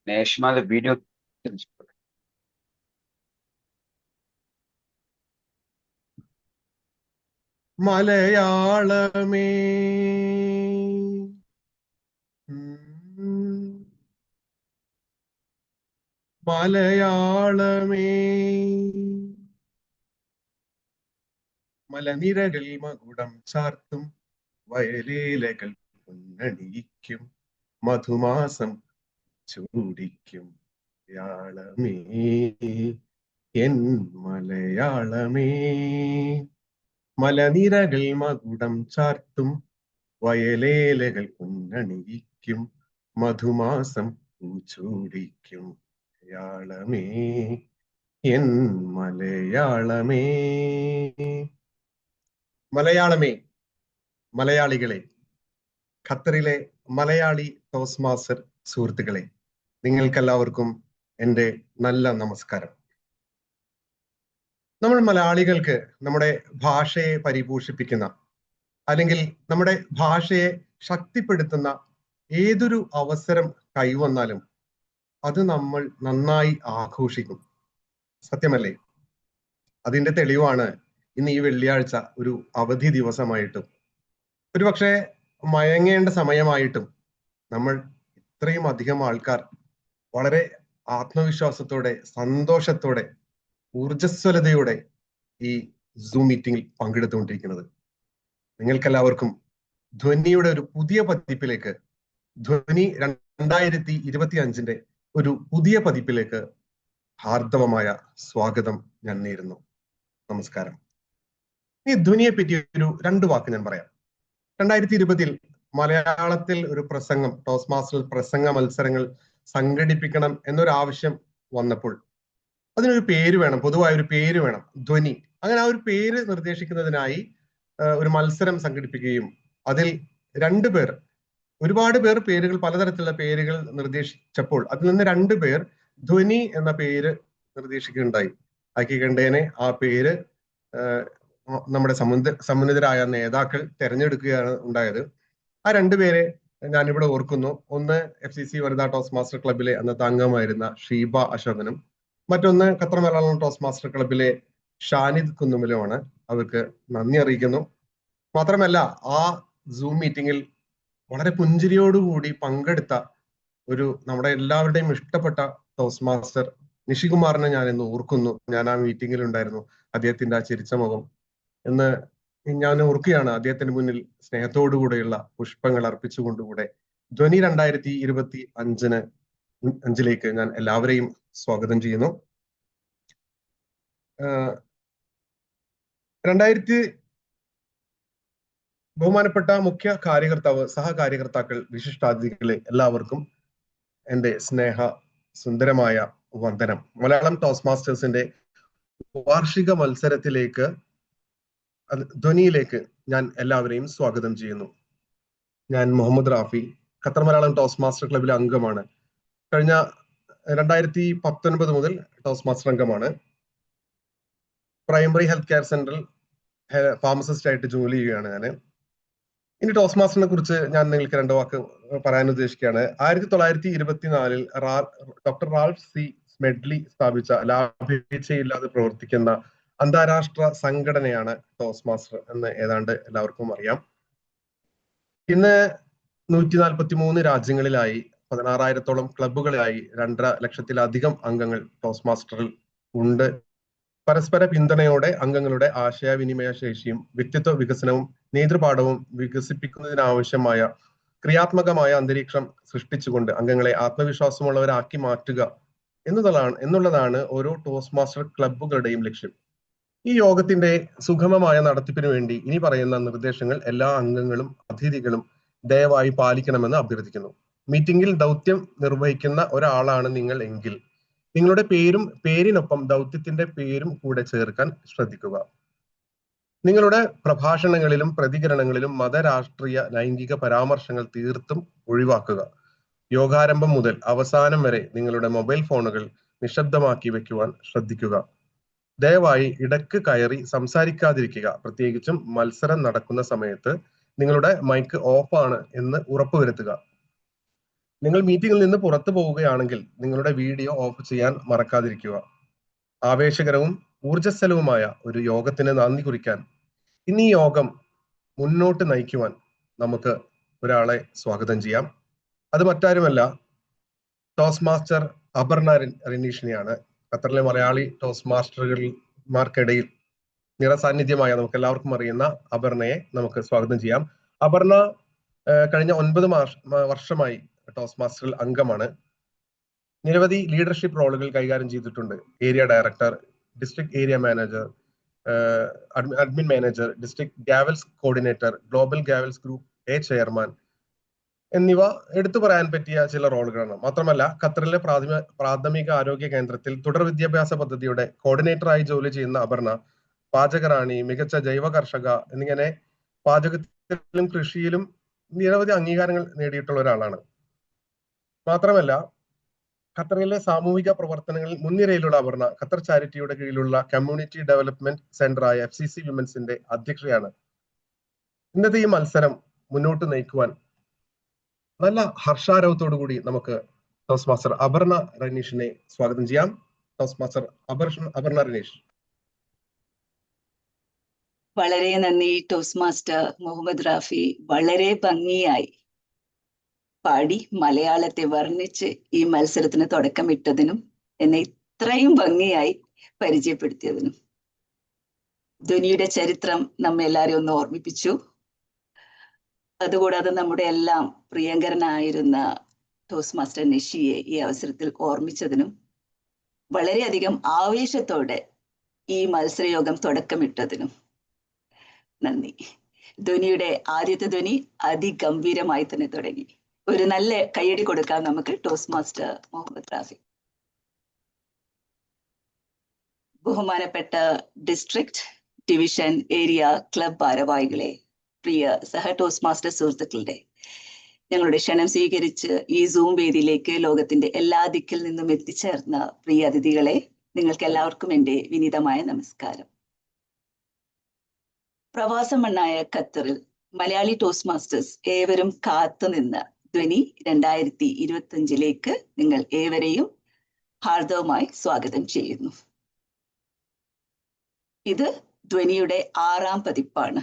നേഷ്മയുടെ video తెలుసుకోవాలి. മലയാളമേ മലയാളമേ മലനിരകൾ മകുടം ചാർത്തും വയലേലകൾ പൊന്നണിയിക്കും മധുമാസം ചൂടിക്കും മലയാളമേ എൻ മലയാളമേ മലനിരകൾ മകുടം ചാർത്തും വയലേലകൾ പൊന്നണിയിക്കും മധുമാസം ചൂടിക്കും മലയാളമേ എൻ മലയാളമേ. മലയാളമേ, മലയാളികളെ, ഖത്തറിലെ മലയാളി ടോസ്റ്റ് മാസ്റ്റർ സുഹൃത്തുക്കളെ, നിങ്ങൾക്കെല്ലാവർക്കും എൻ്റെ നല്ല നമസ്കാരം. നമ്മൾ മലയാളികൾക്ക് നമ്മുടെ ഭാഷയെ പരിപോഷിപ്പിക്കുന്ന അല്ലെങ്കിൽ നമ്മുടെ ഭാഷയെ ശക്തിപ്പെടുത്തുന്ന ഏതൊരു അവസരം കൈവന്നാലും അത് നമ്മൾ നന്നായി ആഘോഷിക്കും. സത്യമല്ലേ? അതിന്റെ തെളിവാണ് ഇന്ന് ഈ വെള്ളിയാഴ്ച ഒരു അവധി ദിവസമായിട്ടും ഒരുപക്ഷെ മയങ്ങേണ്ട സമയമായിട്ടും നമ്മൾ ഇത്രയും അധികം ആൾക്കാർ വളരെ ആത്മവിശ്വാസത്തോടെ, സന്തോഷത്തോടെ, ഊർജസ്വലതയോടെ ഈ സൂം മീറ്റിംഗിൽ പങ്കെടുത്തുകൊണ്ടിരിക്കുന്നത്. നിങ്ങൾക്കെല്ലാവർക്കും ധ്വനിയുടെ ഒരു പുതിയ പതിപ്പിലേക്ക്, ധ്വനി 2025 ഒരു പുതിയ പതിപ്പിലേക്ക് ഹാർദവമായ സ്വാഗതം ഞാൻ നേരുന്നു. നമസ്കാരം. ഈ ധ്വനിയെ പറ്റി ഒരു 2 വാക്ക് ഞാൻ പറയാം. 2020 മലയാളത്തിൽ ഒരു പ്രസംഗം, ടോസ്റ്റ് മാസ്റ്റർ പ്രസംഗ മത്സരങ്ങൾ സംഘടിപ്പിക്കണം എന്നൊരു ആവശ്യം വന്നപ്പോൾ അതിനൊരു പേര് വേണം, പൊതുവായ ഒരു പേര് വേണം, ധ്വനി. അങ്ങനെ ആ ഒരു പേര് നിർദ്ദേശിക്കുന്നതിനായി ഒരു മത്സരം സംഘടിപ്പിക്കുകയും അതിൽ 2 പേർ, ഒരുപാട് പേർ പേരുകൾ, പലതരത്തിലുള്ള പേരുകൾ നിർദ്ദേശിച്ചപ്പോൾ അതിൽ നിന്ന് 2 പേർ ധ്വനി എന്ന പേര് നിർദ്ദേശിക്കുകയുണ്ടായി. കണ്ടേനെ ആ പേര് നമ്മുടെ സമുന്നതരായ നേതാക്കൾ തെരഞ്ഞെടുക്കുകയാണ് ഉണ്ടായത്. ആ 2 പേരെ ഞാനിവിടെ ഓർക്കുന്നു. ഒന്ന് FCC വനിതാ ടോസ്റ്റ് മാസ്റ്റർ ക്ലബിലെ അന്നത്തെ അംഗമായിരുന്ന ഷീബ അശോകനും, മറ്റൊന്ന് ഖത്തർ മലയാളം ടോസ്റ്റ് മാസ്റ്റർ ക്ലബിലെ ഷാനിദ് കുന്നുമലുമാണ്. അവർക്ക് നന്ദി അറിയിക്കുന്നു. മാത്രമല്ല, ആ സൂം മീറ്റിംഗിൽ വളരെ പുഞ്ചിരിയോടുകൂടി പങ്കെടുത്ത ഒരു നമ്മുടെ എല്ലാവരുടെയും ഇഷ്ടപ്പെട്ട ടോസ്റ്റ് മാസ്റ്റർ നിഷികുമാറിനെ ഞാൻ ഇന്ന് ഓർക്കുന്നു. ഞാൻ ആ മീറ്റിംഗിൽ ഉണ്ടായിരുന്നു. അദ്ദേഹത്തിന്റെ ആ ചിരിച്ച മുഖം എന്ന് ഞാൻ ഓർക്കുകയാണ്. അദ്ദേഹത്തിന് മുന്നിൽ സ്നേഹത്തോടുകൂടെയുള്ള പുഷ്പങ്ങൾ അർപ്പിച്ചുകൊണ്ടുകൂടെ ധ്വനി 2025 ഞാൻ എല്ലാവരെയും സ്വാഗതം ചെയ്യുന്നു. 2000 ബഹുമാനപ്പെട്ട മുഖ്യ കാര്യകർത്താവ്, സഹകാര്യകർത്താക്കൾ, വിശിഷ്ടാതിഥികളെ എല്ലാവർക്കും എൻ്റെ സ്നേഹ സുന്ദരമായ വന്ദനം. മലയാളം ടോസ്റ്റ് മാസ്റ്റേഴ്സിന്റെ വാർഷിക മത്സരത്തിലേക്ക്, ധ്വനിയിലേക്ക് ഞാൻ എല്ലാവരെയും സ്വാഗതം ചെയ്യുന്നു. ഞാൻ Muhammad Rafi, Qatar Malayalam toastmaster ക്ലബിലെ അംഗമാണ്. കഴിഞ്ഞ 2019 മുതൽ ടോസ്റ്റ് മാസ്റ്റർ അംഗമാണ്. പ്രൈമറി ഹെൽത്ത് കെയർ സെന്ററിൽ ഫാർമസിസ്റ്റ് ആയിട്ട് ജോലി ചെയ്യുകയാണ് ഞാൻ. ഇനി ടോസ്റ്റ് മാസ്റ്ററിനെ കുറിച്ച് ഞാൻ നിങ്ങൾക്ക് 2 വാക്ക് പറയാൻ ഉദ്ദേശിക്കുകയാണ്. 1924 ഡോക്ടർ റാൾഫ് സി സ്മെഡ്ലി സ്ഥാപിച്ച ലാഭേച്ഛയില്ലാതെ പ്രവർത്തിക്കുന്ന അന്താരാഷ്ട്ര സംഘടനയാണ് ടോസ്റ്റ് മാസ്റ്റർ എന്ന് ഏതാണ്ട് എല്ലാവർക്കും അറിയാം. ഇന്ന് 143 രാജ്യങ്ങളിലായി 16,000-ഓളം ക്ലബ്ബുകളിലായി 2.5 ലക്ഷത്തിലധികം അംഗങ്ങൾ ടോസ്റ്റ് മാസ്റ്ററിൽ ഉണ്ട്. പരസ്പര പിന്തുണയോടെ അംഗങ്ങളുടെ ആശയവിനിമയ ശേഷിയും വ്യക്തിത്വ വികസനവും നേതൃപാഠവും വികസിപ്പിക്കുന്നതിനാവശ്യമായ ക്രിയാത്മകമായ അന്തരീക്ഷം സൃഷ്ടിച്ചുകൊണ്ട് അംഗങ്ങളെ ആത്മവിശ്വാസമുള്ളവരാക്കി മാറ്റുക എന്നുള്ളതാണ് ഓരോ ടോസ്റ്റ് മാസ്റ്റർ ക്ലബ്ബുകളുടെയും ലക്ഷ്യം. ഈ യോഗത്തിന്റെ സുഗമമായ നടത്തിപ്പിന് വേണ്ടി ഇനി പറയുന്ന നിർദ്ദേശങ്ങൾ എല്ലാ അംഗങ്ങളും അതിഥികളും ദയവായി പാലിക്കണമെന്ന് അഭ്യർത്ഥിക്കുന്നു. മീറ്റിംഗിൽ ദൗത്യം നിർവഹിക്കുന്ന ഒരാളാണ് നിങ്ങൾ എങ്കിൽ നിങ്ങളുടെ പേരും പേരിനൊപ്പം ദൗത്യത്തിന്റെ പേരും കൂടെ ചേർക്കാൻ ശ്രദ്ധിക്കുക. നിങ്ങളുടെ പ്രഭാഷണങ്ങളിലും പ്രതികരണങ്ങളിലും മതരാഷ്ട്രീയ ലൈംഗിക പരാമർശങ്ങൾ തീർത്തും ഒഴിവാക്കുക. യോഗാരംഭം മുതൽ അവസാനം വരെ നിങ്ങളുടെ മൊബൈൽ ഫോണുകൾ നിശബ്ദമാക്കി വെക്കുവാൻ ശ്രദ്ധിക്കുക. ദയവായി ഇടക്ക് കയറി സംസാരിക്കാതിരിക്കുക. പ്രത്യേകിച്ചും മത്സരം നടക്കുന്ന സമയത്ത് നിങ്ങളുടെ മൈക്ക് ഓഫ് ആണ് എന്ന് ഉറപ്പുവരുത്തുക. നിങ്ങൾ മീറ്റിംഗിൽ നിന്ന് പുറത്തു പോവുകയാണെങ്കിൽ നിങ്ങളുടെ വീഡിയോ ഓഫ് ചെയ്യാൻ മറക്കാതിരിക്കുക. ആവേശകരവും ഊർജ്ജസ്വലവുമായ ഒരു യോഗത്തിന് നന്ദി കുറിക്കാൻ ഇന്ന് ഈ യോഗം മുന്നോട്ട് നയിക്കുവാൻ നമുക്ക് ഒരാളെ സ്വാഗതം ചെയ്യാം. അത് മറ്റാരുമല്ല, ടോസ് മാസ്റ്റർ അപർണ റിനീഷിനെയാണ്. ഖത്തറിലെ മലയാളി ടോസ് മാസ്റ്റർമാർക്കിടയിൽ നിറസാന്നിധ്യമായ നമുക്ക് എല്ലാവർക്കും അറിയുന്ന അപർണയെ നമുക്ക് സ്വാഗതം ചെയ്യാം. അപർണ കഴിഞ്ഞ 9 വർഷമായി ടോസ് മാസ്റ്ററിൽ അംഗമാണ്. നിരവധി ലീഡർഷിപ്പ് റോളുകൾ കൈകാര്യം ചെയ്തിട്ടുണ്ട്. Area director, district area manager, admin manager, district gavels coordinator, global gavels group chairman എന്നിവ എടുത്തു പറയാൻ പറ്റിയ ചില റോളുകളാണ്. മാത്രമല്ല ഖത്തറിലെ പ്രാഥമിക ആരോഗ്യ കേന്ദ്രത്തിൽ തുടർ വിദ്യാഭ്യാസ പദ്ധതിയുടെ കോർഡിനേറ്ററായി ജോലി ചെയ്യുന്ന അപർണ പാചകറാണി, മികച്ച ജൈവ കർഷക എന്നിങ്ങനെ പാചകത്തിലും കൃഷിയിലും നിരവധി അംഗീകാരങ്ങൾ നേടിയിട്ടുള്ള ഒരാളാണ്. മാത്രമല്ല ഖത്തറിലെ സാമൂഹിക പ്രവർത്തനങ്ങളിൽ മുൻനിരയിലുള്ള അപർണ ഖത്തർ ചാരിറ്റിയുടെ കീഴിലുള്ള കമ്മ്യൂണിറ്റി ഡെവലപ്മെന്റ് സെന്ററായ FCC വിമൻസിന്റെ അധ്യക്ഷയാണ്. ഇന്നത്തെ ഈ മത്സരം മുന്നോട്ട് നയിക്കുവാൻ നല്ല ഹർഷാരവത്തോടു കൂടി നമുക്ക് ടോസ് മാസ്റ്റർ അപർണ റനീഷിനെ സ്വാഗതം ചെയ്യാം. Toast master Aparna Ranish. വളരെ നന്ദി ടോസ് മാസ്റ്റർ മുഹമ്മദ് റാഫി. വളരെ ഭംഗിയായി പാടി മലയാളത്തെ വർണ്ണിച്ച് ഈ മത്സരത്തിന് തുടക്കമിട്ടതിനും എന്നെ ഇത്രയും ഭംഗിയായി പരിചയപ്പെടുത്തിയതിനും. ധ്വനിയുടെ ചരിത്രം നമ്മെ എല്ലാവരെയും ഒന്ന് ഓർമ്മിപ്പിച്ചു. അതുകൂടാതെ നമ്മുടെ എല്ലാം പ്രിയങ്കരനായിരുന്ന ടോസ് മാസ്റ്റർ നഷിയെ ഈ അവസരത്തിൽ ഓർമ്മിച്ചതിനും വളരെയധികം ആവേശത്തോടെ ഈ മത്സരയോഗം തുടക്കമിട്ടതിനും നന്ദി. ധ്വനിയുടെ ആദ്യത്തെ ധ്വനി അതിഗംഭീരമായി തന്നെ തുടങ്ങി. ഒരു നല്ല കയ്യടി കൊടുക്കാം നമുക്ക് ടോസ് മാസ്റ്റർ മുഹമ്മദ് റാഫി. ബഹുമാനപ്പെട്ട ഡിസ്ട്രിക്ട്, ഡിവിഷൻ, ഏരിയ, ക്ലബ് ഭാരവാഹികളെ, പ്രിയ സഹ ടോസ് മാസ്റ്റർ സുഹൃത്തുക്കളുടെ, ഞങ്ങളുടെ ക്ഷണം സ്വീകരിച്ച് ഈ സൂം വേദിയിലേക്ക് ലോകത്തിന്റെ എല്ലാ ദിക്കിൽ നിന്നും എത്തിച്ചേർന്ന പ്രിയ അതിഥികളെ, നിങ്ങൾക്ക് എല്ലാവർക്കും എൻ്റെ വിനീതമായ നമസ്കാരം. പ്രവാസം മണ്ണായ ഖത്തറിൽ മലയാളി ടോസ് മാസ്റ്റേഴ്സ് ഏവരും കാത്തുനിന്ന ധ്വനി 2025 നിങ്ങൾ ഏവരെയും ഹാർദവമായി സ്വാഗതം ചെയ്യുന്നു. ഇത് ധ്വനിയുടെ 6ാം പതിപ്പാണ്.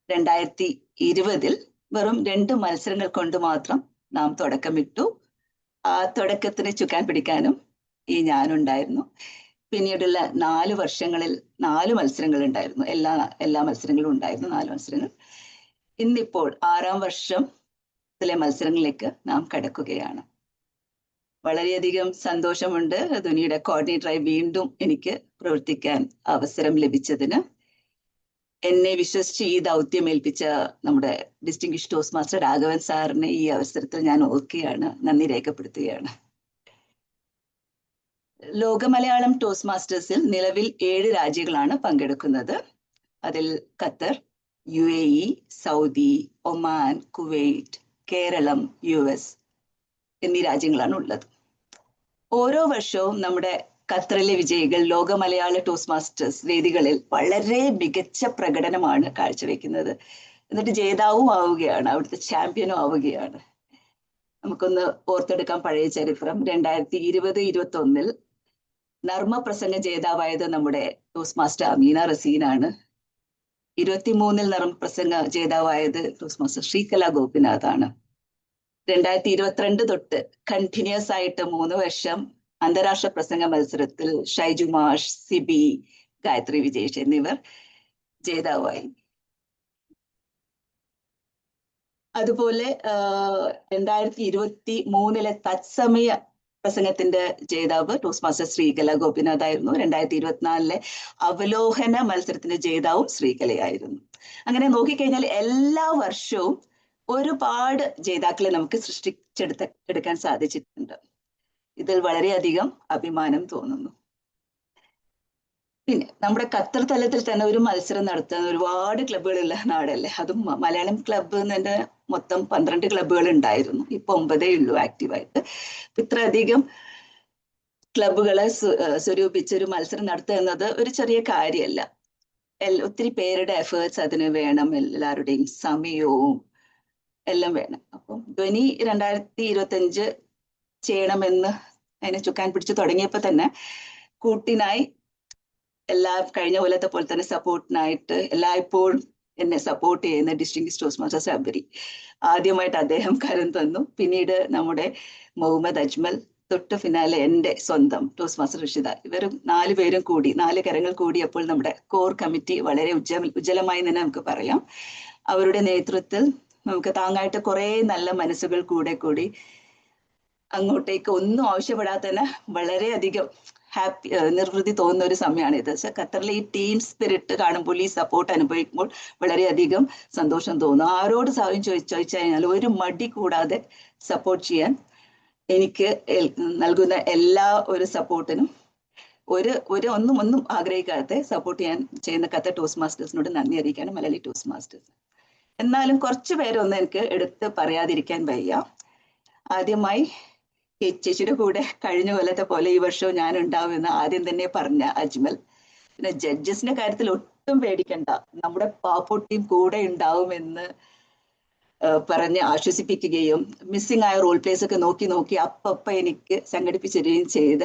2020 വെറും 2 മത്സരങ്ങൾ കൊണ്ട് മാത്രം നാം തുടക്കമിട്ടു. ആ തുടക്കത്തിന് ചുക്കാൻ പിടിക്കാനും ഈ ഞാനുണ്ടായിരുന്നു. പിന്നീടുള്ള 4 വർഷങ്ങളിൽ 4 മത്സരങ്ങൾ ഉണ്ടായിരുന്നു. എല്ലാ മത്സരങ്ങളും ഉണ്ടായിരുന്നു, 4 മത്സരങ്ങൾ. ഇന്നിപ്പോൾ 6ാം വർഷത്തിലെ മത്സരങ്ങളിലേക്ക് നാം കടക്കുകയാണ്. വളരെയധികം സന്തോഷമുണ്ട് ധ്വനിയുടെ കോർഡിനേറ്ററായി വീണ്ടും എനിക്ക് പ്രവർത്തിക്കാൻ അവസരം ലഭിച്ചതിന്. എന്നെ വിശ്വസിച്ച് ഈ ദൗത്യം ഏൽപ്പിച്ച നമ്മുടെ ഡിസ്റ്റിംഗ്വിഷ്ഡ് ടോസ് മാസ്റ്റർ രാഘവൻ സാറിനെ ഈ അവസരത്തിൽ ഞാൻ ഓർക്കുകയാണ്, നന്ദി രേഖപ്പെടുത്തുകയാണ്. ലോക മലയാളം ടോസ് മാസ്റ്റേഴ്സിൽ നിലവിൽ 7 രാജ്യങ്ങളാണ് പങ്കെടുക്കുന്നത്. അതിൽ Qatar, UAE, Saudi, Oman, Kuwait, Keralam, US എന്നീ രാജ്യങ്ങളാണ് ഉള്ളത്. ഓരോ വർഷവും നമ്മുടെ ഖത്തറിലെ വിജയികൾ ലോക മലയാള ടോസ് മാസ്റ്റേഴ്സ് വേദികളിൽ വളരെ മികച്ച പ്രകടനമാണ് കാഴ്ചവെക്കുന്നത്. എന്നിട്ട് ജേതാവും ആവുകയാണ്, അവിടുത്തെ ചാമ്പ്യനും ആവുകയാണ്. നമുക്കൊന്ന് ഓർത്തെടുക്കാം പഴയ ചരിത്രം. 2020-21 നർമ്മപ്രസംഗ ജേതാവായത് നമ്മുടെ ടോസ് മാസ്റ്റർ അമീന റസീനാണ്. 23 നർമ്മപ്രസംഗ ജേതാവായത് ടോസ് മാസ്റ്റർ ശ്രീകല ഗോപിനാഥാണ്. 2022 തൊട്ട് കണ്ടിന്യൂസ് ആയിട്ട് 3 വർഷം അന്താരാഷ്ട്ര പ്രസംഗ മത്സരത്തിൽ ഷൈജു മാഷ്, സിബി, ഗായത്രി വിജേഷ് എന്നിവർ ജേതാവായി. അതുപോലെ 2023 തത്സമയ പ്രസംഗത്തിന്റെ ജേതാവ് ടോസ് മാസ്റ്റർ ശ്രീകല ഗോപിനാഥ് ആയിരുന്നു. 2024 അവലോകന മത്സരത്തിന്റെ ജേതാവും ശ്രീകലയായിരുന്നു. അങ്ങനെ നോക്കിക്കഴിഞ്ഞാൽ എല്ലാ വർഷവും ഒരുപാട് ജേതാക്കളെ നമുക്ക് എടുക്കാൻ സാധിച്ചിട്ടുണ്ട്. ഇതിൽ വളരെയധികം അഭിമാനം തോന്നുന്നു. പിന്നെ നമ്മുടെ ഖത്തർ തലത്തിൽ തന്നെ ഒരു മത്സരം നടത്തുന്ന ഒരുപാട് ക്ലബ്ബുകളുള്ള നാടല്ലേ. അതും മലയാളം ക്ലബ്ബ് തന്നെ മൊത്തം 12 ക്ലബ്ബുകൾ ഉണ്ടായിരുന്നു. ഇപ്പൊ 9 ഉള്ളൂ ആക്റ്റീവായിട്ട്. ഇത്രയധികം ക്ലബ്ബുകളെ സ്വരൂപിച്ചൊരു മത്സരം നടത്തുക എന്നത് ഒരു ചെറിയ കാര്യമല്ല. ഒത്തിരി പേരുടെ എഫേർട്സ് അതിന് വേണം, എല്ലാവരുടെയും സമയവും എല്ലാം വേണം. അപ്പം ധ്വനി 2025 ചെയ്യണമെന്ന് അതിനെ ചുക്കാൻ പിടിച്ച് തുടങ്ങിയപ്പോൾ തന്നെ കൂട്ടിനായി കഴിഞ്ഞ കൊല്ലത്തെ പോലെ തന്നെ സപ്പോർട്ടിനായിട്ട് എല്ലായ്പ്പോഴും എന്നെ സപ്പോർട്ട് ചെയ്യുന്ന ഡിസ്ട്രിക്ട് ടോസ്റ്റ് മാസ്റ്റർ ശബരി. ആദ്യമായിട്ട് അദ്ദേഹം കരം തന്നു. പിന്നീട് നമ്മുടെ മുഹമ്മദ് അജ്മൽ, തൊട്ട് ഫിനാലെ എൻ്റെ സ്വന്തം ടോസ്റ്റ് മാസ്റ്റർ ഋഷിത. ഇവരും 4 പേരും കൂടി 4 കരങ്ങൾ കൂടിയപ്പോൾ നമ്മുടെ കോർ കമ്മിറ്റി വളരെ ഉജ്ജ്വലമായി തന്നെ നമുക്ക് പറയാം. അവരുടെ നേതൃത്വത്തിൽ നമുക്ക് താങ്ങായിട്ട് കുറെ നല്ല മനസ്സുകൾ കൂടി അങ്ങോട്ടേക്ക് ഒന്നും ആവശ്യപ്പെടാതെ തന്നെ വളരെയധികം ഹാപ്പി നിർവൃതി തോന്നുന്ന ഒരു സമയമാണ് ഇത്. ഖത്തറിലെ ഈ ടീം സ്പിരിറ്റ് കാണുമ്പോൾ, ഈ സപ്പോർട്ട് അനുഭവിക്കുമ്പോൾ വളരെയധികം സന്തോഷം തോന്നും. ആരോട് സഹായം ചോദിച്ചു കഴിഞ്ഞാൽ ഒരു മടി കൂടാതെ സപ്പോർട്ട് ചെയ്യാൻ എനിക്ക് നൽകുന്ന എല്ലാ ഒരു സപ്പോർട്ടിനും ഒന്നും ആഗ്രഹിക്കാതെ സപ്പോർട്ട് ചെയ്യുന്ന ഖത്തർ ടോസ്റ്റ് മാസ്റ്റേഴ്സിനോട് നന്ദി അറിയിക്കാനും മലയാളി ടോസ്റ്റ് മാസ്റ്റേഴ്സ്. എന്നാലും കുറച്ച് പേരൊന്നും എനിക്ക് എടുത്ത് പറയാതിരിക്കാൻ വയ്യ. ആദ്യമായി ചേച്ചിയുടെ കൂടെ കഴിഞ്ഞ കൊല്ലത്തെ പോലെ ഈ വർഷവും ഞാൻ ഉണ്ടാവുമെന്ന് ആദ്യം തന്നെ പറഞ്ഞ അജ്മൽ. പിന്നെ ജഡ്ജസിന്റെ കാര്യത്തിൽ ഒട്ടും പേടിക്കണ്ട, നമ്മുടെ പാപ്പൊട്ടിയും കൂടെ ഉണ്ടാവുമെന്ന് പറഞ്ഞ് ആശ്വസിപ്പിക്കുകയും മിസ്സിംഗ് ആയ റോൾ പ്ലേസ് ഒക്കെ നോക്കി അപ്പ എനിക്ക് സംഘടിപ്പിച്ചിരുകയും ചെയ്ത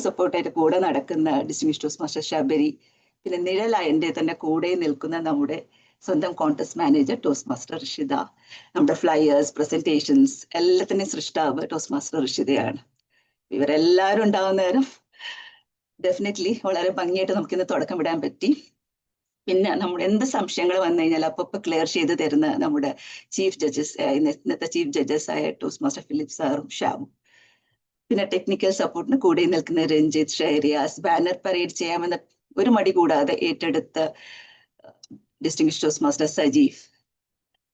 സപ്പോർട്ടായിട്ട് കൂടെ നടക്കുന്ന ഡിസ്ട്രിക്ട് ടോസ്റ്റ് മാസ്റ്റർ ശബരി. പിന്നെ നിഴലായ എൻ്റെ തന്നെ കൂടെ നിൽക്കുന്ന നമ്മുടെ സ്വന്തം contest manager toast master Rishitha. നമ്മുടെ ഫ്ലയേഴ്സ്, പ്രസന്റേഷൻസ് എല്ലാത്തിൻ്റെയും സൃഷ്ടാവ് ടോസ്റ്റ് മാസ്റ്റർ ഋഷിതയാണ്. ഇവരെല്ലാവരും ഉണ്ടാകുന്ന നേരം ഡെഫിനറ്റ്ലി വളരെ ഭംഗിയായിട്ട് നമുക്കിന്ന് തുടക്കം വിടാൻ പറ്റി. പിന്നെ നമ്മുടെ എന്ത് സംശയങ്ങൾ വന്നു കഴിഞ്ഞാൽ അപ്പൊ ക്ലിയർ ചെയ്ത് തരുന്ന നമ്മുടെ ചീഫ് ജഡ്ജസ്, ഇന്നത്തെ ചീഫ് ജഡ്ജസ് ആയ ടോസ്റ്റ് മാസ്റ്റർ ഫിലിപ്പ് സാറും ഷ്യാമും. പിന്നെ ടെക്നിക്കൽ സപ്പോർട്ടിന് കൂടെ നിൽക്കുന്ന രഞ്ജിത്ത്, ഷെഹരിയാസ്, ബാനർ പരേഡ് ചെയ്യാമെന്ന് ഒരു മടി കൂടാതെ ഏറ്റെടുത്ത ഡിസ്റ്റിങ്ഷ്ഡ് ടോസ്റ്റ് മാസ്റ്റർ സജീവ്.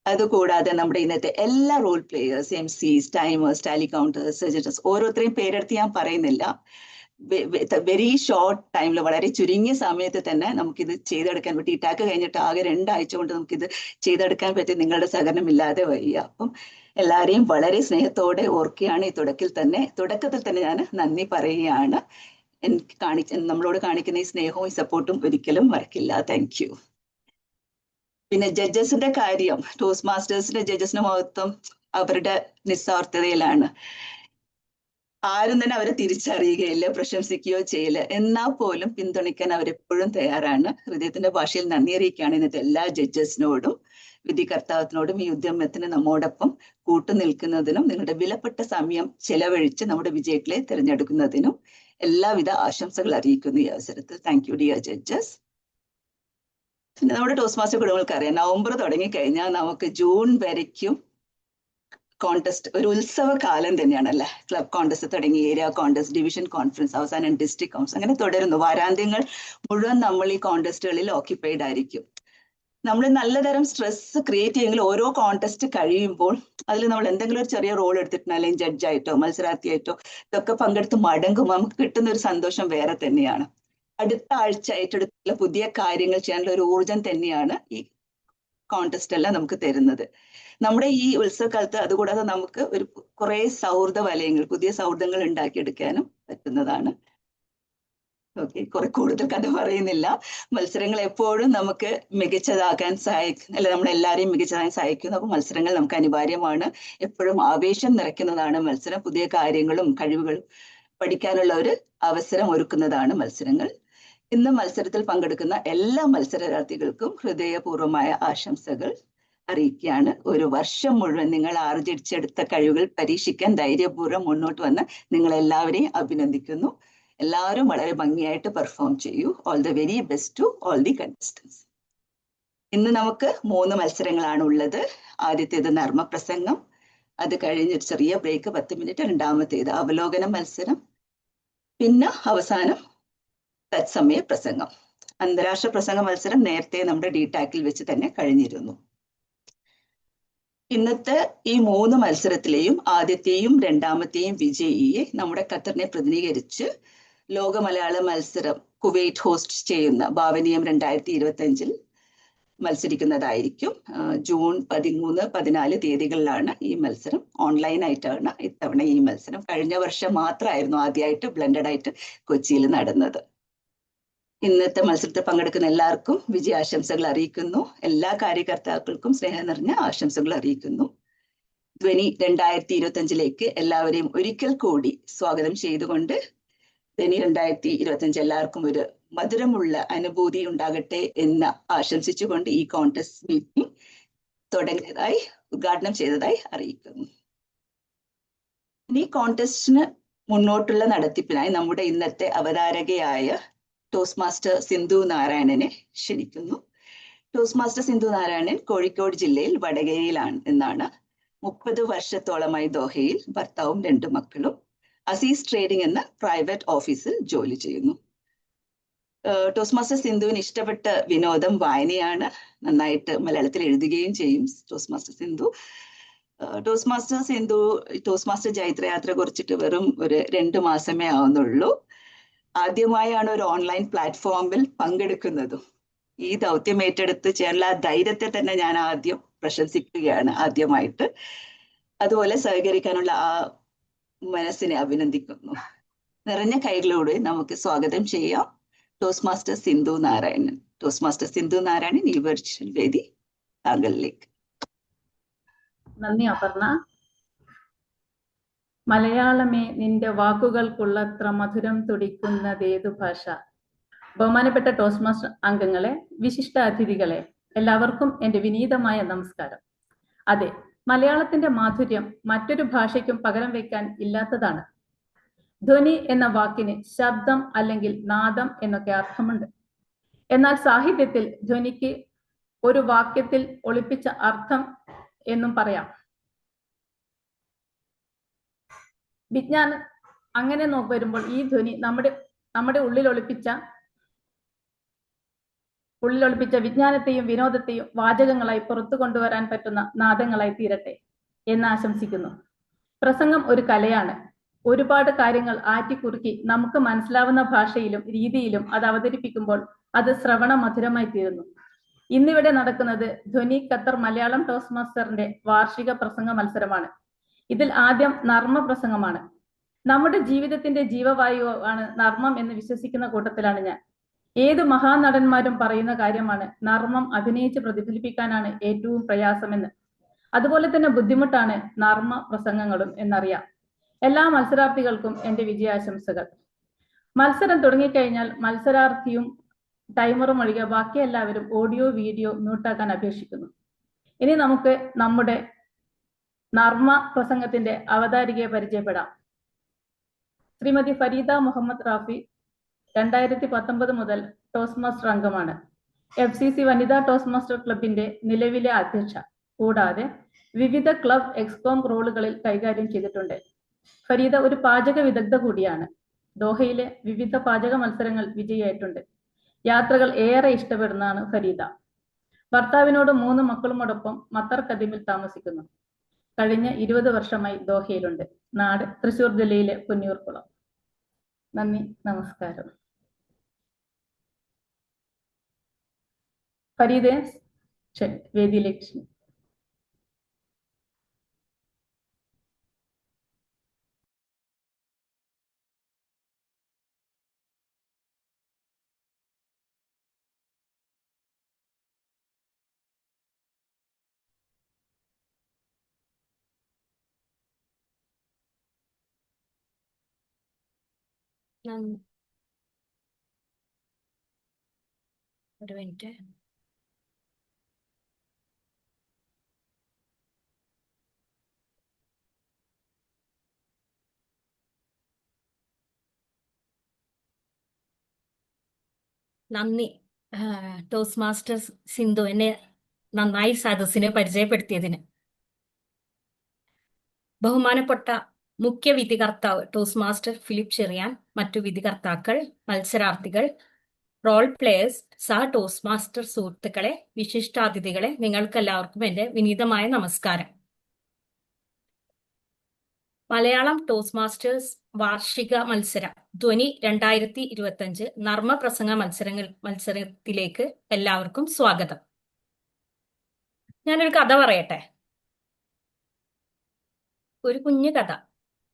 അതുകൂടാതെ നമ്മുടെ ഇന്നത്തെ എല്ലാ role players, MCs, timers, tally counters, suggesters, ഓരോരുത്തരെയും പേരെടുത്ത് ഞാൻ പറയുന്നില്ല. വെരി ഷോർട്ട് ടൈമിൽ, വളരെ ചുരുങ്ങിയ സമയത്ത് തന്നെ നമുക്കിത് ചെയ്തെടുക്കാൻ പറ്റി. ടാക്ക് കഴിഞ്ഞിട്ട് ആകെ 2 ആഴ്ച കൊണ്ട് നമുക്കിത് ചെയ്തെടുക്കാൻ പറ്റി. നിങ്ങളുടെ സഹകരണം ഇല്ലാതെ വയ്യ. അപ്പം എല്ലാവരെയും വളരെ സ്നേഹത്തോടെ ഓർക്കുകയാണ്. ഈ തുടക്കത്തിൽ തന്നെ ഞാൻ നന്ദി പറയുകയാണ്. നമ്മളോട് കാണിക്കുന്ന ഈ സ്നേഹവും ഈ സപ്പോർട്ടും ഒരിക്കലും മറക്കില്ല. Thank you. പിന്നെ ജഡ്ജസിന്റെ കാര്യം, ടോസ്റ്റ് മാസ്റ്റേഴ്സിന്റെ ജഡ്ജസിന്റെ മഹത്വം അവരുടെ നിസ്വാർത്ഥതയിലാണ്. ആരും തന്നെ അവരെ തിരിച്ചറിയുകയില്ല, പ്രശംസിക്കുകയോ ചെയ്യില്ല. എന്നാൽ പോലും പിന്തുണയ്ക്കാൻ അവരെപ്പോഴും തയ്യാറാണ്. ഹൃദയത്തിന്റെ ഭാഷയിൽ നന്ദി അറിയിക്കുകയാണ് ഇന്നത്തെ എല്ലാ ജഡ്ജസിനോടും വിധികർത്താവിനോടും ഈ ഉദ്യമത്തിന് നമ്മോടൊപ്പം കൂട്ടുനിൽക്കുന്നതിനും നിങ്ങളുടെ വിലപ്പെട്ട സമയം ചെലവഴിച്ച് നമ്മുടെ വിജയികളെ തിരഞ്ഞെടുക്കുന്നതിനും എല്ലാവിധ ആശംസകൾ അറിയിക്കുന്നു ഈ അവസരത്തിൽ. Thank you dear judges. പിന്നെ നമ്മുടെ ടോസ്റ്റ് മാസ്റ്റർ കുടുംബങ്ങൾക്ക് അറിയാം, നവംബർ തുടങ്ങിക്കഴിഞ്ഞാൽ നമുക്ക് ജൂൺ വരയ്ക്കും കോൺടെസ്റ്റ് ഒരു ഉത്സവ കാലം തന്നെയാണല്ലേ. ക്ലബ് കോൺടെസ്റ്റ് തുടങ്ങി, ഏരിയ കോൺടെസ്റ്റ്, ഡിവിഷൻ കോൺഫറൻസ്, അവസാനം ഡിസ്ട്രിക്ട് കോൺഫറൻസ്, അങ്ങനെ തുടരുന്നു. വാരാന്ത്യങ്ങൾ മുഴുവൻ നമ്മൾ ഈ കോൺടെസ്റ്റുകളിൽ ഓക്യുപ്പൈഡ് ആയിരിക്കും. നമ്മൾ നല്ലതരം സ്ട്രെസ് ക്രിയേറ്റ് ചെയ്യുമെങ്കിൽ ഓരോ കോൺടെസ്റ്റ് കഴിയുമ്പോൾ അതിൽ നമ്മൾ എന്തെങ്കിലും ഒരു ചെറിയ റോൾ എടുത്തിട്ടുണ്ട്, അല്ലെങ്കിൽ ജഡ്ജായിട്ടോ മത്സരാർത്ഥിയായിട്ടോ ഇതൊക്കെ പങ്കെടുത്ത് മടങ്ങുമ്പോൾ നമുക്ക് കിട്ടുന്ന ഒരു സന്തോഷം വേറെ തന്നെയാണ്. അടുത്ത ആഴ്ച ഏറ്റെടുത്തുള്ള പുതിയ കാര്യങ്ങൾ ചെയ്യാനുള്ള ഒരു ഊർജം തന്നെയാണ് ഈ കോൺടെസ്റ്റ് എല്ലാം നമുക്ക് തരുന്നത്. നമ്മുടെ ഈ ഉത്സവകാലത്ത് അതുകൂടാതെ നമുക്ക് കുറെ സൗഹൃദ വലയങ്ങൾ, പുതിയ സൗഹൃദങ്ങൾ ഉണ്ടാക്കിയെടുക്കാനും പറ്റുന്നതാണ്. ഓക്കെ, കുറെ കൂടുതൽ കഥ പറയുന്നില്ല. മത്സരങ്ങൾ എപ്പോഴും നമുക്ക് മികച്ചതാക്കാൻ നമ്മളെല്ലാവരെയും മികച്ചതാക്കാൻ സഹായിക്കുന്നു. അപ്പൊ മത്സരങ്ങൾ നമുക്ക് അനിവാര്യമാണ്. എപ്പോഴും ആവേശം നിറയ്ക്കുന്നതാണ് മത്സരം. പുതിയ കാര്യങ്ങളും കഴിവുകളും പഠിക്കാനുള്ള ഒരു അവസരം ഒരുക്കുന്നതാണ് മത്സരങ്ങൾ. ഇന്ന് മത്സരത്തിൽ പങ്കെടുക്കുന്ന എല്ലാ മത്സരാർത്ഥികൾക്കും ഹൃദയപൂർവ്വമായ ആശംസകൾ അറിയിക്കുകയാണ്. ഒരു വർഷം മുഴുവൻ നിങ്ങൾ ആർജിച്ചെടുത്ത കഴിവുകൾ പരീക്ഷിക്കാൻ ധൈര്യപൂർവ്വം മുന്നോട്ട് വന്ന് നിങ്ങൾ എല്ലാവരെയും അഭിനന്ദിക്കുന്നു. എല്ലാവരും വളരെ ഭംഗിയായിട്ട് പെർഫോം ചെയ്യൂ. All the very best to all the contestants. ഇന്ന് നമുക്ക് 3 മത്സരങ്ങളാണ് ഉള്ളത്. ആദ്യത്തേത് നർമ്മപ്രസംഗം, അത് കഴിഞ്ഞ് ഒരു ചെറിയ ബ്രേക്ക് 10 മിനിറ്റ്. രണ്ടാമത്തേത് അവലോകന മത്സരം, പിന്നെ അവസാനം തത്സമയ പ്രസംഗം. അന്താരാഷ്ട്ര പ്രസംഗ മത്സരം നേരത്തെ നമ്മുടെ DTAC-ൽ വെച്ച് തന്നെ കഴിഞ്ഞിരുന്നു. ഇന്നത്തെ ഈ 3 മത്സരത്തിലെയും ആദ്യത്തെയും രണ്ടാമത്തെയും വിജയിയെ നമ്മുടെ ഖത്തറിനെ പ്രതിനിധീകരിച്ച് ലോക മലയാള മത്സരം കുവൈറ്റ് ഹോസ്റ്റ് ചെയ്യുന്ന ഭാവനീയം 2025-ൽ മത്സരിക്കുന്നതായിരിക്കും. ജൂൺ 13, 14 തീയതികളിലാണ് ഈ മത്സരം. ഓൺലൈനായിട്ടാണ് ഇത്തവണ ഈ മത്സരം. കഴിഞ്ഞ വർഷം മാത്രമായിരുന്നു ആദ്യമായിട്ട് ബ്ലെൻഡഡ് ആയിട്ട് കൊച്ചിയിൽ നടന്നത്. ഇന്നത്തെ മത്സരത്തിൽ പങ്കെടുക്കുന്ന എല്ലാവർക്കും വിജയാശംസകൾ അറിയിക്കുന്നു. എല്ലാ കാര്യകർത്താക്കൾക്കും സ്നേഹം നിറഞ്ഞ ആശംസകൾ അറിയിക്കുന്നു. ധ്വനി 2025 എല്ലാവരെയും ഒരിക്കൽ കൂടി സ്വാഗതം ചെയ്തുകൊണ്ട് ധ്വനി 2025 എല്ലാവർക്കും ഒരു മധുരമുള്ള അനുഭൂതി ഉണ്ടാകട്ടെ എന്ന് ആശംസിച്ചുകൊണ്ട് ഈ കോൺടെസ്റ്റ് മീറ്റിംഗ് ഉദ്ഘാടനം ചെയ്തതായി അറിയിക്കുന്നു. ഈ കോൺടെസ്റ്റിന് മുന്നോട്ടുള്ള നടത്തിപ്പിനായി നമ്മുടെ ഇന്നത്തെ അവതാരകയായ ടോസ്റ്റ് മാസ്റ്റർ സിന്ധു നാരായണനെ ക്ഷണിക്കുന്നു. ടോസ്റ്റ് മാസ്റ്റർ സിന്ധു നാരായണൻ കോഴിക്കോട് ജില്ലയിൽ വടകരയിലാണ് എന്നാണ്. 30 വർഷത്തോളമായി ദോഹയിൽ ഭർത്താവും 2 മക്കളും അസീസ് ട്രേഡിംഗ് എന്ന പ്രൈവറ്റ് ഓഫീസിൽ ജോലി ചെയ്യുന്നു. ടോസ്റ്റ് മാസ്റ്റർ സിന്ധുവിന് ഇഷ്ടപ്പെട്ട വിനോദം വായനയാണ്. നന്നായിട്ട് മലയാളത്തിൽ എഴുതുകയും ചെയ്യും toastmaster Sindhu. Toastmaster ജൈത്രയാത്ര കുറിച്ചിട്ട് വെറും ഒരു 2 മാസമേ ആവുന്നുള്ളൂ. ആദ്യമായാണ് ഒരു ഓൺലൈൻ പ്ലാറ്റ്ഫോമിൽ പങ്കെടുക്കുന്നതും. ഈ ദൗത്യം ഏറ്റെടുത്ത് ചെയ്യാനുള്ള ആ ധൈര്യത്തെ തന്നെ ഞാൻ ആദ്യം പ്രശംസിക്കുകയാണ് ആദ്യമായിട്ട്. അതുപോലെ സഹകരിക്കാനുള്ള ആ മനസ്സിനെ അഭിനന്ദിക്കുന്നു. നിറഞ്ഞ കൈകളോടെ നമുക്ക് സ്വാഗതം ചെയ്യാം toast master Sindhu Narayanan. Toast master Sindhu Narayanan, ഈ വെർച്വൽ വേദി താങ്കളിലേക്ക്. നന്ദി അപർണ. മലയാളമേ, നിന്റെ വാക്കുകൾക്കുള്ളത്ര മധുരം തുടിക്കുന്നതേതു ഭാഷ. ബഹുമാനപ്പെട്ട ടോസ്റ്റ് മാസ്റ്റർ അംഗങ്ങളെ, വിശിഷ്ട അതിഥികളെ, എല്ലാവർക്കും എൻ്റെ വിനീതമായ നമസ്കാരം. അതെ, മലയാളത്തിന്റെ മാധുര്യം മറ്റൊരു ഭാഷയ്ക്കും പകരം വയ്ക്കാൻ ഇല്ലാത്തതാണ്. ധ്വനി എന്ന വാക്കിന് ശബ്ദം അല്ലെങ്കിൽ നാദം എന്നൊക്കെ അർത്ഥമുണ്ട്. എന്നാൽ സാഹിത്യത്തിൽ ധ്വനിക്ക് ഒരു വാക്യത്തിൽ ഒളിപ്പിച്ച അർത്ഥം എന്നും പറയാം. വിജ്ഞാനം അങ്ങനെ വരുമ്പോൾ ഈ ധ്വനി നമ്മുടെ ഉള്ളിൽ ഒളിപ്പിച്ച വിജ്ഞാനത്തെയും വിനോദത്തെയും വാചകങ്ങളായി പുറത്തു കൊണ്ടുവരാൻ പറ്റുന്ന നാദങ്ങളായി തീരട്ടെ എന്ന് ആശംസിക്കുന്നു. പ്രസംഗം ഒരു കലയാണ്. ഒരുപാട് കാര്യങ്ങൾ ആറ്റിക്കുറുക്കി നമുക്ക് മനസ്സിലാവുന്ന ഭാഷയിലും രീതിയിലും അത് അവതരിപ്പിക്കുമ്പോൾ അത് ശ്രവണ മധുരമായി തീരുന്നു. ഇന്നിവിടെ നടക്കുന്നത് ധ്വനി ഖത്തർ മലയാളം ടോസ്റ്റ് മാസ്റ്ററിന്റെ വാർഷിക പ്രസംഗ മത്സരമാണ്. ഇതിൽ ആദ്യം നർമ്മ പ്രസംഗമാണ്. നമ്മുടെ ജീവിതത്തിന്റെ ജീവവായു ആണ് നർമ്മം എന്ന് വിശ്വസിക്കുന്ന കൂട്ടത്തിലാണ് ഞാൻ. ഏത് മഹാനടന്മാരും പറയുന്ന കാര്യമാണ് നർമ്മം അഭിനയിച്ച് പ്രതിഫലിപ്പിക്കാനാണ് ഏറ്റവും പ്രയാസമെന്ന്. അതുപോലെ തന്നെ ബുദ്ധിമുട്ടാണ് നർമ്മ പ്രസംഗങ്ങളും എന്നറിയാം. എല്ലാ മത്സരാർത്ഥികൾക്കും എൻ്റെ വിജയാശംസകൾ. മത്സരം തുടങ്ങിക്കഴിഞ്ഞാൽ മത്സരാർത്ഥിയും ടൈമറും ഒഴികെ ബാക്കി എല്ലാവരും ഓഡിയോ വീഡിയോ മ്യൂട്ടാക്കാൻ അപേക്ഷിക്കുന്നു. ഇനി നമുക്ക് നമ്മുടെ നർമ്മ പ്രസംഗത്തിന്റെ അവതാരികയെ പരിചയപ്പെടാം. ശ്രീമതി ഫരീദ മുഹമ്മദ് റാഫി 2019 മുതൽ ടോസ്റ്റ് മാസ്റ്റർ അംഗമാണ്. FCC വനിതാ ടോസ്റ്റ് മാസ്റ്റർ ക്ലബിന്റെ നിലവിലെ അധ്യക്ഷ. കൂടാതെ വിവിധ ക്ലബ് എക്സ്കോം റോളുകളിൽ കൈകാര്യം ചെയ്തിട്ടുണ്ട്. ഫരീദ ഒരു പാചക വിദഗ്ധ കൂടിയാണ്. ദോഹയിലെ വിവിധ പാചക മത്സരങ്ങൾ വിജയിയായിട്ടുണ്ട്. യാത്രകൾ ഏറെ ഇഷ്ടപ്പെടുന്നതാണ് ഫരീദ. ഭർത്താവിനോട് 3 മക്കളുമോടൊപ്പം മത്തർ കദീമിൽ താമസിക്കുന്നു. കഴിഞ്ഞ 20 വർഷമായി ദോഹയിലുണ്ട്. നാട് തൃശൂർ ജില്ലയിലെ പുന്നിയൂർക്കുളം. നന്ദി, നമസ്കാരം. ഫരീദെ വേദിയിലേക്ക്. ഒരു മിനിറ്റ്. നന്ദി ടോസ്റ്റ് മാസ്റ്റർ സിന്ധു എന്നെ നന്നായി സദസ്സിനെ പരിചയപ്പെടുത്തിയതിന്. ബഹുമാനപ്പെട്ട മുഖ്യ വിധികർത്താവ് ടോസ്റ്റ് മാസ്റ്റർ ഫിലിപ്പ് ചെറിയാൻ, മറ്റു വിധികർത്താക്കൾ, മത്സരാർത്ഥികൾ, റോൾ പ്ലേയേഴ്സ്, സഹ ടോസ്റ്റ് മാസ്റ്റർ സുഹൃത്തുക്കളെ, വിശിഷ്ടാതിഥികളെ, നിങ്ങൾക്കെല്ലാവർക്കും എൻ്റെ വിനീതമായ നമസ്കാരം. മലയാളം ടോസ്റ്റ് മാസ്റ്റേഴ്സ് വാർഷിക മത്സരം ധ്വനി 2025 നർമ്മ പ്രസംഗ മത്സരത്തിലേക്ക് എല്ലാവർക്കും സ്വാഗതം. ഞാനൊരു കഥ പറയട്ടെ. ഒരു കുഞ്ഞു കഥ.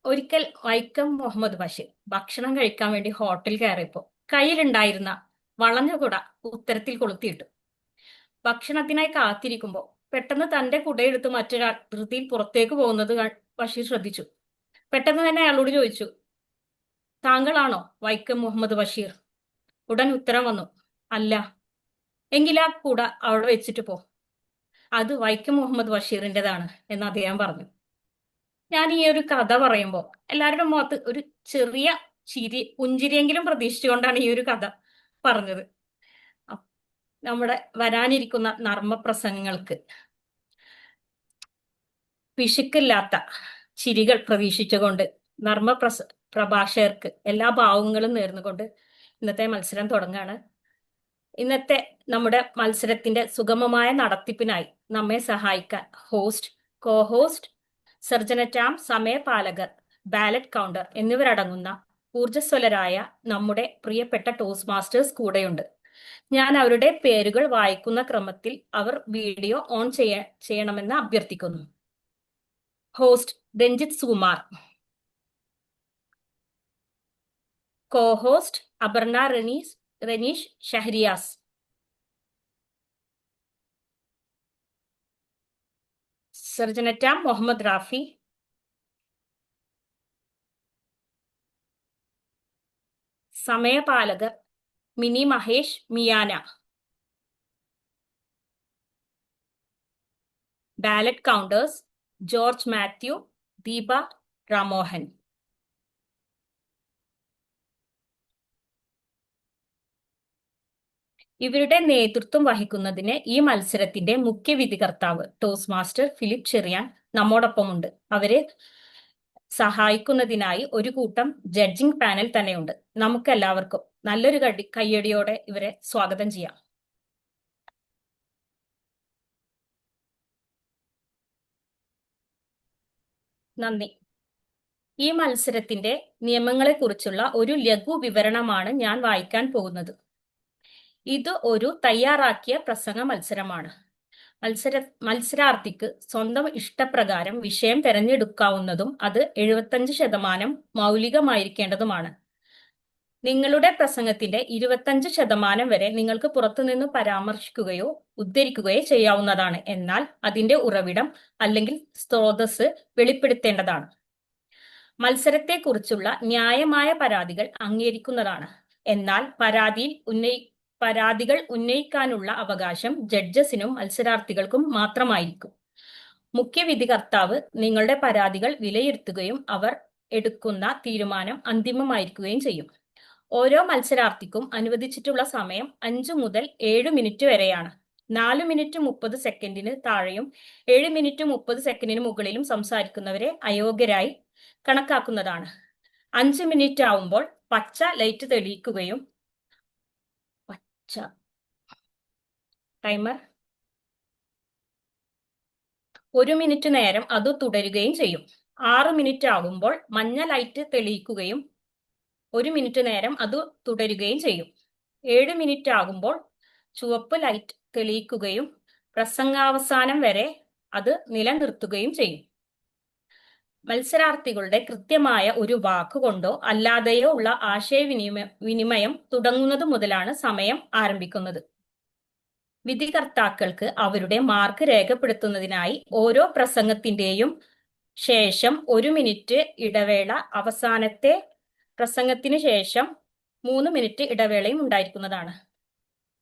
ഒരിക്കൽ വൈക്കം മുഹമ്മദ് ബഷീർ ഭക്ഷണം കഴിക്കാൻ വേണ്ടി ഹോട്ടൽ കയറിയപ്പോൾ കയ്യിലുണ്ടായിരുന്ന വളഞ്ഞ കുട ഉത്തരത്തിൽ കൊളുത്തിയിട്ടു. ഭക്ഷണത്തിനായി കാത്തിരിക്കുമ്പോൾ പെട്ടെന്ന് തന്റെ കുടയെടുത്ത് മറ്റൊരാൾ ധൃതിയിൽ പുറത്തേക്ക് പോകുന്നത് ബഷീർ ശ്രദ്ധിച്ചു. പെട്ടെന്ന് തന്നെ അയാളോട് ചോദിച്ചു, താങ്കളാണോ വൈക്കം മുഹമ്മദ് ബഷീർ? ഉടൻ ഉത്തരം വന്നു, അല്ല. എങ്കിൽ ആ കുട അവിടെ വെച്ചിട്ട് പോ, അത് വൈക്കം മുഹമ്മദ് ബഷീറിൻ്റെതാണ് എന്ന് അദ്ദേഹം പറഞ്ഞു. ഞാൻ ഈ ഒരു കഥ പറയുമ്പോൾ എല്ലാവരുടെ മുഖത്ത് ഒരു ചെറിയ പുഞ്ചിരിയെങ്കിലും പ്രതീക്ഷിച്ചുകൊണ്ടാണ് ഈ ഒരു കഥ പറഞ്ഞത്. നമ്മുടെ വരാനിരിക്കുന്ന നർമ്മപ്രസംഗങ്ങൾക്ക് പിശുക്കില്ലാത്ത ചിരികൾ പ്രതീക്ഷിച്ചുകൊണ്ട് പ്രഭാഷകർക്ക് എല്ലാ ഭാവങ്ങളും നേർന്നുകൊണ്ട് ഇന്നത്തെ മത്സരം തുടങ്ങുകയാണ്. ഇന്നത്തെ നമ്മുടെ മത്സരത്തിന്റെ സുഗമമായ നടത്തിപ്പിനായി നമ്മെ സഹായിക്കാൻ ഹോസ്റ്റ്, കോ-ഹോസ്റ്റ്, സർജനറ്റാം, സമയപാലകർ, ബാലറ്റ് കൗണ്ടർ എന്നിവരടങ്ങുന്ന ഊർജ്ജസ്വലരായ നമ്മുടെ പ്രിയപ്പെട്ട ടോസ്റ്റ് മാസ്റ്റേഴ്സ് കൂടെയുണ്ട്. ഞാൻ അവരുടെ പേരുകൾ വായിക്കുന്ന ക്രമത്തിൽ അവർ വീഡിയോ ഓൺ ചെയ്യണമെന്ന് അഭ്യർത്ഥിക്കുന്നു. ഹോസ്റ്റ് രഞ്ജിത്ത് സുകുമാർ, കോ-ഹോസ്റ്റ് അപർണ റനീഷ് ഷഹരിയാസ്, സർജനറ്റാം മുഹമ്മദ് റാഫി, സമയപാലകർ മിനി മഹേഷ് മിയാന, ബാലറ്റ് കൗണ്ടേഴ്സ് ജോർജ് മാത്യു, ദീപ രാമോഹൻ. ഇവരുടെ നേതൃത്വം വഹിക്കുന്നതിന് ഈ മത്സരത്തിന്റെ മുഖ്യ വിധികർത്താവ് ടോസ്റ്റ് മാസ്റ്റർ ഫിലിപ്പ് ചെറിയാൻ നമ്മോടൊപ്പമുണ്ട്. അവരെ സഹായിക്കുന്നതിനായി ഒരു കൂട്ടം ജഡ്ജിംഗ് പാനൽ തന്നെയുണ്ട്. നമുക്ക് എല്ലാവർക്കും നല്ലൊരു കയ്യടിയോടെ ഇവരെ സ്വാഗതം ചെയ്യാം. നന്ദി. ഈ മത്സരത്തിന്റെ നിയമങ്ങളെക്കുറിച്ചുള്ള ഒരു ലഘു വിവരണമാണ് ഞാൻ വായിക്കാൻ പോകുന്നത്. ഇത് ഒരു തയ്യാറാക്കിയ പ്രസംഗ മത്സരമാണ്. മത്സരാർത്ഥിക്ക് സ്വന്തം ഇഷ്ടപ്രകാരം വിഷയം തിരഞ്ഞെടുക്കാവുന്നതും അത് 75% മൗലികമായിരിക്കേണ്ടതുമാണ്. നിങ്ങളുടെ പ്രസംഗത്തിന്റെ 25% വരെ നിങ്ങൾക്ക് പുറത്തുനിന്ന് പരാമർശിക്കുകയോ ഉദ്ധരിക്കുകയോ ചെയ്യാവുന്നതാണ്. എന്നാൽ അതിന്റെ ഉറവിടം അല്ലെങ്കിൽ സ്രോതസ് വെളിപ്പെടുത്തേണ്ടതാണ്. മത്സരത്തെക്കുറിച്ചുള്ള ന്യായമായ പരാതികൾ അംഗീകരിക്കുന്നതാണ്. എന്നാൽ പരാതികൾ ഉന്നയിക്കാനുള്ള അവകാശം ജഡ്ജസിനും മത്സരാർത്ഥികൾക്കും മാത്രമായിരിക്കും. മുഖ്യ വിധികർത്താവ് നിങ്ങളുടെ പരാതികൾ വിലയിരുത്തുകയും അവർ എടുക്കുന്ന തീരുമാനം അന്തിമമായിരിക്കുകയും ചെയ്യും. ഓരോ മത്സരാർത്ഥിക്കും അനുവദിച്ചിട്ടുള്ള സമയം 5 മുതൽ 7 മിനിറ്റ് വരെയാണ്. 4 മിനിറ്റ് 30 സെക്കൻഡിന് താഴെയും 7 മിനിറ്റ് 30 സെക്കൻഡിന് മുകളിലും സംസാരിക്കുന്നവരെ അയോഗ്യരായി കണക്കാക്കുന്നതാണ്. 5 മിനിറ്റ് ആവുമ്പോൾ പച്ച ലൈറ്റ് തെളിയിക്കുകയും ടൈമർ 1 മിനിറ്റ് നേരം അത് തുടരുകയും ചെയ്യും. 6 മിനിറ്റ് ആകുമ്പോൾ മഞ്ഞ ലൈറ്റ് തെളിയിക്കുകയും 1 മിനിറ്റ് നേരം അത് തുടരുകയും ചെയ്യും. 7 മിനിറ്റ് ആകുമ്പോൾ ചുവപ്പ് ലൈറ്റ് തെളിയിക്കുകയും പ്രസംഗാവസാനം വരെ അത് നിലനിർത്തുകയും ചെയ്യും. മത്സരാർത്ഥികളുടെ കൃത്യമായ ഒരു വാക്കുകൊണ്ടോ അല്ലാതെയോ ഉള്ള ആശയവിനിമയം തുടങ്ങുന്നത് മുതലാണ് സമയം ആരംഭിക്കുന്നത്. വിധികർത്താക്കൾക്ക് അവരുടെ മാർക്ക് രേഖപ്പെടുത്തുന്നതിനായി ഓരോ പ്രസംഗത്തിന്റെയും ശേഷം 1 മിനിറ്റ് ഇടവേള, അവസാനത്തെ പ്രസംഗത്തിന് ശേഷം 3 മിനിറ്റ് ഇടവേളയും ഉണ്ടായിരിക്കുന്നതാണ്.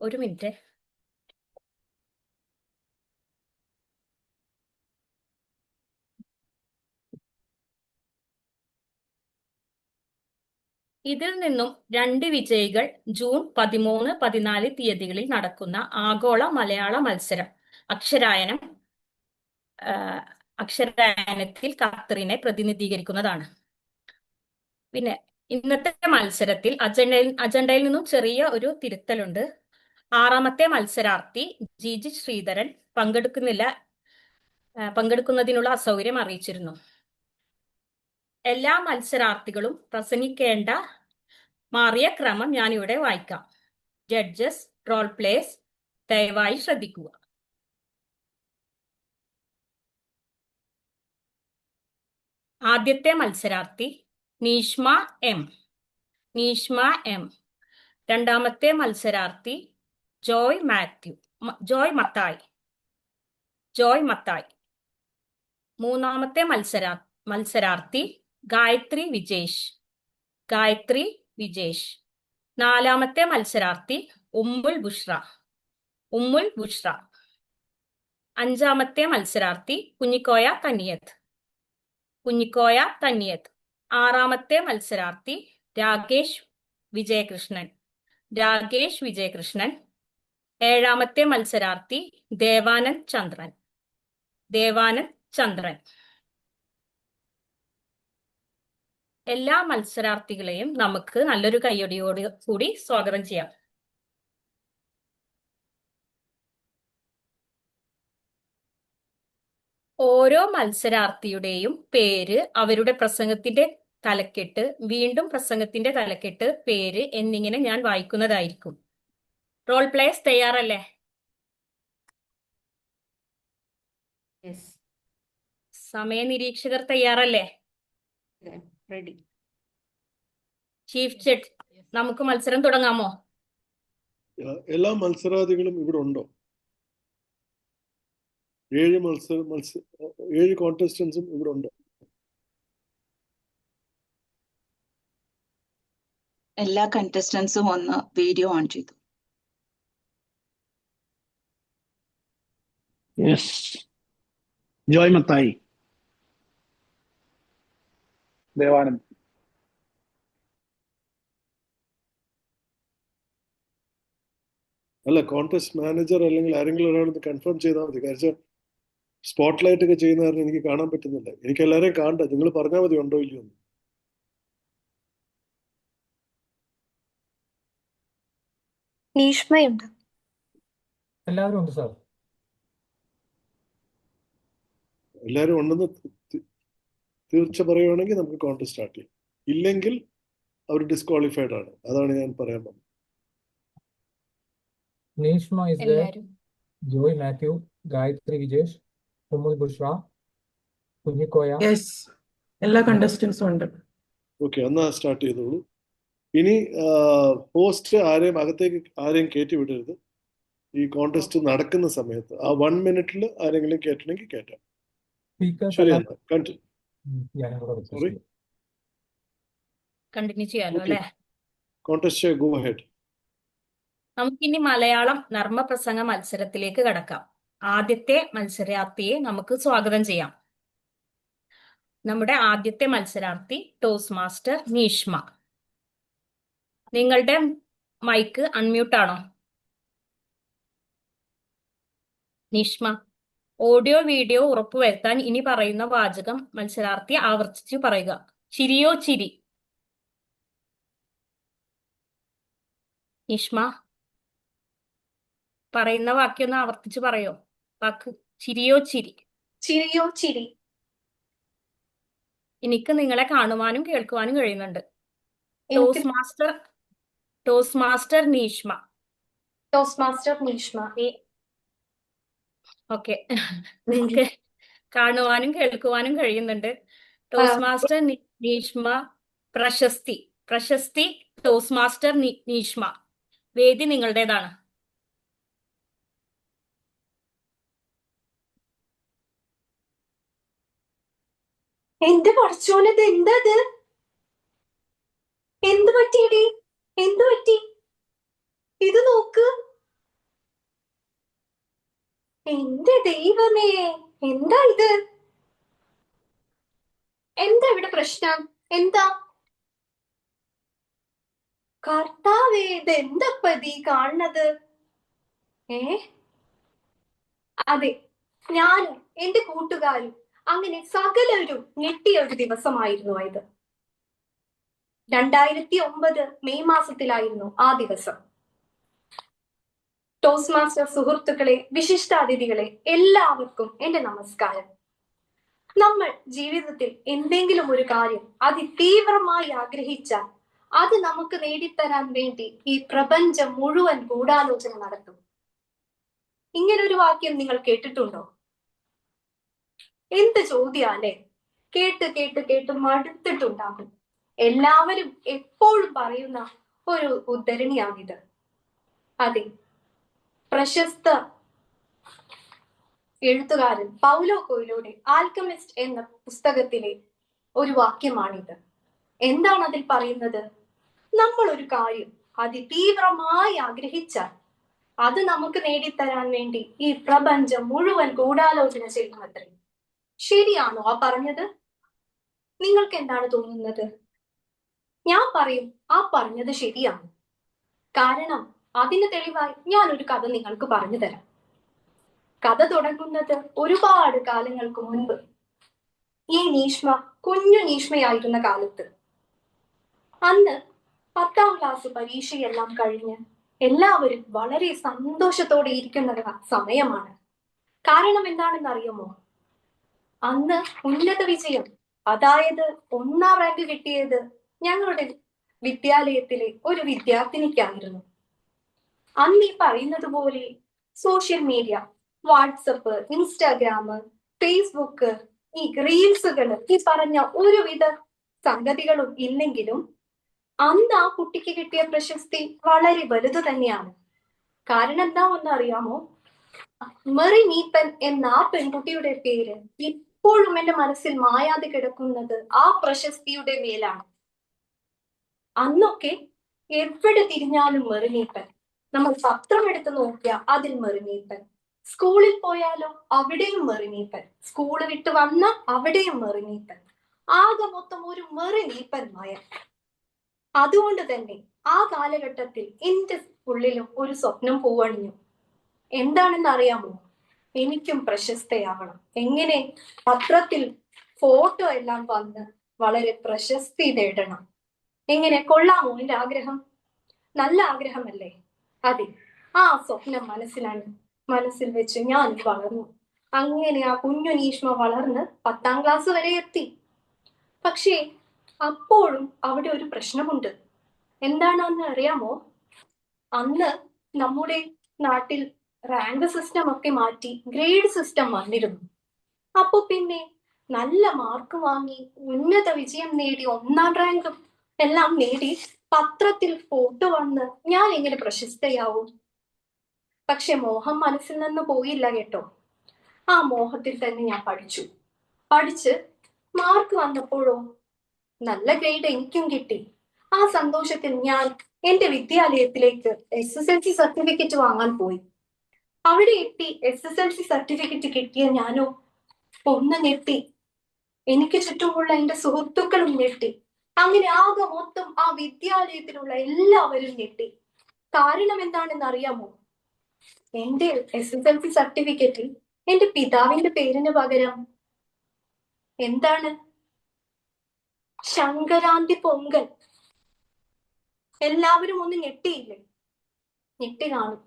1 മിനിറ്റ്. ഇതിൽ നിന്നും 2 വിജയികൾ ജൂൺ 13, 14 തീയതികളിൽ നടക്കുന്ന ആഗോള മലയാള മത്സരം അക്ഷരായനത്തിൽ ഖത്തറിനെ പ്രതിനിധീകരിക്കുന്നതാണ്. പിന്നെ ഇന്നത്തെ മത്സരത്തിൽ അജണ്ടയിൽ നിന്നും ചെറിയ ഒരു തിരുത്തലുണ്ട്. 6ാമത്തെ മത്സരാർത്ഥി ജിജി ശ്രീധരൻ പങ്കെടുക്കുന്നതിനുള്ള അസൗകര്യം അറിയിച്ചിരുന്നു. എല്ലാ മത്സരാർത്ഥികളും പ്രസംഗിക്കേണ്ട മാറിയ ക്രമം ഞാൻ ഇവിടെ വായിക്കാം. ജഡ്ജസ്, റോൾ പ്ലേസ് ദയവായി ശ്രദ്ധിക്കുക. ആദ്യത്തെ മത്സരാർത്ഥി നീഷ്മ എം. രണ്ടാമത്തെ മത്സരാർത്ഥി ജോയ് മത്തായി. ജോയ് മത്തായി. മൂന്നാമത്തെ മത്സരാർത്ഥി ഗായത്രി വിജേഷ്. ഗായത്രി വിജേഷ്. നാലാമത്തെ മത്സരാർത്ഥി ഉമ്മുൽ ബുഷ്ര. ഉമ്മുൽ ബുഷ്ര. അഞ്ചാമത്തെ മത്സരാർത്ഥി കുഞ്ഞിക്കോയ തന്നിയത്ത്. കുഞ്ഞിക്കോയ തന്നിയത്ത്. ആറാമത്തെ മത്സരാർത്ഥി രാകേഷ് വിജയകൃഷ്ണൻ. രാകേഷ് വിജയകൃഷ്ണൻ. ഏഴാമത്തെ മത്സരാർത്ഥി ദേവാനന്ദ് ചന്ദ്രൻ. ദേവാനന്ദ് ചന്ദ്രൻ. എല്ലാ മത്സരാർത്ഥികളെയും നമുക്ക് നല്ലൊരു കയ്യടിയോട് കൂടി സ്വാഗതം ചെയ്യാം. ഓരോ മത്സരാർത്ഥിയുടെയും പേര്, അവരുടെ പ്രസംഗത്തിന്റെ തലക്കെട്ട്, വീണ്ടും പ്രസംഗത്തിന്റെ തലക്കെട്ട്, പേര് എന്നിങ്ങനെ ഞാൻ വായിക്കുന്നതായിരിക്കും. Role place തയ്യാറല്ലേ? സമയ നിരീക്ഷകർ തയ്യാറല്ലേ? റെഡി. ചീഫ് ജഡ്ജ്, നമുക്ക് മത്സരം തുടങ്ങാമോ? എല്ലാ മത്സരാർത്ഥികളും ഇവിടെ ഉണ്ടോ? 7 കോntestants ഇവിടെ ഉണ്ടോ? എല്ലാ കണ്ടസ്റ്റൻസും ഒന്ന് വീഡിയോ ഓൺ ചെയ്തു. Yes. Joy Matai. Devanand. അല്ല, കോൺടെസ്റ്റ് മാനേജർ അല്ലെങ്കിൽ ആരെങ്കിലും ഒരാളൊന്ന് കൺഫേം ചെയ്താൽ മതി. കാരണം സ്പോട്ട് ലൈറ്റ് ഒക്കെ ചെയ്യുന്ന കാരണം എനിക്ക് കാണാൻ പറ്റുന്നില്ല. എനിക്ക് എല്ലാവരെയും കാണണ്ട. നിങ്ങൾ പറഞ്ഞാൽ മതി ഉണ്ടോ ഇല്ലയോ എന്ന്. നീഷ്മയുണ്ട്. എല്ലാവരും ഉണ്ട് സാർ. എല്ലാവരും ഉണ്ടെന്ന് തീർച്ച പറയുവാണെങ്കിൽ നമുക്ക് കോൺടെസ്റ്റ് സ്റ്റാർട്ട് ചെയ്യാം. ഇല്ലെങ്കിൽ അവർ ഡിസ്ക്വാളിഫൈഡ് ആണ്. അതാണ് ഞാൻ പറയാൻ വന്നത്. നീഷ്മ is there, എല്ലാരും Joy Matthew, Gayatri Vijesh, Umul Bushra, Kunyikoya. Yes, എല്ലാ കണ്ടസ്റ്റൻസും ഉണ്ട്. ഓക്കെ, എന്നാ സ്റ്റാർട്ട് ചെയ്തോളൂ. ഇനി പോസ്റ്റ് ആരെയും കയറ്റി വിടരുത്. ഈ കോൺടെസ്റ്റ് നടക്കുന്ന സമയത്ത് ആ 1 minute ആരെങ്കിലും കേട്ടണമെങ്കിൽ കേട്ടാം. Speakers ശരി, എല്ലാം- എന്നാ കണ്ടിന്യൂ. ഞാനവിടെ request Sorry. ചെയ്യാം. കണ്ടിന്യൂ ചെയ്യാലോ Okay. അല്ലെ? Contest go ahead. നമുക്കിനി മലയാളം നർമ്മപ്രസംഗ മത്സരത്തിലേക്ക് കടക്കാം. ആദ്യത്തെ മത്സരാർത്ഥിയെ നമുക്ക് സ്വാഗതം ചെയ്യാം. നമ്മുടെ ആദ്യത്തെ മത്സരാർത്ഥി ടോസ് മാസ്റ്റർ നീഷ്മ. നിങ്ങളുടെ മൈക്ക് അൺമ്യൂട്ട് ആണോ? നീഷ്മ, ഓഡിയോ വീഡിയോ ഉറപ്പുവരുത്താൻ ഇനി പറയുന്ന വാചകം മത്സരാർത്ഥി ആവർത്തിച്ചു പറയുക. ചിരിയോ ചിരി. നീഷ്മ, പറയുന്ന വാക്യം ഒന്ന് ആവർത്തിച്ച് പറയോ? വാക്ക് ചിരിയോ ചിരി. ചിരിയോ ചിരി. എനിക്ക് നിങ്ങളെ കാണുവാനും കേൾക്കുവാനും കഴിയുന്നുണ്ട്. എനിക്ക് toss master Neeshma. Toss master Neeshma. Okay, നിങ്ങൾക്ക് കാണുവാനും കേൾക്കുവാനും കഴിയുന്നുണ്ട്. Toss master Neeshma. പ്രശസ്തി ടോസ് മാസ്റ്റർ നീഷ്മ. വേദി നിങ്ങളുടേതാണ്. എന്റെ പടച്ചോനത് എന്തത്? എന്ത് പറ്റിയടി? എന്ത് പറ്റി? ഇത് നോക്ക്. എന്റെ ദൈവമേ, എന്താ ഇത്? എന്താ ഇവിടെ പ്രശ്നം? എന്താ കർത്താവേ, ഇത് എന്തപ്പതി കാണുന്നത്? അതെ, ഞാനും എന്റെ കൂട്ടുകാരും അങ്ങനെ സകലരും ഞെട്ടിയ ഒരു ദിവസമായിരുന്നു ഇത്. 2009 മെയ് മാസത്തിലായിരുന്നു ആ ദിവസം. ടോസ് മാസ്റ്റർ സുഹൃത്തുക്കളെ, വിശിഷ്ടാതിഥികളെ, എല്ലാവർക്കും എന്റെ നമസ്കാരം. നമ്മൾ ജീവിതത്തിൽ എന്തെങ്കിലും ഒരു കാര്യം അതിതീവ്രമായി ആഗ്രഹിച്ചാൽ അത് നമുക്ക് നേടിത്തരാൻ വേണ്ടി ഈ പ്രപഞ്ചം മുഴുവൻ ഗൂഢാലോചന നടത്തും. ഇങ്ങനൊരു വാക്യം നിങ്ങൾ കേട്ടിട്ടുണ്ടോ? എന്ത് ചോദ്യാലേ? കേട്ട് കേട്ട് കേട്ട് മടുത്തിട്ടുണ്ടാകും. എല്ലാവരും എപ്പോഴും പറയുന്ന ഒരു ഉദ്ധരണിയാണിത്. അതെ, പ്രശസ്ത എഴുത്തുകാരൻ പൗലോ കൊയ്ലോയുടെ ആൽക്കമിസ്റ്റ് എന്ന പുസ്തകത്തിലെ ഒരു വാക്യമാണിത്. എന്താണ് അതിൽ പറയുന്നത്? നമ്മൾ ഒരു കാര്യം അതിതീവ്രമായി ആഗ്രഹിച്ചാൽ അത് നമുക്ക് നേടിത്തരാൻ വേണ്ടി ഈ പ്രപഞ്ചം മുഴുവൻ ഗൂഢാലോചന ചെയ്യുമത്രേ. ശരിയാണോ ആ പറഞ്ഞത്? നിങ്ങൾക്ക് എന്താണ് തോന്നുന്നത്? ഞാൻ പറയും ആ പറഞ്ഞത് ശരിയാണ്. കാരണം അതിന് തെളിവായി ഞാൻ ഒരു കഥ നിങ്ങൾക്ക് പറഞ്ഞു തരാം. കഥ തുടങ്ങുന്നത് ഒരുപാട് കാലങ്ങൾക്ക് മുൻപ്. ഈ നീഷ്മ കുഞ്ഞു നീഷ്മയായിരുന്ന കാലത്ത്. അന്ന് 10ാം ക്ലാസ് പരീക്ഷയെല്ലാം കഴിഞ്ഞ് എല്ലാവരും വളരെ സന്തോഷത്തോടെ ഇരിക്കുന്ന സമയമാണ്. കാരണം എന്താണെന്ന് അറിയുമോ? അന്ന് ഉന്നത വിജയം, അതായത് 1ാം റാങ്ക് കിട്ടിയത് ഞങ്ങളുടെ വിദ്യാലയത്തിലെ ഒരു വിദ്യാർത്ഥിനിക്കായിരുന്നു. അന്ന് ഈ പറയുന്നത് പോലെ social media, WhatsApp, Instagram, Facebook, ഈ റീൽസുകൾ, ഈ പറഞ്ഞ ഒരുവിധ സംഗതികളും ഇല്ലെങ്കിലും അന്ന് ആ കുട്ടിക്ക് കിട്ടിയ പ്രശസ്തി വളരെ വലുത് തന്നെയാണ്. കാരണം എന്താണെന്ന് അറിയാമോ? മെറി മീപ്പൻ എന്ന ആ പെൺകുട്ടിയുടെ പേര് ഇപ്പോഴും എന്റെ മനസ്സിൽ മായാതെ കിടക്കുന്നത് ആ പ്രശസ്തിയുടെ മേലാണ്. അന്നൊക്കെ എവിടെ തിരിഞ്ഞാലും മെറി മീപ്പൻ. നമ്മൾ പത്രം എടുത്ത് നോക്കിയാൽ അതിൽ മെറി മീപ്പൻ. സ്കൂളിൽ പോയാലോ അവിടെയും മെറി മീപ്പൻ. സ്കൂള് വിട്ട് വന്ന അവിടെയും മെറി മീപ്പൻ. ആകെ മൊത്തം ഒരു മെറി മീപ്പൻ മയം. അതുകൊണ്ട് തന്നെ ആ കാലഘട്ടത്തിൽ എന്റെ ഉള്ളിലും ഒരു സ്വപ്നം പൂവണിഞ്ഞു. എന്താണെന്ന് അറിയാമോ? എനിക്കും പ്രശസ്തയാവണം. എങ്ങനെ? പത്രത്തിൽ ഫോട്ടോ എല്ലാം വന്ന് വളരെ പ്രശസ്തി നേടണം. എങ്ങനെ? കൊള്ളാമോ എന്റെ ആഗ്രഹം? നല്ല ആഗ്രഹമല്ലേ? അതെ, ആ സ്വപ്നം മനസ്സിൽ വെച്ച് ഞാൻ വളർന്നു. അങ്ങനെ ആ കുഞ്ഞു നീഷ്മ വളർന്ന് 10ാം ക്ലാസ് വരെ എത്തി. പക്ഷേ അപ്പോഴും അവിടെ ഒരു പ്രശ്നമുണ്ട്. എന്താണെന്ന് അറിയാമോ? അന്ന് നമ്മുടെ നാട്ടിൽ റാങ്ക് സിസ്റ്റം ഒക്കെ മാറ്റി ഗ്രേഡ് സിസ്റ്റം വന്നിരുന്നു. അപ്പൊ പിന്നെ നല്ല മാർക്ക് വാങ്ങി ഉന്നത വിജയം നേടി 1ാം റാങ്കും എല്ലാം നേടി പത്രത്തിൽ ഫോട്ടോ വന്ന് ഞാൻ എങ്ങനെ പ്രശസ്തയാവും? പക്ഷെ മോഹം മനസ്സിൽ നിന്ന് പോയില്ല കേട്ടോ. ആ മോഹത്തിൽ തന്നെ ഞാൻ പഠിച്ച് മാർക്ക് വന്നപ്പോഴോ നല്ല ഗ്രേഡ് എനിക്കും കിട്ടി. ആ സന്തോഷത്തിൽ ഞാൻ എന്റെ വിദ്യാലയത്തിലേക്ക് SSLC സർട്ടിഫിക്കറ്റ് വാങ്ങാൻ പോയി. അവിടെ എത്തി SSLC സർട്ടിഫിക്കറ്റ് കിട്ടിയ ഞാനോ ഒന്ന് ഞെട്ടി. എനിക്ക് ചുറ്റുമുള്ള എന്റെ സുഹൃത്തുക്കളും ഞെട്ടി. അങ്ങനെ ആകെ മൊത്തം ആ വിദ്യാലയത്തിലുള്ള എല്ലാവരും ഞെട്ടി. കാരണം എന്താണെന്ന് അറിയാമോ? എന്റെ SSLC സർട്ടിഫിക്കറ്റിൽ എന്റെ പിതാവിന്റെ പേരിന് പകരം എന്താണ്? ശങ്കരാന്തി പൊങ്കൽ. എല്ലാവരും ഒന്ന് ഞെട്ടിയില്ലേ? ഞെട്ടി കാണും.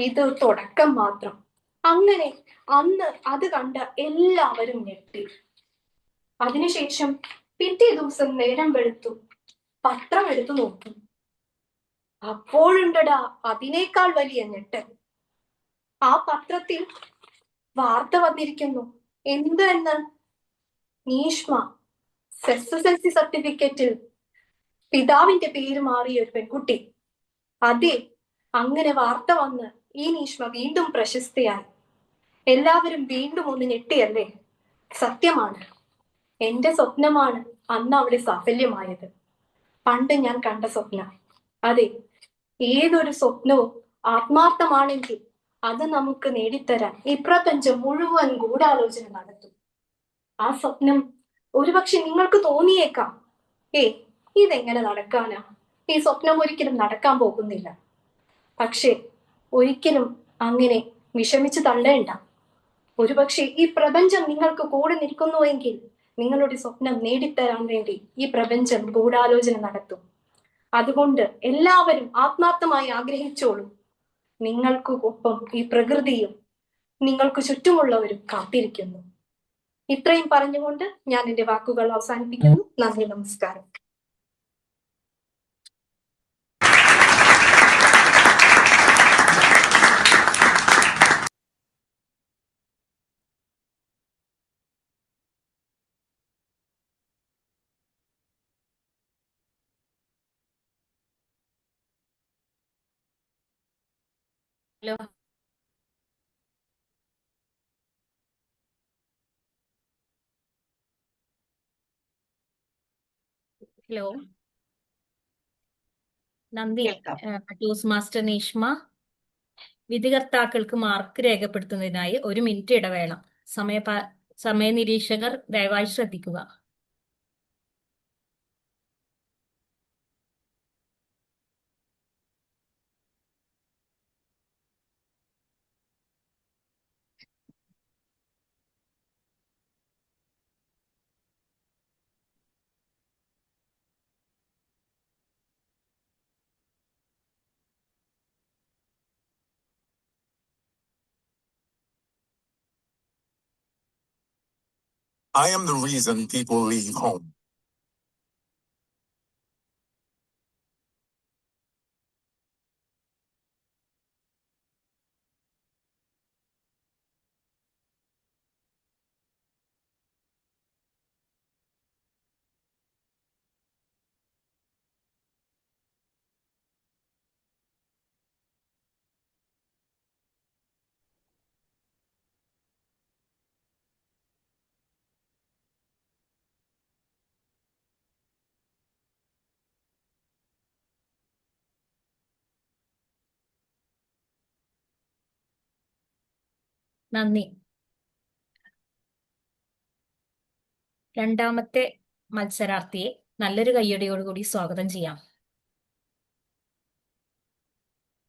ഇത് തുടക്കം മാത്രം. അങ്ങനെ അന്ന് അത് കണ്ട എല്ലാവരും ഞെട്ടി. അതിനുശേഷം പിറ്റേ ദിവസം നേരം വെളുത്തു പത്രം എടുത്തു നോക്കി. അപ്പോഴുണ്ടടാ അതിനേക്കാൾ വലിയ ഞെട്ട്. ആ പത്രത്തിൽ വാർത്ത വന്നിരിക്കുന്നു. എന്തെന്ന്? നീഷ്മ SSLC സർട്ടിഫിക്കറ്റിൽ പിതാവിന്റെ പേര് മാറിയ ഒരു പെൺകുട്ടി. അതെ, അങ്ങനെ വാർത്ത വന്ന് ഈ നീഷ്മ വീണ്ടും പ്രശസ്തയായി. എല്ലാവരും വീണ്ടും ഒന്ന് ഞെട്ടിയല്ലേ? സത്യമാണ്, എന്റെ സ്വപ്നമാണ് അന്ന് അവിടെ സാഫല്യമായത്. പണ്ട് ഞാൻ കണ്ട സ്വപ്നം. അതെ, ഏതൊരു സ്വപ്നവും ആത്മാർത്ഥമാണെങ്കിൽ അത് നമുക്ക് നേടിത്തരാൻ ഈ പ്രപഞ്ചം മുഴുവൻ ഗൂഢാലോചന നടത്തും. ആ സ്വപ്നം ഒരുപക്ഷെ നിങ്ങൾക്ക് തോന്നിയേക്കാം, ഇതെങ്ങനെ നടക്കാനാ? ഈ സ്വപ്നം ഒരിക്കലും നടക്കാൻ പോകുന്നില്ല. പക്ഷെ ഒരിക്കലും അങ്ങനെ വിഷമിച്ച് തള്ളേണ്ട. ഒരുപക്ഷെ ഈ പ്രപഞ്ചം നിങ്ങൾക്ക് കൂടെ നിൽക്കുന്നുവെങ്കിൽ നിങ്ങളുടെ സ്വപ്നം നേടിത്തരാൻ വേണ്ടി ഈ പ്രപഞ്ചം ഗൂഢാലോചന നടത്തും. അതുകൊണ്ട് എല്ലാവരും ആത്മാർത്ഥമായി ആഗ്രഹിച്ചോളൂ. നിങ്ങൾക്ക് ഒപ്പം ഈ പ്രകൃതിയും നിങ്ങൾക്ക് ചുറ്റുമുള്ളവരും കാത്തിരിക്കുന്നു. ഇത്രയും പറഞ്ഞുകൊണ്ട് ഞാൻ എന്റെ വാക്കുകൾ അവസാനിപ്പിക്കുന്നു. നന്ദി, നമസ്കാരം. ഹലോ ഹലോ, നന്ദി. കേൾക്കാം. Toastmaster Nishma. വിധികർത്താക്കൾക്ക് മാർക്ക് രേഖപ്പെടുത്തുന്നതിനായി 1 മിനിറ്റ് ഇടവേള. സമയ നിരീക്ഷകർ ദയവായി ശ്രദ്ധിക്കുക. I am the reason people leave home. നന്ദി. രണ്ടാമത്തെ മത്സരാർത്ഥിയെ നല്ലൊരു കയ്യടിയോടുകൂടി സ്വാഗതം ചെയ്യാം.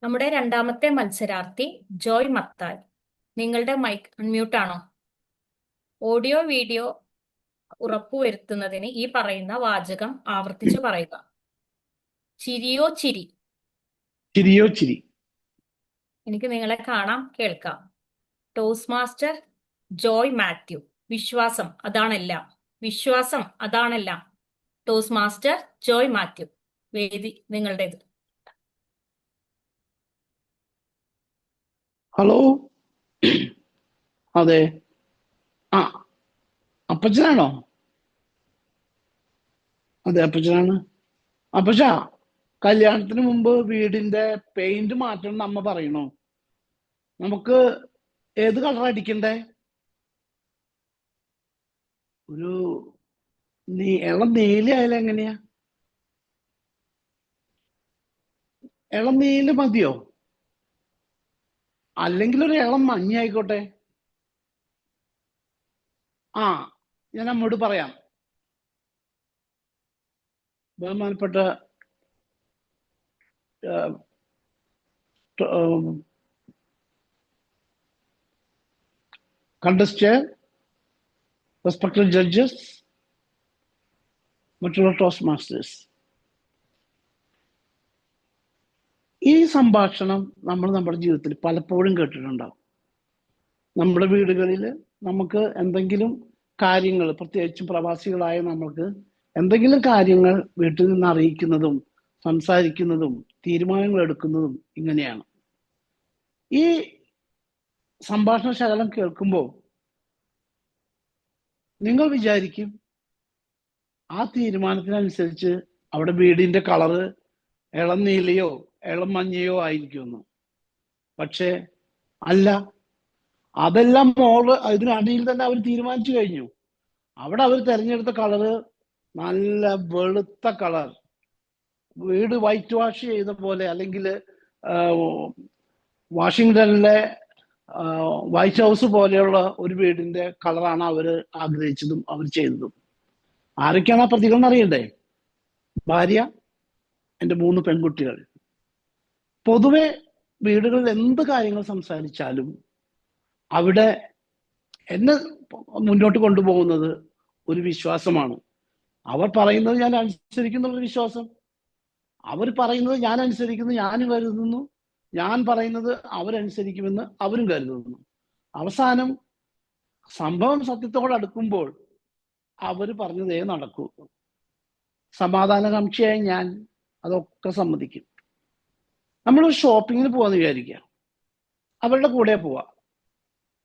നമ്മുടെ രണ്ടാമത്തെ മത്സരാർത്ഥി ജോയ് മത്തായി. നിങ്ങളുടെ മൈക്ക് അൺമ്യൂട്ട് ആണോ? ഓഡിയോ വീഡിയോ ഉറപ്പുവരുത്തുന്നതിന് ഈ പറയുന്ന വാചകം ആവർത്തിച്ച് പറയുക. ചിരിയോ ചിരി. ചിരിയോ ചിരി. എനിക്ക് നിങ്ങളെ കാണാം, കേൾക്കാം. Toss master Joy Mathew. വിശ്വാസം അതാണെല്ലാം. വിശ്വാസം അതാണെല്ലാം. ടോസ് മാസ്റ്റർ ജോയ് മാത്യു, വേദി നിങ്ങളുടേത്. ഹലോ, അതെ. ആ, അപ്പച്ചനാണോ? അതെ, അപ്പച്ചനാണ്. അപ്പച്ച, കല്യാണത്തിന് മുമ്പ് വീടിന്റെ പെയിന്റ് മാറ്റണം എന്ന് അമ്മ പറയണോ? നമുക്ക് ഏത് കളർ അടിക്കണ്ടേ? ഒരു ഇളം നീല ആയാലും എങ്ങനെയാ? ഇളം നീല മതിയോ? അല്ലെങ്കിൽ ഒരു ഇളം മഞ്ഞ ആയിക്കോട്ടെ. ആ, ഞാൻ അമ്മോട് പറയാം. ബഹുമാനപ്പെട്ട contestant, respected judges, മറ്റുള്ള ടോസ്റ്റ് മാസ്റ്റേഴ്സ്, ഈ സംഭാഷണം നമ്മൾ നമ്മുടെ ജീവിതത്തിൽ പലപ്പോഴും കേട്ടിട്ടുണ്ടാവും. നമ്മുടെ വീടുകളിൽ നമുക്ക് എന്തെങ്കിലും കാര്യങ്ങൾ, പ്രത്യേകിച്ചും പ്രവാസികളായ നമ്മൾക്ക് എന്തെങ്കിലും കാര്യങ്ങൾ വീട്ടിൽ നിന്ന് അറിയിക്കുന്നതും സംസാരിക്കുന്നതും തീരുമാനങ്ങൾ എടുക്കുന്നതും ഇങ്ങനെയാണ്. ഈ സംഭാഷണ ശകലം കേൾക്കുമ്പോൾ നിങ്ങൾ വിചാരിക്കും ആ തീരുമാനത്തിനനുസരിച്ച് അവിടെ വീടിന്റെ കളറ് ഇളം നീലയോ ഇളം മഞ്ഞയോ ആയിരിക്കുമെന്ന്. പക്ഷേ അല്ല, അതെല്ലാം ഇതിനടിയിൽ തന്നെ അവർ തീരുമാനിച്ചു കഴിഞ്ഞു. അവിടെ അവർ തിരഞ്ഞെടുത്ത കളറ് നല്ല വെളുത്ത കളർ, വീട് വൈറ്റ് വാഷ് ചെയ്ത പോലെ, അല്ലെങ്കിൽ വാഷിങ്ടണിലെ വൈറ്റ് ഹൗസ് പോലെയുള്ള ഒരു വീടിന്റെ കളറാണ് അവർ ആഗ്രഹിച്ചതും അവർ ചെയ്തതും. ആരൊക്കെയാണ് ആ പ്രതികൾ എന്നറിയണ്ടേ? ഭാര്യ, എൻ്റെ 3 പെൺകുട്ടികൾ. പൊതുവെ വീടുകളിൽ എന്ത് കാര്യങ്ങൾ സംസാരിച്ചാലും അവിടെ എന്നെ മുന്നോട്ട് കൊണ്ടുപോകുന്നത് ഒരു വിശ്വാസമാണ്. അവർ പറയുന്നത് ഞാൻ അനുസരിക്കുന്നുള്ള വിശ്വാസം. അവർ പറയുന്നത് ഞാൻ അനുസരിക്കുന്നു, ഞാൻ കരുതുന്നു. ഞാൻ പറയുന്നത് അവരനുസരിക്കുമെന്ന് അവരും കരുതുന്നു. അവസാനം സംഭവം സത്യത്തോട് അടുക്കുമ്പോൾ അവർ പറഞ്ഞതേ നടക്കൂ. സമാധാനകാംക്ഷിയായ ഞാൻ അതൊക്കെ സമ്മതിക്കും. നമ്മളൊരു ഷോപ്പിങ്ങിന് പോവാന്ന് വിചാരിക്കുക, അവരുടെ കൂടെ പോവാ.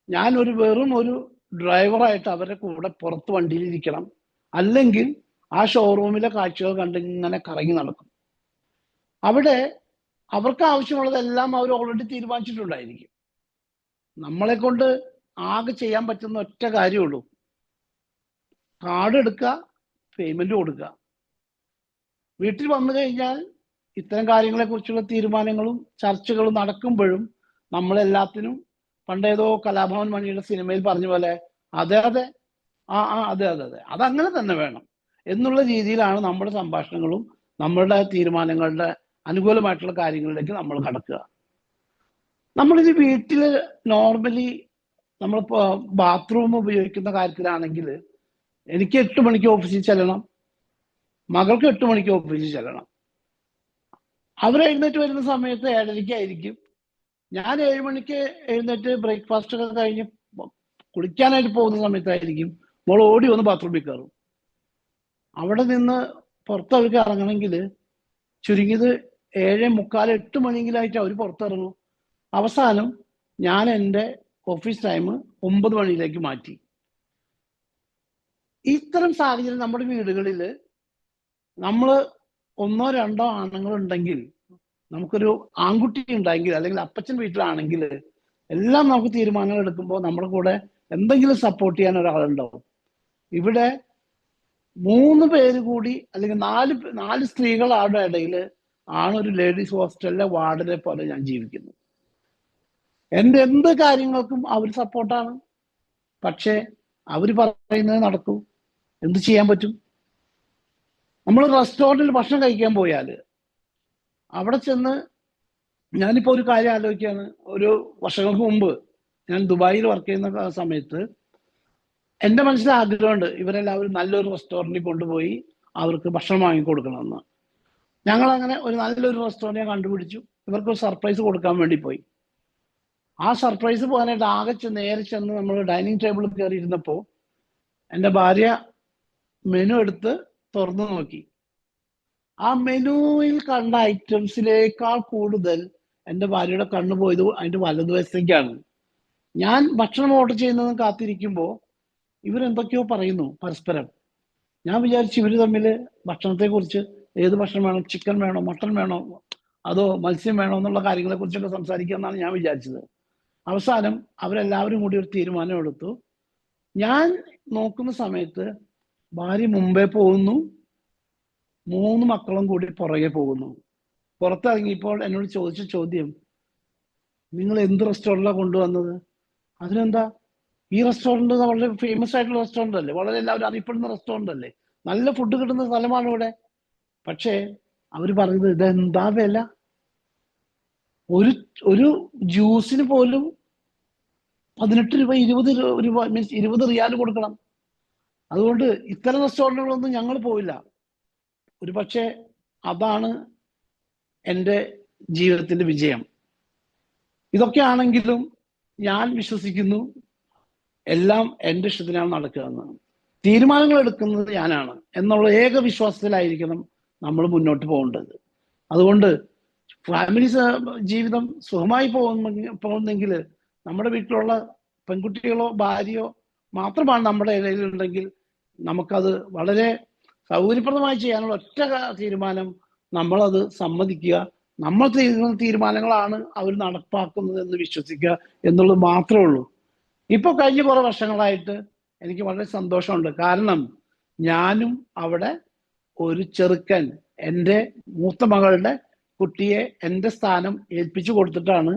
ഞാൻ വെറും ഒരു ഡ്രൈവറായിട്ട് അവരുടെ കൂടെ പുറത്ത് വണ്ടിയിലിരിക്കണം, അല്ലെങ്കിൽ ആ ഷോറൂമിലെ കാഴ്ചകൾ കണ്ട് ഇങ്ങനെ കറങ്ങി നടക്കും. അവിടെ അവർക്ക് ആവശ്യമുള്ളതെല്ലാം അവർ ഓൾറെഡി തീരുമാനിച്ചിട്ടുണ്ടായിരിക്കും. നമ്മളെ കൊണ്ട് ആകെ ചെയ്യാൻ പറ്റുന്ന ഒറ്റ കാര്യമുള്ളൂ, കാർഡ് എടുക്കുക, പേയ്മെന്റ് കൊടുക്കുക. വീട്ടിൽ വന്നു കഴിഞ്ഞാൽ ഇത്തരം കാര്യങ്ങളെക്കുറിച്ചുള്ള തീരുമാനങ്ങളും ചർച്ചകളും നടക്കുമ്പോഴും നമ്മളെല്ലാത്തിനും പണ്ടേതോ കലാഭവൻ മണിയുടെ സിനിമയിൽ പറഞ്ഞ പോലെ അതെ അതെ അതെ അതെ അതെ അതങ്ങനെ തന്നെ വേണം എന്നുള്ള രീതിയിലാണ് നമ്മുടെ സംഭാഷണങ്ങളും നമ്മളുടെ തീരുമാനങ്ങളുടെ അനുകൂലമായിട്ടുള്ള കാര്യങ്ങളിലേക്ക് നമ്മൾ കടക്കുക. നമ്മളിത് വീട്ടിൽ നോർമലി നമ്മളിപ്പോ ബാത്റൂം ഉപയോഗിക്കുന്ന കാര്യത്തിലാണെങ്കിൽ എനിക്ക് 8 മണിക്ക് ഓഫീസിൽ ചെല്ലണം, മകൾക്ക് 8 മണിക്ക് ഓഫീസിൽ ചെല്ലണം. അവർ എഴുന്നേറ്റ് വരുന്ന സമയത്ത് 7:30 ഞാൻ 7 മണിക്ക് എഴുന്നേറ്റ് ബ്രേക്ക്ഫാസ്റ്റ് ഒക്കെ കഴിഞ്ഞ് കുളിക്കാനായിട്ട് പോകുന്ന സമയത്തായിരിക്കും മോൾ ഓടി വന്ന് ബാത്റൂമിൽ കയറും. അവിടെ നിന്ന് പുറത്തവർക്ക് ഇറങ്ങണമെങ്കിൽ ചുരുങ്ങിയത് 7:45 8 മണിയെങ്കിലായിട്ട് അവർ പുറത്തിറങ്ങും. അവസാനം ഞാൻ എൻ്റെ ഓഫീസ് ടൈം 9 മണിയിലേക്ക് മാറ്റി. ഇത്തരം സാഹചര്യം നമ്മുടെ വീടുകളിൽ നമ്മൾ 1 2 ആണുങ്ങൾ ഉണ്ടെങ്കിൽ, നമുക്കൊരു ആൺകുട്ടി ഉണ്ടെങ്കിൽ, അല്ലെങ്കിൽ അപ്പച്ചൻ വീട്ടിലാണെങ്കിൽ എല്ലാം നമുക്ക് തീരുമാനങ്ങൾ എടുക്കുമ്പോൾ നമ്മുടെ കൂടെ എന്തെങ്കിലും സപ്പോർട്ട് ചെയ്യാൻ ഒരാളുണ്ടാവും. ഇവിടെ 3 പേര് കൂടി അല്ലെങ്കിൽ 4 സ്ത്രീകളാണ് ഇടയിൽ ആണൊരു ലേഡീസ് ഹോസ്റ്റലിലെ വാർഡിനെ പോലെ ഞാൻ ജീവിക്കുന്നു. എൻ്റെ എന്ത് കാര്യങ്ങൾക്കും അവർ സപ്പോർട്ടാണ്. പക്ഷേ അവർ പറയുന്നത് നടക്കൂ. എന്ത് ചെയ്യാൻ പറ്റും? നമ്മൾ റെസ്റ്റോറൻറ്റിൽ ഭക്ഷണം കഴിക്കാൻ പോയാൽ അവിടെ ചെന്ന്, ഞാനിപ്പോൾ ഒരു കാര്യം ആലോചിക്കുകയാണ്. ഒരു വർഷങ്ങൾക്ക് മുമ്പ് ഞാൻ ദുബായിൽ വർക്ക് ചെയ്യുന്ന സമയത്ത് എൻ്റെ മനസ്സിൽ ആഗ്രഹമുണ്ട് ഇവരെല്ലാവരും നല്ലൊരു റെസ്റ്റോറൻറ്റിൽ കൊണ്ടുപോയി അവർക്ക് ഭക്ഷണം വാങ്ങിക്കൊടുക്കണമെന്ന്. ഞങ്ങളങ്ങനെ ഒരു നല്ലൊരു റെസ്റ്റോറൻറ്റ് ഞാൻ കണ്ടുപിടിച്ചു. ഇവർക്ക് ഒരു സർപ്രൈസ് കൊടുക്കാൻ വേണ്ടി പോയി. ആ സർപ്രൈസ് പോകാനായിട്ട് നേരെ ചെന്ന് നമ്മൾ ഡൈനിങ് ടേബിളിൽ കയറിയിരുന്നപ്പോൾ എൻ്റെ ഭാര്യ മെനു എടുത്ത് തുറന്നു നോക്കി. ആ മെനുവിൽ കണ്ട ഐറ്റംസിനേക്കാൾ കൂടുതൽ എൻ്റെ ഭാര്യയുടെ കണ്ണു പോയത് അതിൻ്റെ വലതുവശത്തേക്കാണ്. ഞാൻ ഭക്ഷണം ഓർഡർ ചെയ്യുന്നതും കാത്തിരിക്കുമ്പോൾ ഇവരെന്തൊക്കെയോ പറയുന്നു പരസ്പരം. ഞാൻ വിചാരിച്ചു ഇവർ തമ്മിൽ ഭക്ഷണത്തെക്കുറിച്ച് ഏത് ഭക്ഷണം വേണം, ചിക്കൻ വേണോ, മട്ടൺ വേണോ, അതോ മത്സ്യം വേണോ എന്നുള്ള കാര്യങ്ങളെ കുറിച്ചൊക്കെ സംസാരിക്കുക എന്നാണ് ഞാൻ വിചാരിച്ചത്. അവസാനം അവരെല്ലാവരും കൂടി ഒരു തീരുമാനം എടുത്തു. ഞാൻ നോക്കുന്ന സമയത്ത് ഭാര്യ മുമ്പേ പോകുന്നു, 3 മക്കളും കൂടി പുറകെ പോകുന്നു. പുറത്തിറങ്ങിയപ്പോൾ എന്നോട് ചോദിച്ച ചോദ്യം, നിങ്ങൾ എന്ത് റെസ്റ്റോറൻറ്റിലാണ് കൊണ്ടുവന്നത്? അതിനെന്താ, ഈ റെസ്റ്റോറൻറ്റ് വളരെ ഫേമസ് ആയിട്ടുള്ള റെസ്റ്റോറൻ്റ് അല്ലേ, വളരെ എല്ലാവരും അറിയപ്പെടുന്ന റെസ്റ്റോറൻ്റ് അല്ലേ, നല്ല ഫുഡ് കിട്ടുന്ന സ്ഥലമാണ് ഇവിടെ. പക്ഷേ അവർ പറഞ്ഞത് ഇതെന്താ വില, ഒരു ജ്യൂസിന് പോലും 18 രൂപ 20 രൂപ മീൻസ് 20 റിയാൽ കൊടുക്കണം. അതുകൊണ്ട് ഇത്തരം റെസ്റ്റോറൻറ്റുകളൊന്നും ഞങ്ങൾ പോയില്ല. ഒരു പക്ഷേ അതാണ് എൻ്റെ ജീവിതത്തിൻ്റെ വിജയം. ഇതൊക്കെ ആണെങ്കിലും ഞാൻ വിശ്വസിക്കുന്നു എല്ലാം എൻ്റെ ഇഷ്ടത്തിനാണ് നടക്കുകയെന്ന്. തീരുമാനങ്ങൾ എടുക്കുന്നത് ഞാനാണ് എന്നുള്ള ഏക വിശ്വാസത്തിലായിരിക്കണം നമ്മൾ മുന്നോട്ട് പോകേണ്ടത്. അതുകൊണ്ട് ഫാമിലി ജീവിതം സുഖമായി പോകുന്നെങ്കിൽ നമ്മുടെ വീട്ടിലുള്ള പെൺകുട്ടികളോ ഭാര്യയോ മാത്രമാണ് നമ്മുടെ ഇടയിലുണ്ടെങ്കിൽ നമുക്കത് വളരെ സൗകര്യപ്രദമായി ചെയ്യാനുള്ള ഒറ്റ തീരുമാനം, നമ്മളത് സമ്മതിക്കുക. നമ്മൾ തീരുമാനങ്ങളാണ് അവർ നടപ്പാക്കുന്നത് എന്ന് വിശ്വസിക്കുക എന്നുള്ളത് മാത്രമേ ഉള്ളൂ. ഇപ്പോൾ കഴിഞ്ഞ കുറേ വർഷങ്ങളായിട്ട് എനിക്ക് വളരെ സന്തോഷമുണ്ട്. കാരണം ഞാനും അവിടെ ഒരു ചെറുക്കൻ, എൻ്റെ മൂത്ത മകളുടെ കുട്ടിയെ എൻ്റെ സ്ഥാനം ഏൽപ്പിച്ചു കൊടുത്തിട്ടാണ്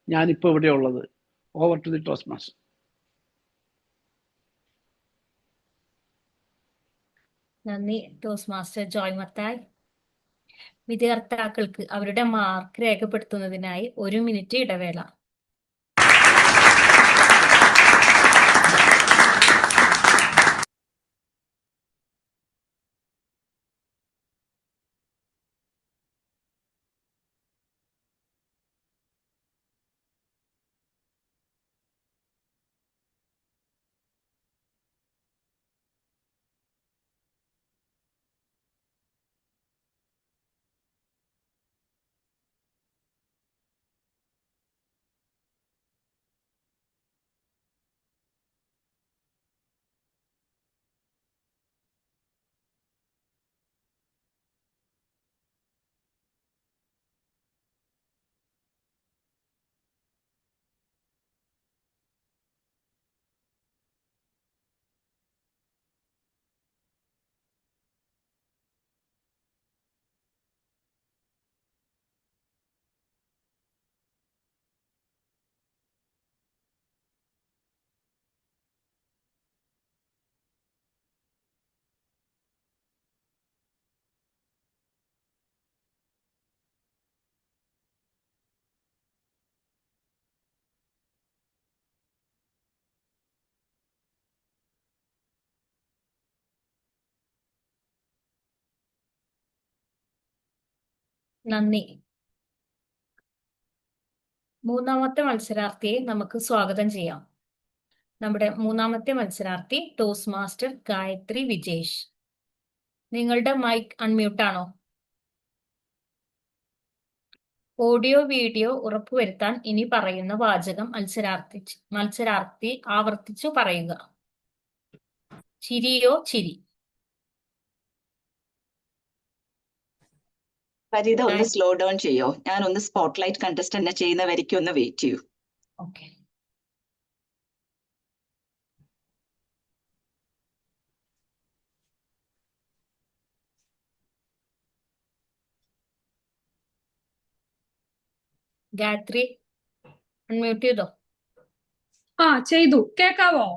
ഞാനിപ്പോൾ ഇവിടെ ഉള്ളത്. Over to the toast master. നന്ദി ടോസ്റ്റ് മാസ്റ്റർ ജോയ് മത്തായി. വിധികർത്താക്കൾക്ക് അവരുടെ മാർക്ക് രേഖപ്പെടുത്തുന്നതിനായി 1 മിനിറ്റ് ഇടവേള. നന്ദി. മൂന്നാമത്തെ മത്സരാർത്ഥിയെ നമുക്ക് സ്വാഗതം ചെയ്യാം. നമ്മുടെ മൂന്നാമത്തെ മത്സരാർത്ഥി ടോസ്റ്റ് മാസ്റ്റർ ഗായത്രി വിജേഷ്. നിങ്ങളുടെ മൈക്ക് അൺമ്യൂട്ട് ആണോ? ഓഡിയോ വീഡിയോ ഉറപ്പുവരുത്താൻ ഇനി പറയുന്ന വാചകം മത്സരാർത്ഥി ആവർത്തിച്ചു പറയുക. ചിരിയോ ചിരി. പരിത ഒന്ന് സ്ലോ ഡൗൺ ചെയ്യോ? ഞാൻ ഒന്ന് സ്പോട്ട്ലൈറ്റ് കണ്ടസ്റ്റന്റ് ചെയ്യുന്ന വരയ്ക്കും ഒന്ന് വെയിറ്റ് ചെയ്യൂ. ഓക്കെ. ഗായത്രി അൺമ്യൂട്ട് ചെയ്തോ? ചെയ്തു. കേക്കാവോ?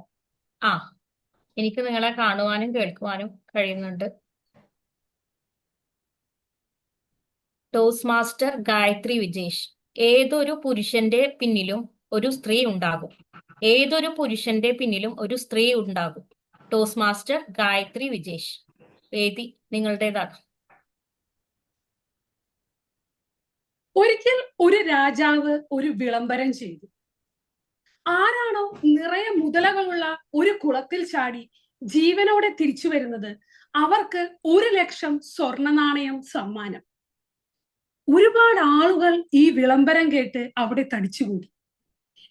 എനിക്ക് നിങ്ങളെ കാണുവാനും കേൾക്കുവാനും കഴിയുന്നുണ്ട്. Toast master Gayathri Vijesh. ഏതൊരു പുരുഷന്റെ പിന്നിലും ഒരു സ്ത്രീ ഉണ്ടാകും. ഏതൊരു പുരുഷന്റെ പിന്നിലും ഒരു സ്ത്രീ ഉണ്ടാകും. ടോസ്റ്റ് മാസ്റ്റർ ഗായത്രി വിജേഷ്, വേദി നിങ്ങളുടേതാണ്. ഒരിക്കൽ ഒരു രാജാവ് ഒരു വിളംബരം ചെയ്തു. ആരാണോ നിറയെ മുതലകളുള്ള ഒരു കുളത്തിൽ ചാടി ജീവനോടെ തിരിച്ചു വരുന്നത് അവർക്ക് 1,00,000 സ്വർണ്ണ നാണയം സമ്മാനം. ഒരുപാട് ആളുകൾ ഈ വിളംബരം കേട്ട് അവിടെ തടിച്ചുകൂടി.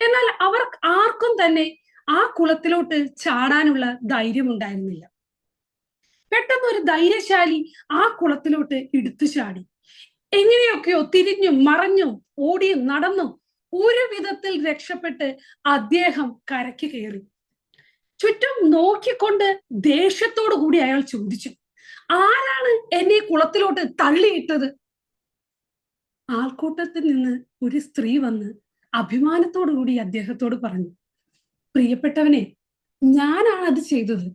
എന്നാൽ അവർ ആർക്കും തന്നെ ആ കുളത്തിലോട്ട് ചാടാനുള്ള ധൈര്യം ഉണ്ടായിരുന്നില്ല. പെട്ടെന്ന് ഒരു ധൈര്യശാലി ആ കുളത്തിലോട്ട് എടുത്തു ചാടി. എങ്ങനെയൊക്കെയോ തിരിഞ്ഞും മറഞ്ഞും ഓടിയും നടന്നും ഒരു വിധത്തിൽ രക്ഷപ്പെട്ട് അദ്ദേഹം കരയ്ക്ക് കയറി. ചുറ്റും നോക്കിക്കൊണ്ട് ദേഷ്യത്തോടു കൂടി അയാൾ ചോദിച്ചു, ആരാണ് എന്നെ കുളത്തിലോട്ട് തള്ളിയിട്ടത്? ആൾക്കൂട്ടത്തിൽ നിന്ന് ഒരു സ്ത്രീ വന്ന് അഭിമാനത്തോടു കൂടി അദ്ദേഹത്തോട് പറഞ്ഞു, പ്രിയപ്പെട്ടവനെ, ഞാനാണ് അത് ചെയ്തത്.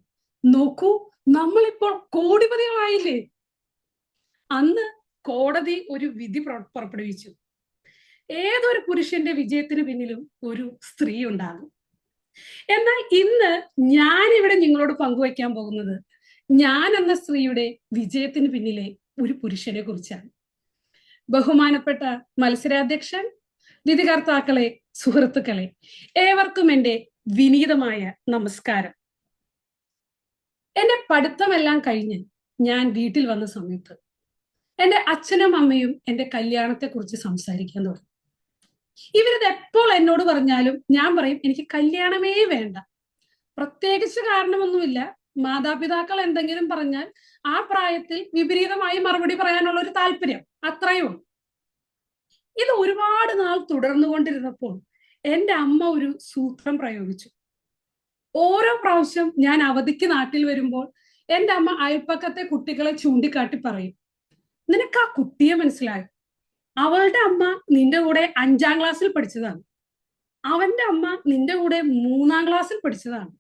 നോക്കൂ, നമ്മളിപ്പോൾ കോടിപതികളായില്ലേ. അന്ന് കോടതി ഒരു വിധി പുറപ്പെടുവിച്ചു. ഏതൊരു പുരുഷന്റെ വിജയത്തിന് പിന്നിലും ഒരു സ്ത്രീ ഉണ്ടാകും. എന്നാൽ ഇന്ന് ഞാൻ ഇവിടെ നിങ്ങളോട് പങ്കുവയ്ക്കാൻ പോകുന്നത് ഞാൻ എന്ന സ്ത്രീയുടെ വിജയത്തിന് പിന്നിലെ ഒരു പുരുഷനെ കുറിച്ചാണ്. ബഹുമാനപ്പെട്ട മത്സരാധ്യക്ഷൻ, വിധികർത്താക്കളെ, സുഹൃത്തുക്കളെ, ഏവർക്കും എൻ്റെ വിനീതമായ നമസ്കാരം. എന്റെ പഠിത്തമെല്ലാം കഴിഞ്ഞ് ഞാൻ വീട്ടിൽ വന്ന സമയത്ത് എൻ്റെ അച്ഛനും അമ്മയും എൻ്റെ കല്യാണത്തെ കുറിച്ച് സംസാരിക്കാൻ തുടങ്ങി. ഇവരിത് എപ്പോൾ എന്നോട് പറഞ്ഞാലും ഞാൻ പറയും, എനിക്ക് കല്യാണമേ വേണ്ട. പ്രത്യേകിച്ച് കാരണമൊന്നുമില്ല. മാതാപിതാക്കൾ എന്തെങ്കിലും പറഞ്ഞാൽ ആ പ്രായത്തിൽ വിപരീതമായി മറുപടി പറയാനുള്ള ഒരു താല്പര്യം, അത്രയേ ഉള്ളൂ. ഇത് ഒരുപാട് നാൾ തുടർന്നുകൊണ്ടിരുന്നപ്പോൾ എൻ്റെ അമ്മ ഒരു സൂത്രം പ്രയോഗിച്ചു. ഓരോ പ്രാവശ്യം ഞാൻ അവധിക്ക് നാട്ടിൽ വരുമ്പോൾ എൻ്റെ അമ്മ അയൽപ്പക്കത്തെ കുട്ടികളെ ചൂണ്ടിക്കാട്ടി പറയും, നിനക്ക് ആ കുട്ടിയെ മനസ്സിലായോ? അവളുടെ അമ്മ നിന്റെ കൂടെ 5ാം ക്ലാസ്സിൽ പഠിച്ചതാണ്. അവന്റെ അമ്മ നിന്റെ കൂടെ 3ാം ക്ലാസ്സിൽ പഠിച്ചതാണ്.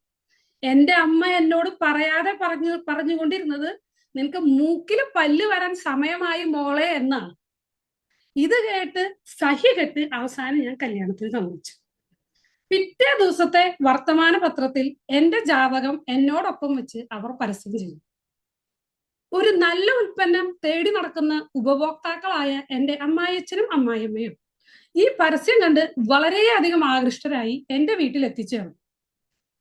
എൻ്റെ അമ്മ എന്നോട് പറയാതെ പറഞ്ഞുകൊണ്ടിരുന്നത്, നിനക്ക് മൂക്കില് പല്ല് വരാൻ സമയമായി മോളെ എന്നാണ്. ഇത് കേട്ട് സഹികെട്ട് അവസാനം ഞാൻ കല്യാണത്തിന് സമ്മതിച്ചു. പിറ്റേ ദിവസത്തെ വർത്തമാന പത്രത്തിൽ എൻ്റെ ജാതകം എന്നോടൊപ്പം വെച്ച് അവർ പരസ്യം ചെയ്തു. ഒരു നല്ല ഉൽപ്പന്നം തേടി നടക്കുന്ന ഉപഭോക്താക്കളായ എൻ്റെ അമ്മായിയച്ഛനും അമ്മായിയമ്മയും ഈ പരസ്യം കണ്ട് വളരെയധികം ആകൃഷ്ടരായി എൻ്റെ വീട്ടിൽ എത്തിച്ചേർന്നു.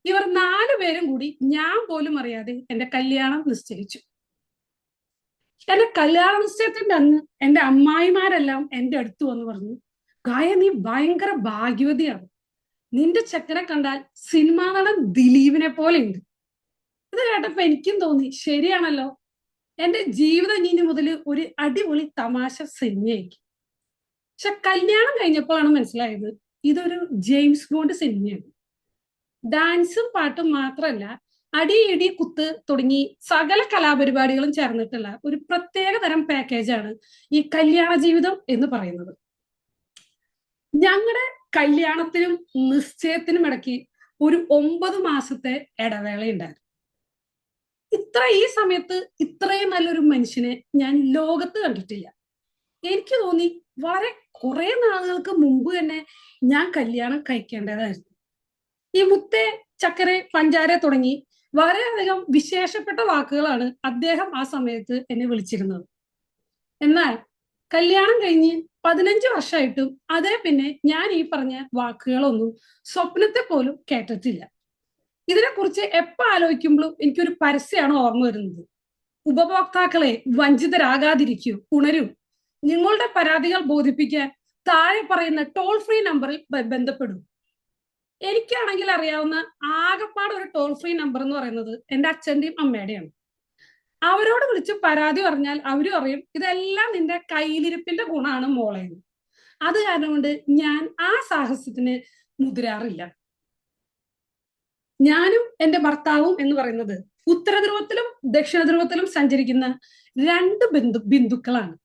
ഇവർ 4 പേരും കൂടി ഞാൻ പോലും അറിയാതെ എൻ്റെ കല്യാണം നിശ്ചയിച്ചു. എന്റെ കല്യാണ നിശ്ചയത്തിന്റെ അന്ന് എൻ്റെ അമ്മായിമാരെല്ലാം എൻ്റെ അടുത്ത് വന്ന് പറഞ്ഞു, ഗായ, നീ ഭയങ്കര ഭാഗ്യവതിയാണ്. നിന്റെ ചെക്കനെ കണ്ടാൽ സിനിമാ നടൻ ദിലീപിനെ പോലെ ഉണ്ട്. ഇത് കേട്ടപ്പോ എനിക്കും തോന്നി, ശരിയാണല്ലോ, എൻ്റെ ജീവിതം ഇനി മുതൽ ഒരു അടിപൊളി തമാശ സിനിമയായിരിക്കും. പക്ഷെ കല്യാണം കഴിഞ്ഞപ്പോഴാണ് മനസ്സിലായത് ഇതൊരു ജെയിംസ് ബോണ്ട് സിനിമയാണ്. ഡാൻസും പാട്ടും മാത്രമല്ല, അടി ഇടി കുത്ത് തുടങ്ങി സകല കലാപരിപാടികളും ചേർന്നിട്ടുള്ള ഒരു പ്രത്യേക തരം പാക്കേജാണ് ഈ കല്യാണ ജീവിതം എന്ന് പറയുന്നത്. ഞങ്ങളുടെ കല്യാണത്തിനും നിശ്ചയത്തിനും ഇടയ്ക്ക് ഒരു 9 മാസത്തെ ഇടവേള ഉണ്ടായിരുന്നു. ഈ സമയത്ത് ഇത്രയും നല്ലൊരു മനുഷ്യനെ ഞാൻ ലോകത്ത് കണ്ടിട്ടില്ല. എനിക്ക് തോന്നി വളരെ കുറെ നാളുകൾക്ക് മുമ്പ് തന്നെ ഞാൻ കല്യാണം കഴിക്കേണ്ടതായിരുന്നു. ഈ മുത്തേ, ചക്കര, പഞ്ചാര തുടങ്ങി വളരെയധികം വിശേഷപ്പെട്ട വാക്കുകളാണ് അദ്ദേഹം ആ സമയത്ത് എന്നെ വിളിച്ചിരുന്നത്. എന്നാൽ കല്യാണം കഴിഞ്ഞ് 15 വർഷമായിട്ടും അതേ പിന്നെ ഞാൻ ഈ പറഞ്ഞ വാക്കുകളൊന്നും സ്വപ്നത്തെ പോലും കേട്ടിട്ടില്ല. ഇതിനെക്കുറിച്ച് എപ്പോ ആലോചിക്കുമ്പോഴും എനിക്കൊരു പരസ്യമാണ് ഓർമ്മ വരുന്നത്. ഉപഭോക്താക്കളെ വഞ്ചിതരാകാതിരിക്കൂ, ഉണരൂ. നിങ്ങളുടെ പരാതികൾ ബോധിപ്പിക്കാൻ താഴെ പറയുന്ന ടോൾ ഫ്രീ നമ്പറിൽ ബന്ധപ്പെടൂ. എനിക്കാണെങ്കിൽ അറിയാവുന്ന ആകെപ്പാട് ഒരു ടോൾ ഫ്രീ നമ്പർ എന്ന് പറയുന്നത് എൻ്റെ അച്ഛൻ്റെയും അമ്മയുടെയാണ്. അവരോട് വിളിച്ച് പരാതി പറഞ്ഞാൽ അവരും അറിയും ഇതെല്ലാം നിന്റെ കയ്യിലിരിപ്പിന്റെ ഗുണമാണ് മോളെ. അത് കാരണം കൊണ്ട് ഞാൻ ആ സാഹസത്തിന് മുതിരാറില്ല. ഞാനും എൻ്റെ ഭർത്താവും എന്ന് പറയുന്നത് ഉത്തര ധ്രുവത്തിലും ദക്ഷിണ ധ്രുവത്തിലും സഞ്ചരിക്കുന്ന 2 ബിന്ദുക്കളാണ്.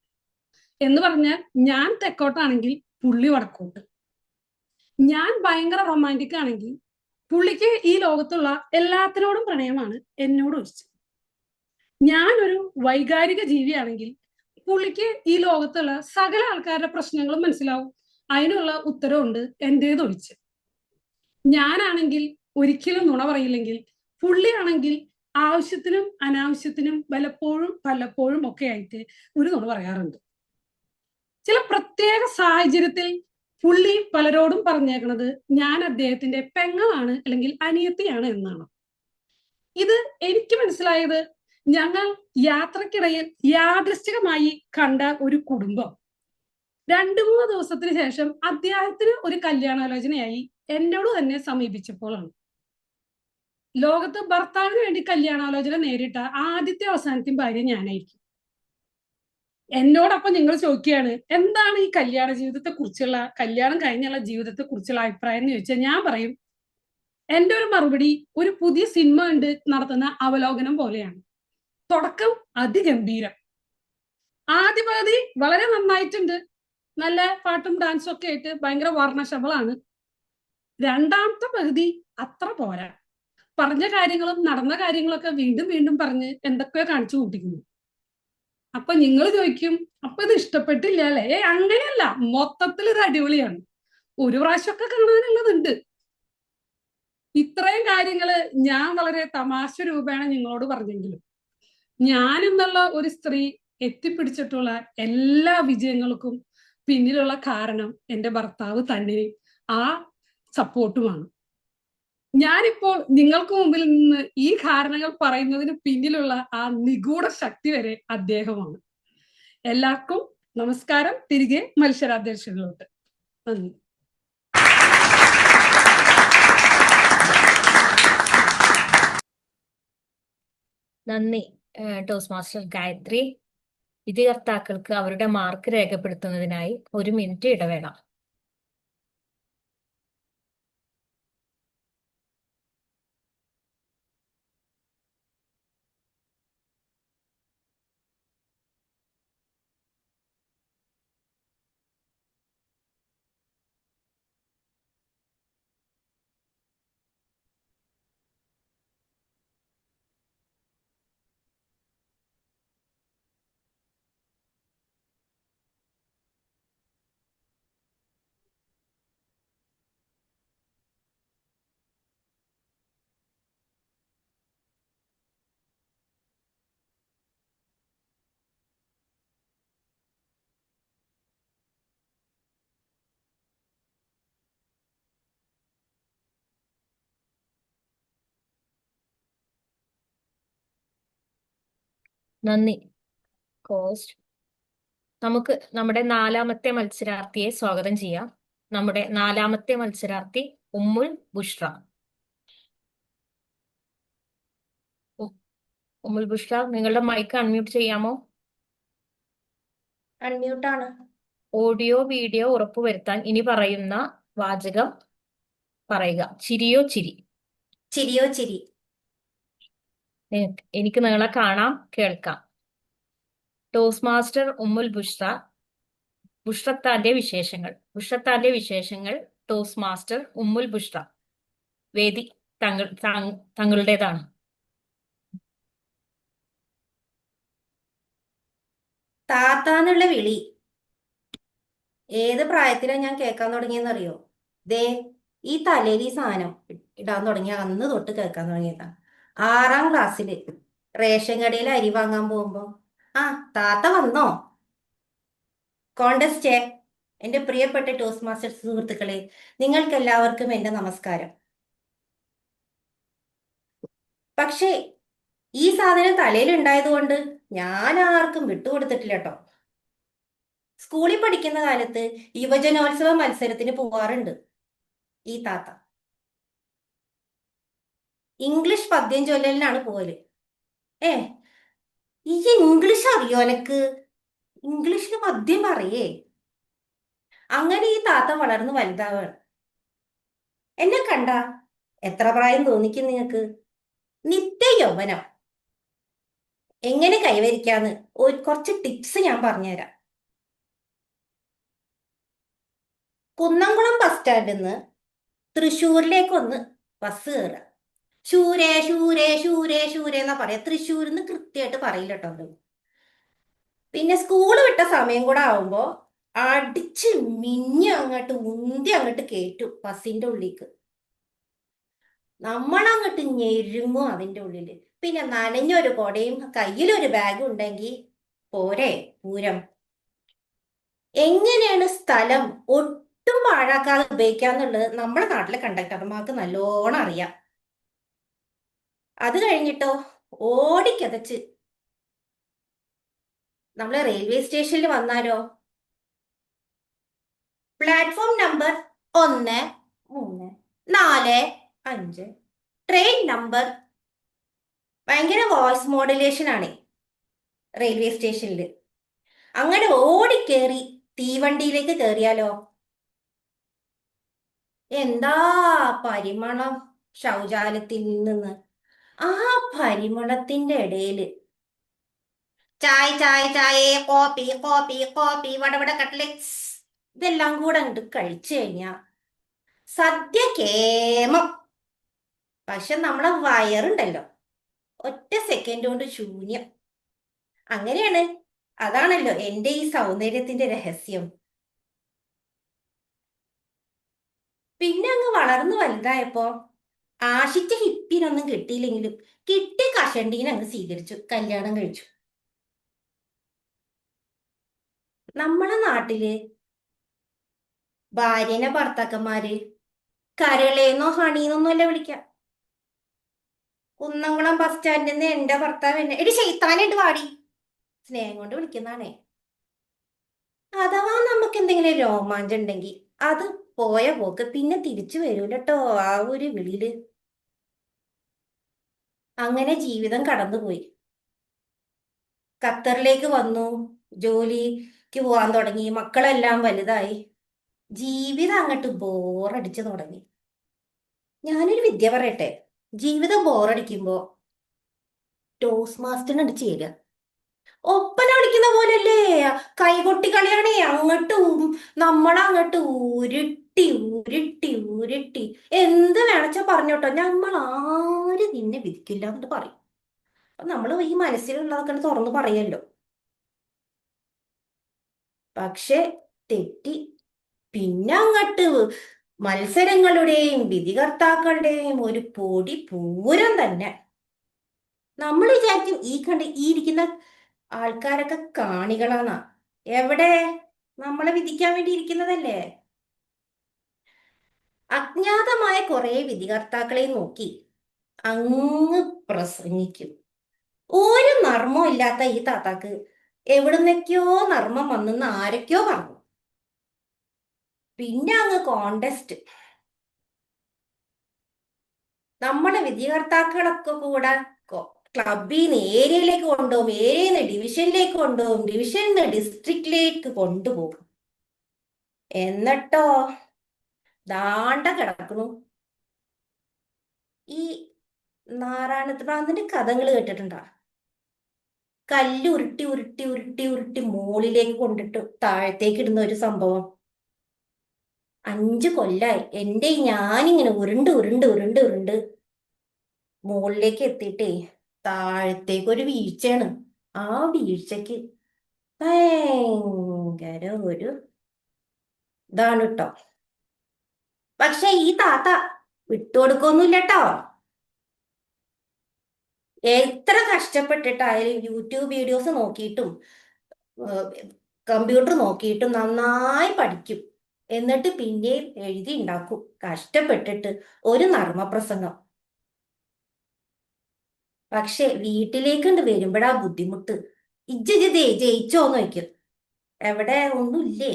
എന്ന് പറഞ്ഞാൽ ഞാൻ തെക്കോട്ടാണെങ്കിൽ പുള്ളി വടക്കോട്ട്. ഞാൻ ഭയങ്കര റൊമാൻറ്റിക് ആണെങ്കിൽ പുള്ളിക്ക് ഈ ലോകത്തുള്ള എല്ലാത്തിനോടും പ്രണയമാണ്, എന്നോട് ഒഴിച്ച്. ഞാനൊരു വൈകാരിക ജീവിയാണെങ്കിൽ പുള്ളിക്ക് ഈ ലോകത്തുള്ള സകല ആൾക്കാരുടെ പ്രശ്നങ്ങളും മനസ്സിലാവും, അതിനുള്ള ഉത്തരവുണ്ട് എൻ്റേതൊഴിച്ച്. ഞാനാണെങ്കിൽ ഒരിക്കലും നുണ പറയില്ലെങ്കിൽ പുള്ളിയാണെങ്കിൽ ആവശ്യത്തിനും അനാവശ്യത്തിനും പലപ്പോഴും ഒക്കെ ആയിട്ട് ഒരു നുണ പറയാറുണ്ട്. ചില പ്രത്യേക സാഹചര്യത്തിൽ പുള്ളി പലരോടും പറഞ്ഞേക്കണത് ഞാൻ അദ്ദേഹത്തിന്റെ പെങ്ങളാണ് അല്ലെങ്കിൽ അനിയത്തിയാണ് എന്നാണ്. ഇത് എനിക്ക് മനസ്സിലായത് ഞങ്ങൾ യാത്രക്കിടയിൽ യാദൃശ്ചികമായി കണ്ട ഒരു കുടുംബം 2-3 ദിവസത്തിന് ശേഷം അദ്ദേഹത്തിന് ഒരു കല്യാണാലോചനയായി എന്നോട് തന്നെ സമീപിച്ചപ്പോഴാണ്. ലോകത്ത് ഭർത്താവിന് വേണ്ടി കല്യാണാലോചന നേരിട്ട ആദ്യത്തെ അവസാനത്തെയും ഭാര്യ ഞാനായിരിക്കും. എന്നോടൊപ്പം നിങ്ങൾ ചോദിക്കുകയാണ് എന്താണ് ഈ കല്യാണ ജീവിതത്തെ കുറിച്ചുള്ള, കല്യാണം കഴിഞ്ഞുള്ള ജീവിതത്തെ കുറിച്ചുള്ള അഭിപ്രായം എന്ന് ചോദിച്ചാൽ ഞാൻ പറയും എൻ്റെ ഒരു മറുപടി ഒരു പുതിയ സിനിമ കണ്ട് നടത്തുന്ന അവലോകനം പോലെയാണ്. തുടക്കം അതിഗംഭീരം, ആദ്യ പകുതി വളരെ നന്നായിട്ടുണ്ട്, നല്ല പാട്ടും ഡാൻസും ഒക്കെ ആയിട്ട് ഭയങ്കര വർണ്ണശബളാണ്. രണ്ടാമത്തെ പകുതി അത്ര പോരാ, പറഞ്ഞ കാര്യങ്ങളും നടന്ന കാര്യങ്ങളൊക്കെ വീണ്ടും വീണ്ടും പറഞ്ഞ് എന്തൊക്കെയോ കാണിച്ചു കൂട്ടിക്കുന്നു. അപ്പൊ നിങ്ങൾ ചോദിക്കും അപ്പൊ ഇത് ഇഷ്ടപ്പെട്ടില്ല അല്ലേ? അങ്ങനെയല്ല, മൊത്തത്തിൽ ഇത് അടിപൊളിയാണ്, ഒരു പ്രാവശ്യമൊക്കെ കാണാനുള്ളതുണ്ട്. ഇത്രയും കാര്യങ്ങള് ഞാൻ വളരെ തമാശ രൂപേണ നിങ്ങളോട് പറഞ്ഞെങ്കിലും ഞാൻ എന്നുള്ള ഒരു സ്ത്രീ എത്തിപ്പിടിച്ചിട്ടുള്ള എല്ലാ വിജയങ്ങൾക്കും പിന്നിലുള്ള കാരണം എൻ്റെ ഭർത്താവ് തന്നെ, ആ സപ്പോർട്ടുമാണ്. ഞാനിപ്പോൾ നിങ്ങൾക്ക് മുമ്പിൽ നിന്ന് ഈ കാരണങ്ങൾ പറയുന്നതിന് പിന്നിലുള്ള ആ നിഗൂഢ ശക്തി വരെ അദ്ദേഹമാണ്. എല്ലാവർക്കും നമസ്കാരം. തിരികെ മത്സരാധ്യക്ഷനിലോട്ട്. നന്ദി. നന്ദി ടോസ്റ്റ് മാസ്റ്റർ ഗായത്രി. വിധികർത്താക്കൾക്ക് അവരുടെ മാർക്ക് രേഖപ്പെടുത്തുന്നതിനായി 1 മിനിറ്റ് ഇടവേള. നന്ദി കോസ്റ്റ്. നമുക്ക് നമ്മുടെ 4ാമത്തെ മത്സരാർത്ഥിയെ സ്വാഗതം ചെയ്യാം. നമ്മുടെ 4ാമത്തെ മത്സരാർത്ഥി ഉമ്മുൽ ബുഷ്ര. ഉമ്മുൽ ബുഷ്ര, നിങ്ങളുടെ മൈക്ക് അൺമ്യൂട്ട് ചെയ്യാമോ? അൺമ്യൂട്ടാണ്. ഓഡിയോ വീഡിയോ ഉറപ്പുവരുത്താൻ ഇനി പറയുന്ന വാചകം പറയുക. ചിരിയോ ചിരി. ചിരിയോ ചിരി. എനിക്ക് നിങ്ങളെ കാണാം, കേൾക്കാം. ടോസ്റ്റ് മാസ്റ്റർ ഉമ്മുൽ ബുഷ്ര. ബുഷ്രത്താന്റെ വിശേഷങ്ങൾ. ടോസ്റ്റ് മാസ്റ്റർ ഉമ്മുൽ ബുഷ്ര. വേദി തങ്ങളുടേതാണ്. താത്താന്നുള്ള വിളി ഏത് പ്രായത്തിലാണ് ഞാൻ കേൾക്കാൻ തുടങ്ങിയെന്നറിയോ? ദേ ഈ തലയിൽ ഈ സാധനം ഇടാൻ തുടങ്ങിയ അന്ന് തൊട്ട് കേൾക്കാൻ തുടങ്ങിയതാ. 6ാം ക്ലാസ്സില് റേഷൻ കടയിൽ അരി വാങ്ങാൻ പോകുമ്പോ ആ താത്ത വന്നോ കോണ്ടസ്റ്റേ, എൻ്റെ പ്രിയപ്പെട്ട ടോസ്റ്റ് മാസ്റ്റർ സുഹൃത്തുക്കളെ, നിങ്ങൾക്കെല്ലാവർക്കും എൻ്റെ നമസ്കാരം. പക്ഷേ ഈ സാധനം തലയിൽ ഉണ്ടായതുകൊണ്ട് ഞാൻ ആർക്കും വിട്ടുകൊടുത്തിട്ടില്ല കേട്ടോ. സ്കൂളിൽ പഠിക്കുന്ന കാലത്ത് യുവജനോത്സവ മത്സരത്തിന് പോവാറുണ്ട് ഈ താത്ത. ഇംഗ്ലീഷ് പദ്യം ചൊല്ലലിനാണ് പോവല്. ഈ ഇംഗ്ലീഷ് അറിയോ എനക്ക്? ഇംഗ്ലീഷിന് പദ്യം പറയേ. അങ്ങനെ ഈ താത്ത വളർന്ന് വലുതാവാണ്. എന്നെ കണ്ട എത്ര പ്രായം തോന്നിക്കും നിങ്ങൾക്ക്? നിത്യ യൗവനം. എങ്ങനെ കൈവരിക്കാന്ന് കുറച്ച് ടിപ്സ് ഞാൻ പറഞ്ഞുതരാം. കുന്നംകുളം ബസ് സ്റ്റാൻഡിൽ നിന്ന് തൃശ്ശൂരിലേക്കൊന്ന് ബസ് കയറുക. ശൂരേ ശൂരേ ശൂരേ ശൂരേ എന്നാ പറയാ. തൃശ്ശൂരിന്ന് കൃത്യമായിട്ട് പറയില്ല കേട്ടോ. പിന്നെ സ്കൂള് വിട്ട സമയം കൂടെ ആവുമ്പോ അടിച്ച് മിഞ്ഞ് അങ്ങോട്ട് ഉന്തി അങ്ങോട്ട് കയറ്റും ബസ്സിന്റെ ഉള്ളിലേക്ക്. നമ്മളങ്ങോട്ട് ഞെരുങ്ങും അതിന്റെ ഉള്ളില്. പിന്നെ നനഞ്ഞൊരു കൊടയും കയ്യിലൊരു ബാഗും ഉണ്ടെങ്കിൽ പോരെ പൂരം. എങ്ങനെയാണ് സ്ഥലം ഒട്ടും പാഴാക്കാതെ ഉപയോഗിക്കാന്നുള്ളത് നമ്മുടെ നാട്ടിലെ കണ്ടക്ടർമാർക്ക് നല്ലോണം അറിയാം. അത് കഴിഞ്ഞിട്ടോ ഓടിക്കതച്ച് നമ്മള് റെയിൽവേ സ്റ്റേഷനിൽ വന്നാലോ, പ്ലാറ്റ്ഫോം നമ്പർ 1, 3, 4, 5, ട്രെയിൻ നമ്പർ. ഭയങ്കര വോയിസ് മോഡുലേഷൻ ആണ് റെയിൽവേ സ്റ്റേഷനിൽ. അങ്ങനെ ഓടിക്കേറി തീവണ്ടിയിലേക്ക് കയറിയാലോ, എന്താ പരിമളം ശൗചാലയത്തിൽ നിന്ന്. ആ പരിമളത്തിന്റെ ഇടയില് ചായ ചായ ചായ, കോപ്പി കോപ്പി കോപ്പി, വടവട കട്ട്ലറ്റ്സ്, ഇതെല്ലാം കൂടെ അങ്ങോട്ട് കഴിച്ചു കഴിഞ്ഞാ സദ്യ കേമം. പക്ഷെ നമ്മളെ വയറുണ്ടല്ലോ ഒറ്റ സെക്കൻഡ് കൊണ്ട് ശൂന്യം. അങ്ങനെയാണ്. അതാണല്ലോ എൻ്റെ ഈ സൗന്ദര്യത്തിന്റെ രഹസ്യം. പിന്നെ അങ്ങ് വളർന്നു വലുതായപ്പോ ആശിച്ച ഹിപ്പിനൊന്നും കിട്ടിയില്ലെങ്കിലും കിട്ടിയ കഷണ്ടീനെ അങ്ങ് സ്വീകരിച്ചു, കല്യാണം കഴിച്ചു. നമ്മളെ നാട്ടില് ഭാര്യനെ ഭർത്താക്കന്മാര് കരളേന്നോ ഹണീന്നൊന്നുമല്ല വിളിക്കാം. കുന്നംകുളം ബസ് സ്റ്റാൻഡിൽ നിന്ന് എന്റെ ഭർത്താവ് എന്നെ എടി ശൈത്താനായിട്ട് വാടി സ്നേഹം കൊണ്ട് വിളിക്കുന്നതാണേ. അഥവാ നമുക്ക് എന്തെങ്കിലും രോമാഞ്ചം ഉണ്ടെങ്കിൽ അത് പോയ പോക്ക് പിന്നെ തിരിച്ചു വരൂലട്ടോ ആ ഒരു വിളിയില്. അങ്ങനെ ജീവിതം കടന്നുപോയി. ഖത്തറിലേക്ക് വന്നു, ജോലിക്ക് പോവാൻ തുടങ്ങി, മക്കളെല്ലാം വലുതായി. ജീവിതം അങ്ങോട്ട് ബോറടിച്ചു തുടങ്ങി. ഞാനൊരു വിദ്യ പറയട്ടെ, ജീവിതം ബോറടിക്കുമ്പോ ടോസ്റ്റ് മാസ്റ്ററിനോട് ചേരുക. ഒപ്പന കളിക്കുന്ന പോലല്ലേ, കൈകൊട്ടി കളിയാണേ. അങ്ങോട്ടും നമ്മളങ്ങോട്ട് ഉരുട്ടി ഉരുട്ടി ഉരുട്ടി എന്ത് വേണച്ചാ പറഞ്ഞോട്ടോ, നമ്മൾ ആര് നിന്നെ വിധിക്കില്ല എന്നിട്ട് പറയും. അപ്പൊ നമ്മൾ ഈ മനസ്സിലുള്ളതൊക്കെ തുറന്ന് പറയല്ലോ. പക്ഷെ തെറ്റി. പിന്നെ അങ്ങോട്ട് മത്സരങ്ങളുടെയും വിധികർത്താക്കളുടെയും ഒരു പൊടി പൂരം തന്നെ. നമ്മൾ വിചാരിക്കും ഈ ഇരിക്കുന്ന ആൾക്കാരൊക്കെ കാണികളാന്നാ. എവിടെ? നമ്മളെ വിധിക്കാൻ വേണ്ടി ഇരിക്കുന്നതല്ലേ. അജ്ഞാതമായ കുറെ വിധികർത്താക്കളെ നോക്കി അങ്ങ് പ്രസംഗിക്കും. ഒരു നർമ്മം ഇല്ലാത്ത ഈ താത്താക്ക് എവിടുന്നൊക്കെയോ നർമ്മം വന്നെന്ന് ആരൊക്കെയോ പറഞ്ഞു. പിന്നെ അങ്ങ് കോണ്ടസ്റ്റ്. നമ്മുടെ വിധികർത്താക്കളൊക്കെ കൂടെ ക്ലബിൽ നിന്ന് ഏരിയയിലേക്ക് കൊണ്ടുപോകും, ഏരിയയിൽ നിന്ന് ഡിവിഷനിലേക്ക് കൊണ്ടുപോകും, ഡിവിഷനിൽ നിന്ന് ഡിസ്ട്രിക്റ്റിലേക്ക് കൊണ്ടുപോകും. എന്നിട്ടോ ദാണ്ട കിടക്കണു. ഈ നാരായണത്ത് പ്രാന്തിന്റെ കഥകൾ കേട്ടിട്ടുണ്ടോ? കല്ല് ഉരുട്ടി ഉരുട്ടി ഉരുട്ടി ഉരുട്ടി മുകളിലേക്ക് കൊണ്ടിട്ട് താഴത്തേക്ക് ഇടുന്ന ഒരു സംഭവം. 5 കൊല്ലായി എൻ്റെ ഞാനിങ്ങനെ ഉരുണ്ട് ഉരുണ്ട് ഉരുണ്ട് ഉരുണ്ട് മുകളിലേക്ക് എത്തിയിട്ടേ താഴത്തേക്ക് ഒരു വീഴ്ചയാണ്. ആ വീഴ്ചക്ക് ഭയങ്കര ഒരു ഇതാണ് കേട്ടോ. പക്ഷെ ഈ താത്ത വിട്ടുകൊടുക്കൊന്നുമില്ല കേട്ടോ. എത്ര കഷ്ടപ്പെട്ടിട്ടായാലും യൂട്യൂബ് വീഡിയോസ് നോക്കിയിട്ടും കമ്പ്യൂട്ടർ നോക്കിയിട്ട് നന്നായി പഠിക്കും. എന്നിട്ട് പിന്നെയും എഴുതി ഉണ്ടാക്കും കഷ്ടപ്പെട്ടിട്ട് ഒരു നർമ്മപ്രസംഗം. പക്ഷെ വീട്ടിലേക്കുണ്ട് വരുമ്പോഴാ ബുദ്ധിമുട്ട്. ഇജ്ജ് ജയിച്ചോന്ന് വയ്ക്കും. എവിടെ ഒന്നുമില്ലേ.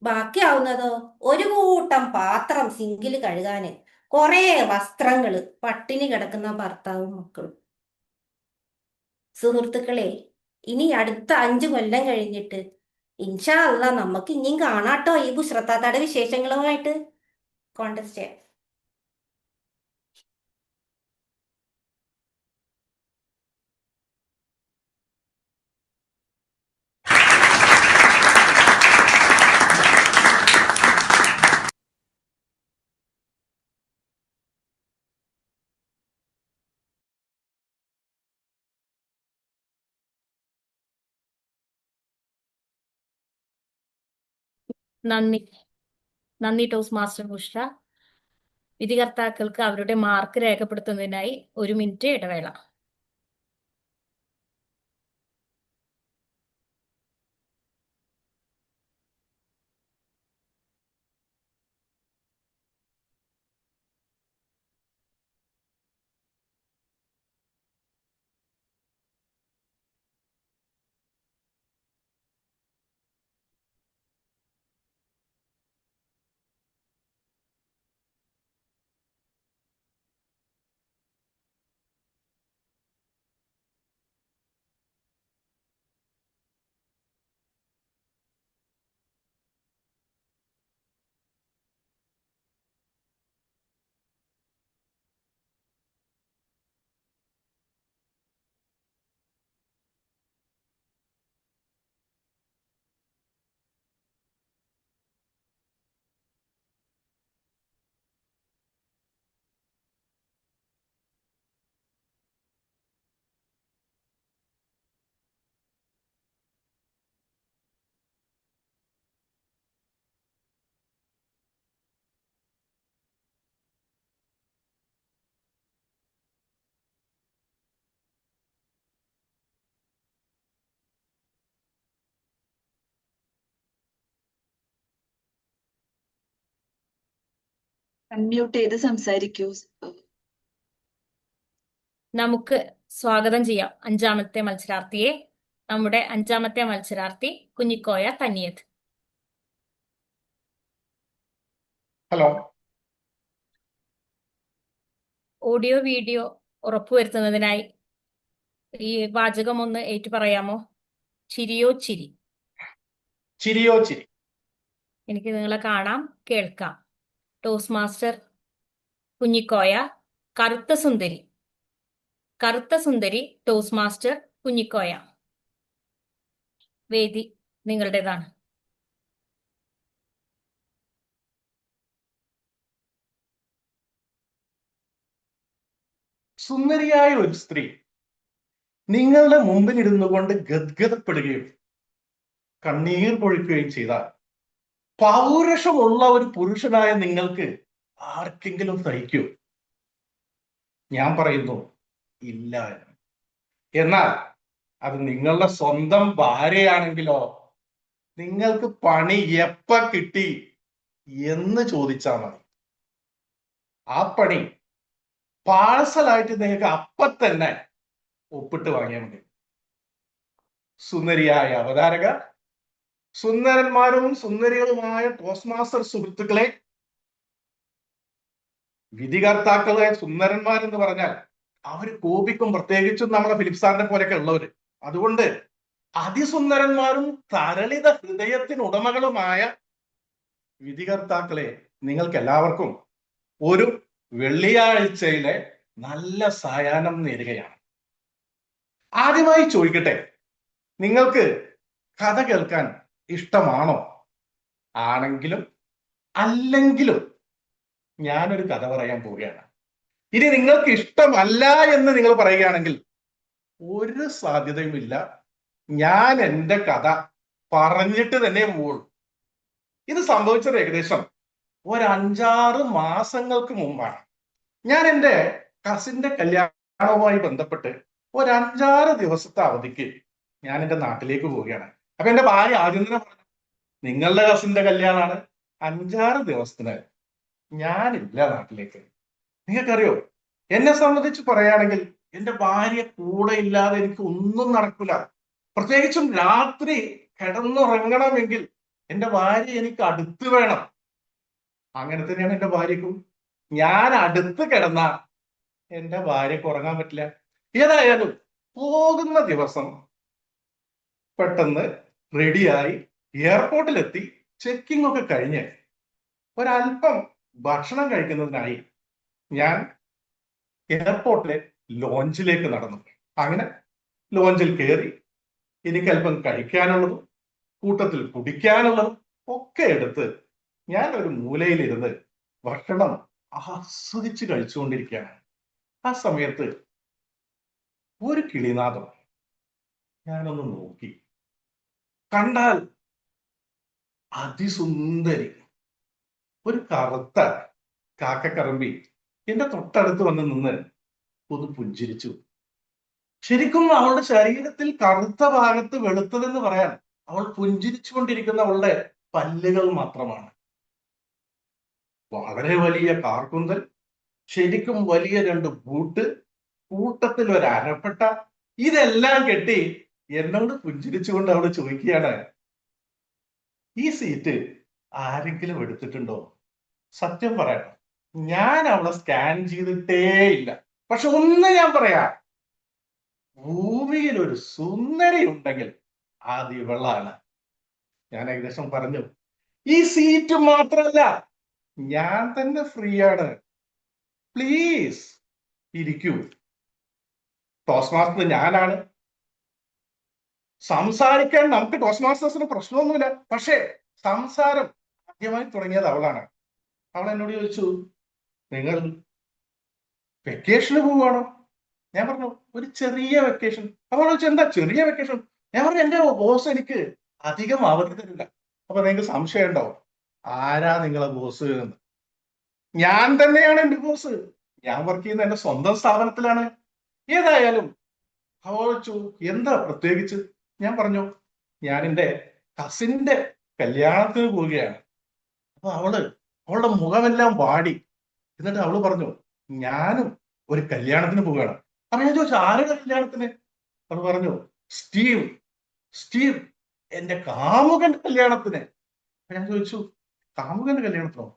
ബാക്കിയാവുന്നതോ ഒരു കൂട്ടം പാത്രം സിങ്കിൽ കഴുകാന്, കുറെ വസ്ത്രങ്ങള്, പട്ടിണി കിടക്കുന്ന ഭർത്താവും മക്കളും. സുഹൃത്തുക്കളെ, ഇനി അടുത്ത 5 കൊല്ലം കഴിഞ്ഞിട്ട് ഇൻഷാ അല്ലാ നമുക്ക് ഇനിയും കാണാട്ടോ ഈ ബുഷ്രത്താത്തയുടെ വിശേഷങ്ങളുമായിട്ട്. കോൺടെസ്റ്റ്. നന്ദി ടോസ് മാസ്റ്റർ ബുഷ്ര. വിധികർത്താക്കൾക്ക് അവരുടെ മാർക്ക് രേഖപ്പെടുത്തുന്നതിനായി 1 മിനിറ്റ് ഇടവേള. അൺമ്യൂട്ട് ചെയ്ത് സംസാരിക്കൂ. നമുക്ക് സ്വാഗതം ചെയ്യാം 5ാമത്തെ മത്സരാർത്ഥിയെ. നമ്മുടെ 5ാമത്തെ മത്സരാർത്ഥി കുഞ്ഞിക്കോയ തനിയത്ത്. ഹലോ. ഓഡിയോ വീഡിയോ ഉറപ്പുവരുത്തുന്നതിനായി ഈ വാചകം ഒന്ന് ഏറ്റു പറയാമോ? ചിരിയോ ചിരി. ചിരിയോ ചിരി. എനിക്ക് നിങ്ങളെ കാണാം, കേൾക്കാം. Toastmaster Kunhikoya. കറുത്ത സുന്ദരി. കറുത്ത സുന്ദരി ടോസ് മാസ്റ്റർ കുഞ്ഞിക്കോയ. വേദി നിങ്ങളുടേതാണ്. സുന്ദരിയായ ഒരു സ്ത്രീ നിങ്ങളുടെ മുമ്പിലിരുന്നു കൊണ്ട് ഗദ്ഗതപ്പെടുകയും കണ്ണീർ പൊഴിക്കുകയും ചെയ്താൽ പൗരുഷമുള്ള ഒരു പുരുഷനായ നിങ്ങൾക്ക് ആർക്കെങ്കിലും സഹിക്കൂ? ഞാൻ പറയുന്നു ഇല്ല. എന്നാൽ അത് നിങ്ങളുടെ സ്വന്തം ഭാര്യയാണെങ്കിലോ നിങ്ങൾക്ക് പണി എപ്പ കിട്ടി എന്ന് ചോദിച്ചാൽ മതി. ആ പണി പാഴ്സലായിട്ട് നിങ്ങൾക്ക് അപ്പൊ തന്നെ ഒപ്പിട്ട് വാങ്ങിയാൽ മതി. സുന്ദരിയായ അവതാരക, സുന്ദരന്മാരും സുന്ദരികളുമായ ടോസ് മാസ്റ്റർ സുഹൃത്തുക്കളെ, വിധികർത്താക്കളെ സുന്ദരന്മാരെന്ന് പറഞ്ഞാൽ അവര് കോപിക്കും, പ്രത്യേകിച്ചും നമ്മളെ ഫിലിപ്പ് സാറിനെ പോലെയൊക്കെ ഉള്ളവര്. അതുകൊണ്ട് അതിസുന്ദരന്മാരും തരളിത ഹൃദയത്തിനുടമകളുമായ വിധികർത്താക്കളെ, നിങ്ങൾക്ക് എല്ലാവർക്കും ഒരു വെള്ളിയാഴ്ചയിലെ നല്ല സായാഹ്നം നേരുകയാണ്. ആദ്യമായി ചോദിക്കട്ടെ, നിങ്ങൾക്ക് കഥ കേൾക്കാൻ ഇഷ്ടമാണോ? ആണെങ്കിലും അല്ലെങ്കിലും ഞാനൊരു കഥ പറയാൻ പോവുകയാണ്. ഇനി നിങ്ങൾക്ക് ഇഷ്ടമല്ല എന്ന് നിങ്ങൾ പറയുകയാണെങ്കിൽ ഒരു സാധ്യതയുമില്ല, ഞാൻ എൻ്റെ കഥ പറഞ്ഞിട്ട് തന്നെ പോവുള്ളൂ. ഇത് സംഭവിച്ചത് ഏകദേശം ഒരു 5-6 മാസങ്ങൾക്ക് മുമ്പാണ്. ഞാൻ എൻ്റെ കസിന്റെ കല്യാണവുമായി ബന്ധപ്പെട്ട് ഒരു 5-6 ദിവസത്തെ അവധിക്ക് ഞാൻ എൻ്റെ നാട്ടിലേക്ക് പോവുകയാണ്. അപ്പൊ എന്റെ ഭാര്യ ആദ്യം തന്നെ പറഞ്ഞു, നിങ്ങളുടെ കസിന്റെ കല്യാണമാണ്, 5-6 ദിവസത്തിന് ഞാനില്ല നാട്ടിലേക്ക്. നിങ്ങൾക്കറിയോ, എന്നെ സംബന്ധിച്ച് പറയുകയാണെങ്കിൽ എന്റെ ഭാര്യ കൂടെ ഇല്ലാതെ എനിക്ക് ഒന്നും നടക്കില്ല. പ്രത്യേകിച്ചും രാത്രി കിടന്നുറങ്ങണമെങ്കിൽ എന്റെ ഭാര്യ എനിക്ക് അടുത്ത് വേണം. അങ്ങനെ തന്നെയാണ് എന്റെ ഭാര്യക്കും. ഞാൻ അടുത്ത് കിടന്ന എന്റെ ഭാര്യക്ക് ഉറങ്ങാൻ പറ്റില്ല. ഏതായാലും പോകുന്ന ദിവസം പെട്ടെന്ന് റെഡിയായി എയർപോർട്ടിലെത്തി ചെക്കിംഗ് ഒക്കെ കഴിഞ്ഞ് ഒരല്പം ഭക്ഷണം കഴിക്കുന്നതിനായി ഞാൻ എയർപോർട്ടിലെ ലോഞ്ചിലേക്ക് നടന്നു. അങ്ങനെ ലോഞ്ചിൽ കയറി എനിക്ക് അല്പം കഴിക്കാനുള്ളതും കൂട്ടത്തിൽ കുടിക്കാനുള്ളതും ഒക്കെ എടുത്ത് ഞാൻ ഒരു മൂലയിലിരുന്ന് ഭക്ഷണം ആസ്വദിച്ച് കഴിച്ചുകൊണ്ടിരിക്കുകയാണ്. ആ സമയത്ത് ഒരു കിളിനാദം ഞാനൊന്ന് നോക്കി. കണ്ടാൽ അതിസുന്ദരി ഒരു കറുത്ത കാക്കക്കറമ്പി എന്റെ തൊട്ടടുത്ത് വന്ന് നിന്ന് ഒന്ന് പുഞ്ചിരിച്ചു. ശരിക്കും അവളുടെ ശരീരത്തിൽ കറുത്ത ഭാഗത്ത് വെളുത്തതെന്ന് പറയാൻ അവൾ പുഞ്ചിരിച്ചുകൊണ്ടിരിക്കുന്ന അവളുടെ പല്ലുകൾ മാത്രമാണ്. വളരെ വലിയ കാർക്കുന്തൽ, ശരിക്കും വലിയ 2 ബൂട്ട്, കൂട്ടത്തിൽ ഒരു അരപ്പട്ട, ഇതെല്ലാം കെട്ടി എന്നോട് പുഞ്ചിരിച്ചുകൊണ്ട് അവള് ചോദിക്കുകയാണ്, ഈ സീറ്റ് ആരെങ്കിലും എടുത്തിട്ടുണ്ടോ? സത്യം പറയണം, ഞാൻ അവളെ സ്കാൻ ചെയ്തിട്ടേ ഇല്ല. പക്ഷെ ഒന്ന് ഞാൻ പറയാം, ഭൂമിയിൽ ഒരു സുന്ദരി ഉണ്ടെങ്കിൽ അത് ഇവളാണ്. ഞാൻ ഏകദേശം പറഞ്ഞു, ഈ സീറ്റ് മാത്രമല്ല, ഞാൻ തന്നെ ഫ്രീ ആണ്, പ്ലീസ് ഇരിക്കൂ. ടോസ്റ്റ് മാസ്റ്റർ ഞാനാണ്. സംസാരിക്കാൻ നമുക്ക് ടോസ്റ്റ് മാസ്റ്റേഴ്സിന് പ്രശ്നമൊന്നുമില്ല. പക്ഷേ സംസാരം ആദ്യമായി തുടങ്ങിയത് അവളാണ്. അവൾ എന്നോട് ചോദിച്ചു, നിങ്ങൾ വെക്കേഷന് പോവുകയാണോ? ഞാൻ പറഞ്ഞു, ഒരു ചെറിയ വെക്കേഷൻ. അവൾ ചോദിച്ചു, എന്താ ചെറിയ വെക്കേഷൻ? ഞാൻ പറഞ്ഞു, എന്റെ ബോസ് എനിക്ക് അധികം അവധി തരില്ല. അപ്പൊ നിങ്ങൾക്ക് സംശയം ഉണ്ടാവും, ആരാ നിങ്ങളെ ബോസ് എന്ന്. ഞാൻ തന്നെയാണ് എന്റെ ബോസ്. ഞാൻ വർക്ക് ചെയ്യുന്ന എന്റെ സ്വന്തം സ്ഥാപനത്തിലാണ്. ഏതായാലും അവൾ ചോദിച്ചു, എന്താ പ്രത്യേകിച്ച്? ഞാൻ പറഞ്ഞു, ഞാൻ എന്റെ കസിന്റെ കല്യാണത്തിന് പോവുകയാണ്. അപ്പൊ അവളുടെ മുഖമെല്ലാം വാടി. എന്നിട്ട് അവള് പറഞ്ഞു, ഞാനും ഒരു കല്യാണത്തിന് പോവുകയാണ്. അപ്പൊ ഞാൻ ചോദിച്ചു, ആരുടെ കല്യാണത്തിന്? അവൾ പറഞ്ഞു, സ്റ്റീവ് എന്റെ കാമുകന്റെ കല്യാണത്തിന്. അപ്പൊ ഞാൻ ചോദിച്ചു, കാമുകന്റെ കല്യാണത്തിനോ?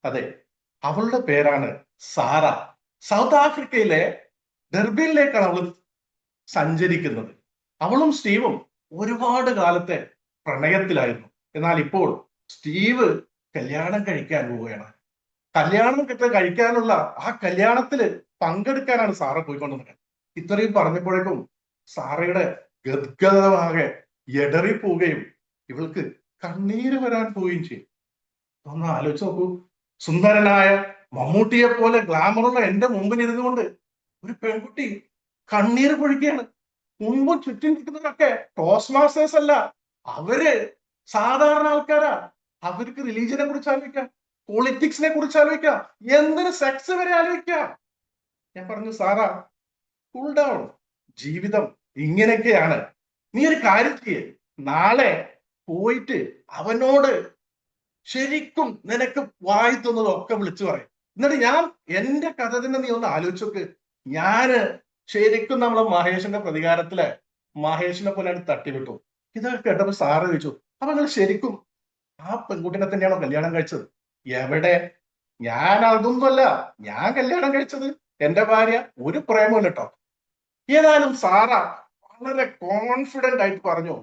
അതെ, അവളുടെ പേരാണ് സാറ. സൗത്ത് ആഫ്രിക്കയിലെ ഡർബിനിലേക്കാണ് അവൾ സഞ്ചരിക്കുന്നത്. അവളും സ്റ്റീവും ഒരുപാട് കാലത്തെ പ്രണയത്തിലായിരുന്നു. എന്നാൽ ഇപ്പോൾ സ്റ്റീവ് കല്യാണം കഴിക്കാൻ പോവുകയാണ്. കല്യാണം കഴിക്കാനുള്ള ആ കല്യാണത്തില് പങ്കെടുക്കാനാണ് സാറ പോയിക്കൊണ്ടിരുന്നത്. ഇത്രയും പറഞ്ഞപ്പോഴേക്കും സാറയുടെ ഗദ്ഗതമാകെ എടറിപ്പോവുകയും ഇവൾക്ക് കണ്ണീര് വരാൻ പോവുകയും ചെയ്യും. ഒന്ന് ആലോചിച്ച് നോക്കൂ, സുന്ദരനായ മമ്മൂട്ടിയെ പോലെ ഗ്ലാമറുള്ള എന്റെ മുമ്പിൽ ഇരുന്നു കൊണ്ട് ഒരു പെൺകുട്ടി കണ്ണീര് പൊഴിക്കുകയാണ്. മുമ്പും ചുറ്റും നിൽക്കുന്നവരൊക്കെ ടോസ്റ്റ് മാസ്റ്റേഴ്സ് അല്ല, അവര് സാധാരണ ആൾക്കാരാ. അവർക്ക് റിലീജിയനെ കുറിച്ച് ആലോചിക്കാം, പൊളിറ്റിക്സിനെ കുറിച്ച് ആലോചിക്കാം, എന്തിന് സെക്സ് വരെ ആലോചിക്കാം. ഞാൻ പറഞ്ഞു, സാറാ കൂൾ ഡൗൺ, ജീവിതം ഇങ്ങനെയൊക്കെയാണ്. നീ ഒരു കാര്യം ചെയ്യേ, നാളെ പോയിട്ട് അവനോട് ശരിക്കും നിനക്ക് വായി തന്നതൊക്കെ വിളിച്ചു പറയും. എന്നിട്ട് ഞാൻ എന്റെ കഥ തന്നെ നീ ഒന്ന് ആലോചിച്ച് നോക്ക്. ഞാന് ശരിക്കും നമ്മളെ മഹേഷിന്റെ പ്രതികാരത്തില് മഹേഷിനെ പോലെ തട്ടിവിട്ടു. ഇതൊക്കെ കേട്ടപ്പോ സാറ് ചോദിച്ചു, അപ്പൊ നിങ്ങൾ ശരിക്കും ആ പെൺകുട്ടിനെ തന്നെയാണോ കല്യാണം കഴിച്ചത്? എവിടെ? ഞാൻ അതൊന്നുമല്ല, ഞാൻ കല്യാണം കഴിച്ചത് എന്റെ ഭാര്യ ഒരു പ്രേമമില്ല കേട്ടോ. ഏതായാലും സാറ വളരെ കോൺഫിഡന്റ് ആയിട്ട് പറഞ്ഞു,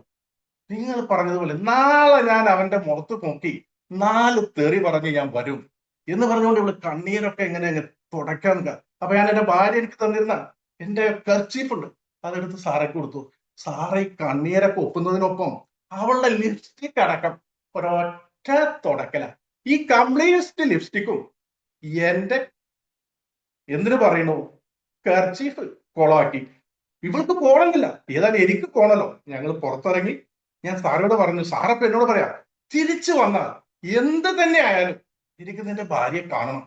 നിങ്ങൾ പറഞ്ഞതുപോലെ നാളെ ഞാൻ അവന്റെ മുഖത്ത് നോക്കി 4 തെറി പറഞ്ഞ് ഞാൻ വരും എന്ന് പറഞ്ഞുകൊണ്ട് ഇവള് കണ്ണീരൊക്കെ എങ്ങനെ തുടയ്ക്കാൻ. അപ്പൊ ഞാൻ എന്റെ ഭാര്യ എനിക്ക് തന്നിരുന്ന എന്റെ കർച്ചീഫ് ഉണ്ട്, അതെടുത്ത് സാറയ്ക്ക് കൊടുത്തു. സാറ ഈ കണ്ണീരൊക്കെ ഒപ്പുന്നതിനൊപ്പം അവളുടെ ലിപ്സ്റ്റിക് അടക്കം ഒരൊറ്റ തുടക്കല. ഈ കംപ്ലീറ്റ് ലിപ്സ്റ്റിക്കും എന്റെ എന്തിനു പറയുന്നു കർച്ചീഫ് കൊളാക്കി. ഇവൾക്ക് പോകണമെന്നില്ല, ഏതായാലും എനിക്ക് പോകണല്ലോ. ഞങ്ങൾ പുറത്തിറങ്ങി. ഞാൻ സാറോട് പറഞ്ഞു, സാറപ്പ എന്നോട് പറയാ, തിരിച്ചു വന്നാൽ എന്ത് തന്നെ ആയാലും എനിക്ക് നിന്റെ ഭാര്യയെ കാണണം,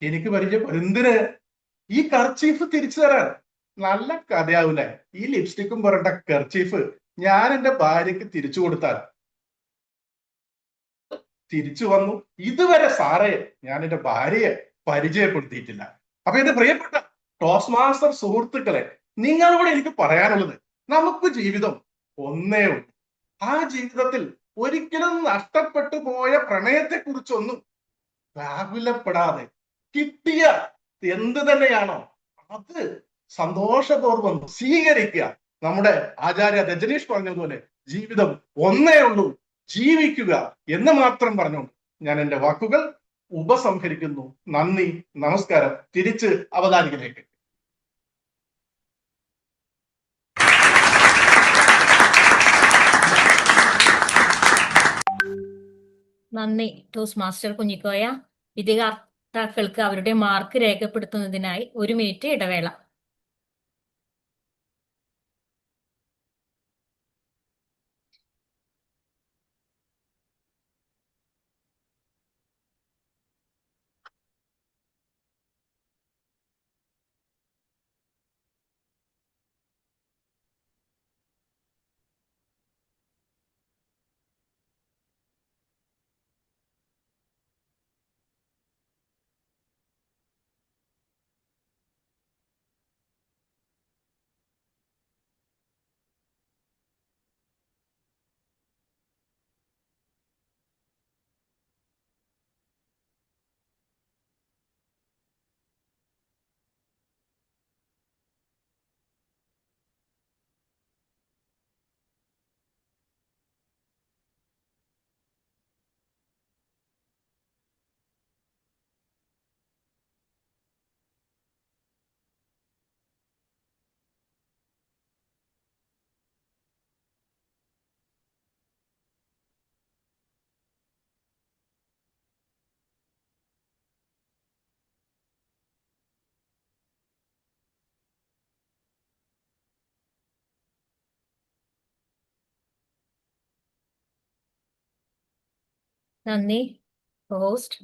എനിക്ക് പരിചയം. എന്തിന്? ഈ കർച്ചീഫ് തിരിച്ചു തരാൻ. നല്ല കഥയാവൂലേ? ഈ ലിപ്സ്റ്റിക്കും പുരട്ട കർച്ചീഫ് ഞാൻ എൻ്റെ ഭാര്യയ്ക്ക് തിരിച്ചു കൊടുത്താൽ തിരിച്ചു വന്നു. ഇതുവരെ സാറേ ഞാൻ എൻ്റെ ഭാര്യയെ പരിചയപ്പെടുത്തിയിട്ടില്ല. അപ്പൊ എന്റെ പ്രിയപ്പെട്ട ടോസ്റ്റ് മാസ്റ്റർ സുഹൃത്തുക്കളെ, നിങ്ങളോട് എനിക്ക് പറയാനുള്ളത്, നമുക്ക് ജീവിതം ഒന്നേ ഉള്ളൂ. ആ ജീവിതത്തിൽ ഒരിക്കലും നഷ്ടപ്പെട്ടു പോയ പ്രണയത്തെക്കുറിച്ചൊന്നും വ്യാകുലപ്പെടാതെ കിട്ടിയ എന്ത് തന്നെയാണോ അത് സന്തോഷപൂർവ്വം സ്വീകരിക്കുക. നമ്മുടെ ആചാര്യ രജനീഷ് പറഞ്ഞതുപോലെ ജീവിതം ഒന്നേ ഉള്ളൂ, ജീവിക്കുക എന്ന് മാത്രം പറഞ്ഞുകൊണ്ട് ഞാൻ എൻ്റെ വാക്കുകൾ ഉപസംഹരിക്കുന്നു. നന്ദി, നമസ്കാരം. തിരിച്ച് അവതാരികയിലേക്ക്. നന്ദി ടോസ്റ്റ് മാസ്റ്റർ കുഞ്ഞിക്കോയ. വിധികർത്താക്കൾക്ക് അവരുടെ മാർക്ക് രേഖപ്പെടുത്തുന്നതിനായി 1 മിനിറ്റ് ഇടവേള. നന്ദി ഹോസ്റ്റ്.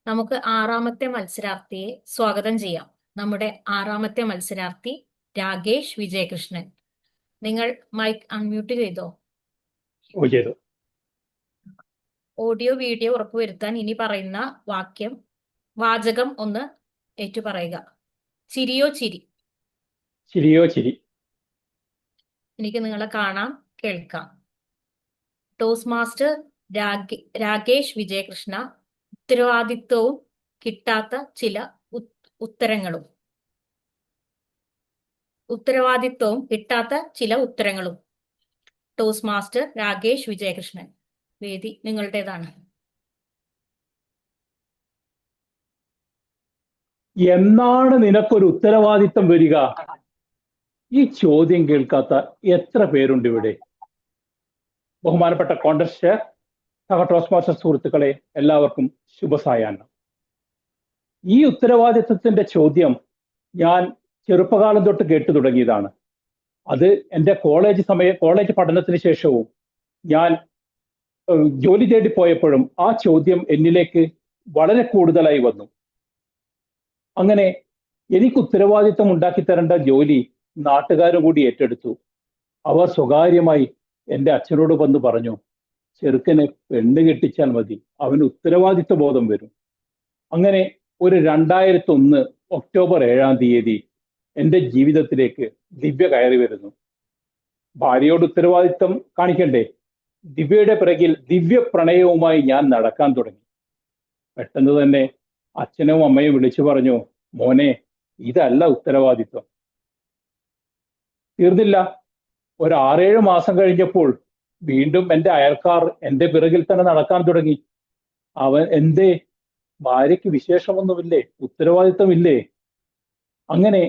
നമുക്ക് 6ാമത്തെ മത്സരാർത്ഥിയെ സ്വാഗതം ചെയ്യാം. നമ്മുടെ 6ാമത്തെ മത്സരാർത്ഥി രാകേഷ് വിജയകൃഷ്ണൻ. നിങ്ങൾ മൈക്ക് അൺമ്യൂട്ട് ചെയ്തോ? ചെയ്തു. ഓഡിയോ വീഡിയോ ഉറപ്പുവരുത്താൻ ഇനി പറയുന്ന വാചകം ഒന്ന് ഏറ്റുപറയുക. ചിരിയോ ചിരി. ചിരിയോ ചിരി. എനിക്ക് നിങ്ങളെ കാണാം, കേൾക്കാം. ടോസ്റ്റ് മാസ്റ്റർ രാകേഷ് വിജയകൃഷ്ണ, ഉത്തരവാദിത്വവും കിട്ടാത്ത ചില ഉത്തരങ്ങളും. ടോസ്റ്റ് മാസ്റ്റർ രാകേഷ് വിജയകൃഷ്ണൻ, വേദി നിങ്ങളുടേതാണ്. എന്നാണ് നിനക്കൊരു ഉത്തരവാദിത്തം വരിക? ഈ ചോദ്യം കേൾക്കാത്ത എത്ര പേരുണ്ട് ഇവിടെ? ബഹുമാനപ്പെട്ട കോണ്ടസ്റ്റ്, ടോസ്റ്റ് മാസ്റ്റർ സുഹൃത്തുക്കളെ, എല്ലാവർക്കും ശുഭസായാഹ്നം. ഈ ഉത്തരവാദിത്വത്തിന്റെ ചോദ്യം ഞാൻ ചെറുപ്പകാലം തൊട്ട് കേട്ടു തുടങ്ങിയതാണ്. അത് എൻ്റെ കോളേജ് പഠനത്തിന് ശേഷവും ഞാൻ ജോലി തേടി പോയപ്പോഴും ആ ചോദ്യം എന്നിലേക്ക് വളരെ കൂടുതലായി വന്നു. അങ്ങനെ എനിക്ക് ഉത്തരവാദിത്വം ഉണ്ടാക്കി തരേണ്ട ജോലി നാട്ടുകാരും കൂടി ഏറ്റെടുത്തു. അവർ സ്വകാര്യമായി എൻ്റെ അച്ഛനോട് വന്ന് പറഞ്ഞു, ചെറുക്കനെ പെണ്ണ് കെട്ടിച്ചാൽ മതി, അവന് ഉത്തരവാദിത്വ ബോധം വരും. അങ്ങനെ ഒരു 2001 ഒക്ടോബർ 7-ാം തീയതി എൻ്റെ ജീവിതത്തിലേക്ക് ദിവ്യ കയറി വരുന്നു. ഭാര്യയോട് ഉത്തരവാദിത്വം കാണിക്കണ്ടേ? ദിവ്യയുടെ പിറകിൽ ദിവ്യ പ്രണയവുമായി ഞാൻ നടക്കാൻ തുടങ്ങി. പെട്ടെന്ന് തന്നെ അച്ഛനും അമ്മയും വിളിച്ചു പറഞ്ഞു, മോനെ, ഇതല്ല ഉത്തരവാദിത്വം. തീർന്നില്ല. ഒരു 6-7 മാസം കഴിഞ്ഞപ്പോൾ വീണ്ടും എൻ്റെ അയൽക്കാർ എൻ്റെ പിറകിൽ തന്നെ നടക്കാൻ തുടങ്ങി. എന്തേ, ഭാര്യയ്ക്ക് വിശേഷമൊന്നുമില്ലേ? ഉത്തരവാദിത്വമില്ലേ? അങ്ങനെ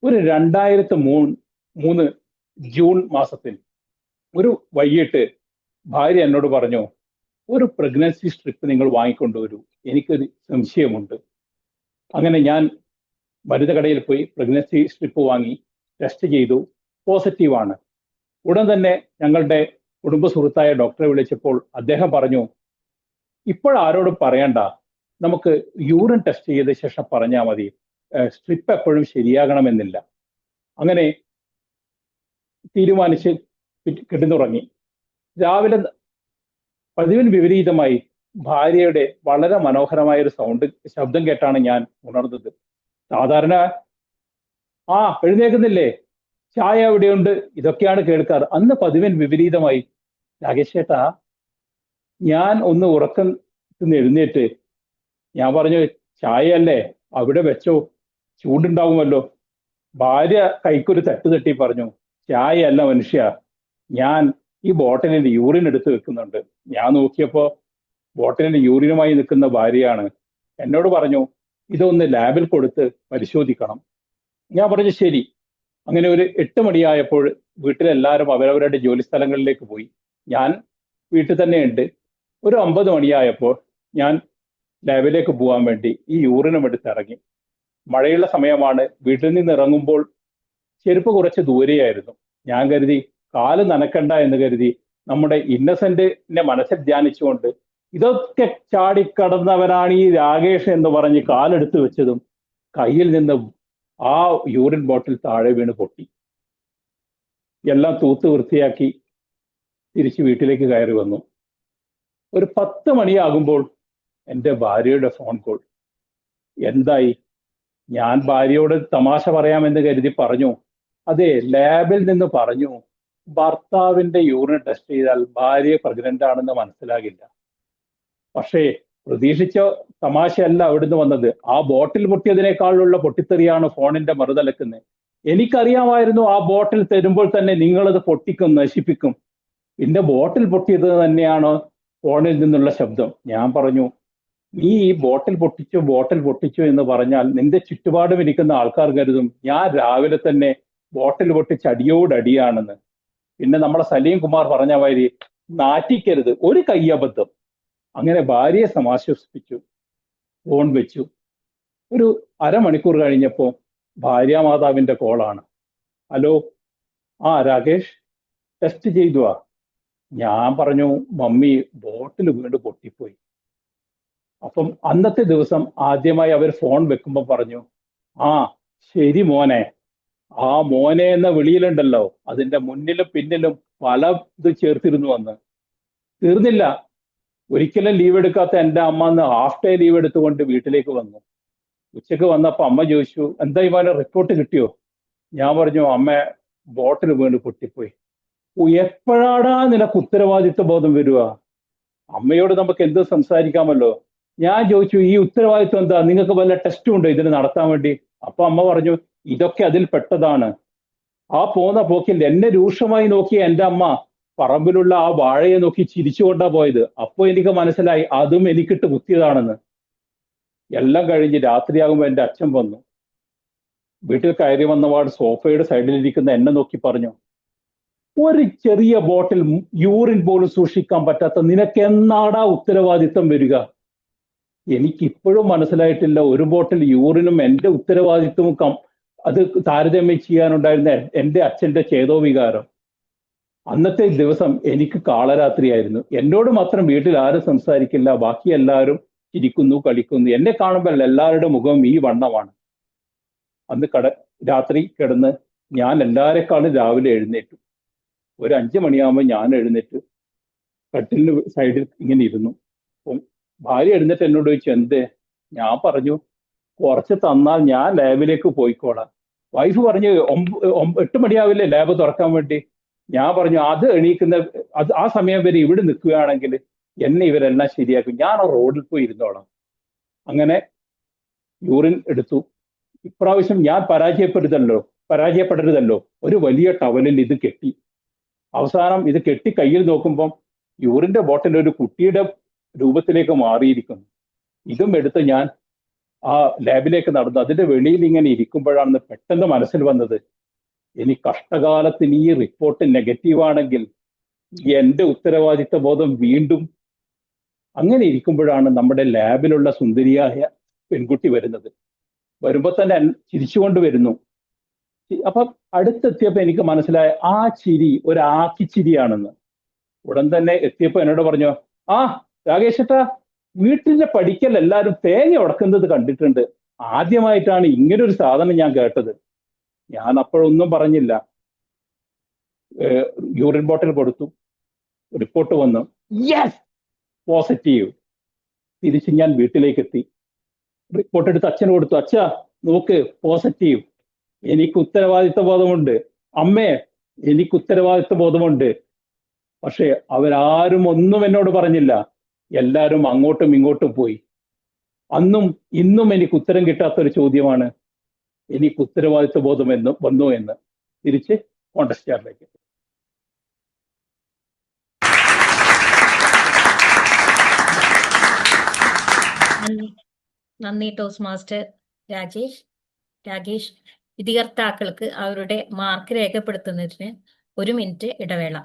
ഒരു 2003 ജൂൺ മാസത്തിൽ ഒരു വൈകിട്ട് ഭാര്യ എന്നോട് പറഞ്ഞു, ഒരു പ്രഗ്നൻസി സ്ട്രിപ്പ് നിങ്ങൾ വാങ്ങിക്കൊണ്ടുവരൂ, എനിക്കൊരു സംശയമുണ്ട്. അങ്ങനെ ഞാൻ മരുന്ന് കടയിൽ പോയി പ്രഗ്നൻസി സ്ട്രിപ്പ് വാങ്ങി ടെസ്റ്റ് ചെയ്തു, പോസിറ്റീവാണ്. ഉടൻ തന്നെ ഞങ്ങളുടെ കുടുംബ സുഹൃത്തായ ഡോക്ടറെ വിളിച്ചപ്പോൾ അദ്ദേഹം പറഞ്ഞു, ഇപ്പോഴാരോടും പറയണ്ട, നമുക്ക് യൂറിൻ ടെസ്റ്റ് ചെയ്ത ശേഷം പറഞ്ഞാൽ മതി, സ്ട്രിപ്പ് എപ്പോഴും ശരിയാകണമെന്നില്ല. അങ്ങനെ തീരുമാനിച്ച് കിടന്നുറങ്ങി. രാവിലെ പതിവിന് വിപരീതമായി ഭാര്യയുടെ വളരെ മനോഹരമായ ഒരു ശബ്ദം കേട്ടാണ് ഞാൻ ഉണർന്നത്. സാധാരണ എഴുന്നേക്കുന്നില്ലേ, ചായ എവിടെയുണ്ട്, ഇതൊക്കെയാണ് കേൾക്കാറ്. അന്ന് പതിവിന് വിപരീതമായി, രാകേഷ് ചേട്ടാ, ഞാൻ ഒന്ന് ഉറക്കത്തിന് എഴുന്നേറ്റ് ഞാൻ പറഞ്ഞു, ചായ അല്ലേ, അവിടെ വെച്ചോ, ചൂടുണ്ടാവുമല്ലോ. ഭാര്യ കൈക്കൊരു തട്ട് തട്ടി പറഞ്ഞു, ചായ അല്ല മനുഷ്യ, ഞാൻ ഈ ബോട്ടിലിന്റെ യൂറിൻ എടുത്ത് വെക്കുന്നുണ്ട്. ഞാൻ നോക്കിയപ്പോ ബോട്ടിലിന്റെ യൂറിനുമായി നിൽക്കുന്ന ഭാര്യയാണ്. എന്നോട് പറഞ്ഞു, ഇതൊന്ന് ലാബിൽ കൊടുത്ത് പരിശോധിക്കണം. ഞാൻ പറഞ്ഞു ശരി. അങ്ങനെ ഒരു 8 മണിയായപ്പോൾ വീട്ടിലെല്ലാവരും അവരവരുടെ ജോലി സ്ഥലങ്ങളിലേക്ക് പോയി. ഞാൻ വീട്ടിൽ തന്നെ ഉണ്ട്. ഒരു 9 മണിയായപ്പോൾ ഞാൻ ലാബിലേക്ക് പോകാൻ വേണ്ടി ഈ യൂറിനും എടുത്ത് ഇറങ്ങി. മഴയുള്ള സമയമാണ്. വീട്ടിൽ നിന്ന് ഇറങ്ങുമ്പോൾ ചെരുപ്പ് കുറച്ച് ദൂരെയായിരുന്നു. ഞാൻ കരുതി കാല് നനക്കണ്ട എന്ന് കരുതി നമ്മുടെ ഇന്നസെന്റിനെ മനസ്സിൽ ധ്യാനിച്ചുകൊണ്ട് ഇതൊക്കെ ചാടിക്കടന്നവനാണ് ഈ രാകേഷ് എന്ന് പറഞ്ഞ് കാലെടുത്ത് വെച്ചതും കയ്യിൽ നിന്ന് ആ യൂറിൻ ബോട്ടിൽ താഴെ വീണ് പൊട്ടി. എല്ലാം തൂത്ത് വൃത്തിയാക്കി തിരിച്ച് വീട്ടിലേക്ക് കയറി വന്നു. ഒരു 10 മണിയാകുമ്പോൾ എൻ്റെ ഭാര്യയുടെ ഫോൺ കോൾ. എന്തായി? ഞാൻ ഭാര്യയോട് തമാശ പറയാമെന്ന് കരുതി പറഞ്ഞു, അതെ, ലാബിൽ നിന്ന് പറഞ്ഞു ഭർത്താവിന്റെ യൂറിൻ ടെസ്റ്റ് ചെയ്താൽ ഭാര്യ പ്രഗ്നന്റ് ആണെന്ന് മനസ്സിലാകില്ല. പക്ഷേ പ്രതീക്ഷിച്ച തമാശയല്ല അവിടുന്ന് വന്നത്. ആ ബോട്ടിൽ പൊട്ടിയതിനേക്കാളുള്ള പൊട്ടിത്തെറിയാണ് ഫോണിന്റെ മറുതലക്കുന്നത്. എനിക്കറിയാമായിരുന്നു ആ ബോട്ടിൽ തരുമ്പോൾ തന്നെ നിങ്ങളത് പൊട്ടിക്കും, നശിപ്പിക്കും. പിന്നെ ബോട്ടിൽ പൊട്ടിയത് തന്നെയാണ് ഫോണിൽ നിന്നുള്ള ശബ്ദം. ഞാൻ പറഞ്ഞു, നീ ഈ ബോട്ടിൽ പൊട്ടിച്ചു എന്ന് പറഞ്ഞാൽ നിന്റെ ചുറ്റുപാടും ഇരിക്കുന്ന ആൾക്കാർ കരുതും ഞാൻ രാവിലെ തന്നെ ബോട്ടിൽ പൊട്ടിച്ച് അടിയോടടിയാണെന്ന്. പിന്നെ നമ്മളെ സലീം കുമാർ പറഞ്ഞ മാതിരി നാറ്റിക്കരുത്, ഒരു കയ്യബദ്ധം. അങ്ങനെ ഭാര്യയെ സമാശ്വസിപ്പിച്ചു, ഫോൺ വെച്ചു. ഒരു അരമണിക്കൂർ കഴിഞ്ഞപ്പോൾ ഭാര്യാമാതാവിന്റെ കോളാണ്. ഹലോ, രാകേഷ്, ടെസ്റ്റ് ചെയ്തുവാ? ഞാൻ പറഞ്ഞു, മമ്മി ബോട്ടിൽ വീണ്ടും പൊട്ടിപ്പോയി. അപ്പം അന്നത്തെ ദിവസം ആദ്യമായി അവർ ഫോൺ വെക്കുമ്പോൾ പറഞ്ഞു, ശരി മോനെ. ആ മോനെ എന്ന വിളിയിലുണ്ടല്ലോ, അതിന്റെ മുന്നിലും പിന്നിലും പല ഇത് ചേർത്തിരുന്നു. വന്ന് തീർന്നില്ല. ഒരിക്കലും ലീവ് എടുക്കാത്ത എൻ്റെ അമ്മ അന്ന് ഹാഫ് ഡേ ലീവ് എടുത്തുകൊണ്ട് വീട്ടിലേക്ക് വന്നു. ഉച്ചക്ക് വന്നപ്പോൾ അമ്മ ചോദിച്ചു, എന്താ ഇവനെ റിപ്പോർട്ട് കിട്ടിയോ? ഞാൻ പറഞ്ഞു, അമ്മ ബോട്ടിൽ വീണ് പൊട്ടിപ്പോയി. എപ്പോഴാടാ നിനക്ക് ഉത്തരവാദിത്വ ബോധം വരിക? അമ്മയോട് നമുക്ക് എന്ത് സംസാരിക്കാമല്ലോ. ഞാൻ ചോദിച്ചു, ഈ ഉത്തരവാദിത്വം എന്താ? നിങ്ങൾക്ക് വല്ല ടെസ്റ്റും ഉണ്ടോ ഇതിന് നടത്താൻ വേണ്ടി? അപ്പൊ അമ്മ പറഞ്ഞു, ഇതൊക്കെ അതിൽ പെട്ടതാണ്. ആ പോന്ന പോക്കിൽ എന്നെ രൂക്ഷമായി നോക്കിയ എൻ്റെ അമ്മ പറമ്പിലുള്ള ആ വാഴയെ നോക്കി ചിരിച്ചുകൊണ്ടാ പോയത്. അപ്പോൾ എനിക്ക് മനസ്സിലായി അതും എനിക്കിട്ട് കുത്തിയതാണെന്ന്. എല്ലാം കഴിഞ്ഞ് രാത്രിയാകുമ്പോൾ എൻ്റെ അച്ഛൻ വന്നു. വീട്ടിൽ കയറി വന്നപാട് സോഫയുടെ സൈഡിലിരിക്കുന്ന എന്നെ നോക്കി പറഞ്ഞു, ഒരു ചെറിയ ബോട്ടിൽ യൂറിൻ പോലും സൂക്ഷിക്കാൻ പറ്റാത്ത നിനക്ക് എന്നാടാ ഉത്തരവാദിത്വം വരിക? എനിക്കിപ്പോഴും മനസ്സിലായിട്ടില്ല ഒരു ബോട്ടിൽ യൂറിനും എൻ്റെ ഉത്തരവാദിത്വവും അത് താരതമ്യം ചെയ്യാനുണ്ടായിരുന്ന എൻ്റെ അച്ഛൻ്റെ ചേതോവികാരം. അന്നത്തെ ദിവസം എനിക്ക് കാളരാത്രിയായിരുന്നു. എന്നോട് മാത്രം വീട്ടിൽ ആരും സംസാരിക്കില്ല, ബാക്കി എല്ലാവരും ചിരിക്കുന്നു, കളിക്കുന്നു. എന്നെ കാണുമ്പോൾ എല്ലാവരുടെ മുഖം ഈ വണ്ണമാണ്. അന്ന് രാത്രി കിടന്ന് ഞാൻ എല്ലാവരെക്കാളും രാവിലെ എഴുന്നേറ്റു. ഒരു 5 മണിയാകുമ്പോൾ ഞാൻ എഴുന്നേറ്റ് കട്ടിലിന് സൈഡിൽ ഇങ്ങനെ ഇരുന്നു. അപ്പം ഭാര്യ എഴുന്നേറ്റ് എന്നോട് ചോദിച്ചു, എന്തേ? ഞാൻ പറഞ്ഞു, കുറച്ച് തന്നാൽ ഞാൻ ലാബിലേക്ക് പോയിക്കോളാം. വൈഫ് പറഞ്ഞു, 8 മണിയാവില്ലേ ലാബ് തുറക്കാൻ വേണ്ടി? ഞാൻ പറഞ്ഞു, അത് ആ സമയം വരെ ഇവിടെ നിൽക്കുകയാണെങ്കിൽ എന്നെ ഇവരെല്ലാം ശരിയാക്കും, ഞാൻ ആ റോഡിൽ പോയി ഇരുന്നോളാം. അങ്ങനെ യൂറിൻ എടുത്തു. ഇപ്രാവശ്യം ഞാൻ പരാജയപ്പെടരുതല്ലോ. ഒരു വലിയ ടവലിൽ ഇത് കെട്ടി. അവസാനം ഇത് കെട്ടി കയ്യിൽ നോക്കുമ്പം യൂറിന്റെ ബോട്ടിൽ ഒരു കുട്ടിയുടെ രൂപത്തിലേക്ക് മാറിയിരിക്കുന്നു. ഇതും എടുത്ത് ഞാൻ ആ ലാബിലേക്ക് നടന്നു. അതിന്റെ വെളിയിൽ ഇങ്ങനെ ഇരിക്കുമ്പോഴാണ് പെട്ടെന്ന് മനസ്സിൽ വന്നത്, ഇനി കഷ്ടകാലത്തിന് ഈ റിപ്പോർട്ട് നെഗറ്റീവാണെങ്കിൽ എൻ്റെ ഉത്തരവാദിത്വ ബോധം വീണ്ടും. അങ്ങനെ ഇരിക്കുമ്പോഴാണ് നമ്മുടെ ലാബിലുള്ള സുന്ദരിയായ പെൺകുട്ടി വരുന്നത്. വരുമ്പോൾ തന്നെ ചിരിച്ചുകൊണ്ട് വരുന്നു. അപ്പം അടുത്തെത്തിയപ്പോൾ എനിക്ക് മനസ്സിലായ ആ ചിരി ഒരു ആക്കിച്ചിരിയാണെന്ന്. ഉടൻ തന്നെ എത്തിയപ്പോൾ എന്നോട് പറഞ്ഞു, രാകേഷേട്ടാ, വീട്ടിന്റെ പടിക്കൽ എല്ലാവരും തേങ്ങ ഉടക്കുന്നത് കണ്ടിട്ടുണ്ട്. ആദ്യമായിട്ടാണ് ഇങ്ങനൊരു സാധനം ഞാൻ കേട്ടത്. ഞാൻ അപ്പോഴൊന്നും പറഞ്ഞില്ല. യൂറിൻ ബോട്ടിൽ കൊടുത്തു, റിപ്പോർട്ട് വന്നു, യെസ് പോസിറ്റീവ്. തിരിച്ച് ഞാൻ വീട്ടിലേക്ക് എത്തി, റിപ്പോർട്ട് എടുത്ത് അച്ഛന് കൊടുത്തു. അച്ഛാ നോക്ക്, പോസിറ്റീവ്. എനിക്ക് ഉത്തരവാദിത്വ ബോധമുണ്ട് അമ്മേ, എനിക്ക് ഉത്തരവാദിത്വ ബോധമുണ്ട്. പക്ഷെ അവരാരും ഒന്നും എന്നോട് പറഞ്ഞില്ല. എല്ലാവരും അങ്ങോട്ടും ഇങ്ങോട്ടും പോയി. അന്നും ഇന്നും എനിക്ക് ഉത്തരം കിട്ടാത്തൊരു ചോദ്യമാണ്, എനിക്ക് ഉത്തരവാദിത്വ ബോധം വന്നു എന്ന്. തിരിച്ച് കോണ്ടസ്റ്റാറിലേക്ക്. നന്ദി ടോസ്റ്റ് മാസ്റ്റർ രാകേഷ്. വിധികർത്താക്കൾക്ക് അവരുടെ മാർക്ക് രേഖപ്പെടുത്തുന്നതിന് 1 മിനിറ്റ് ഇടവേള.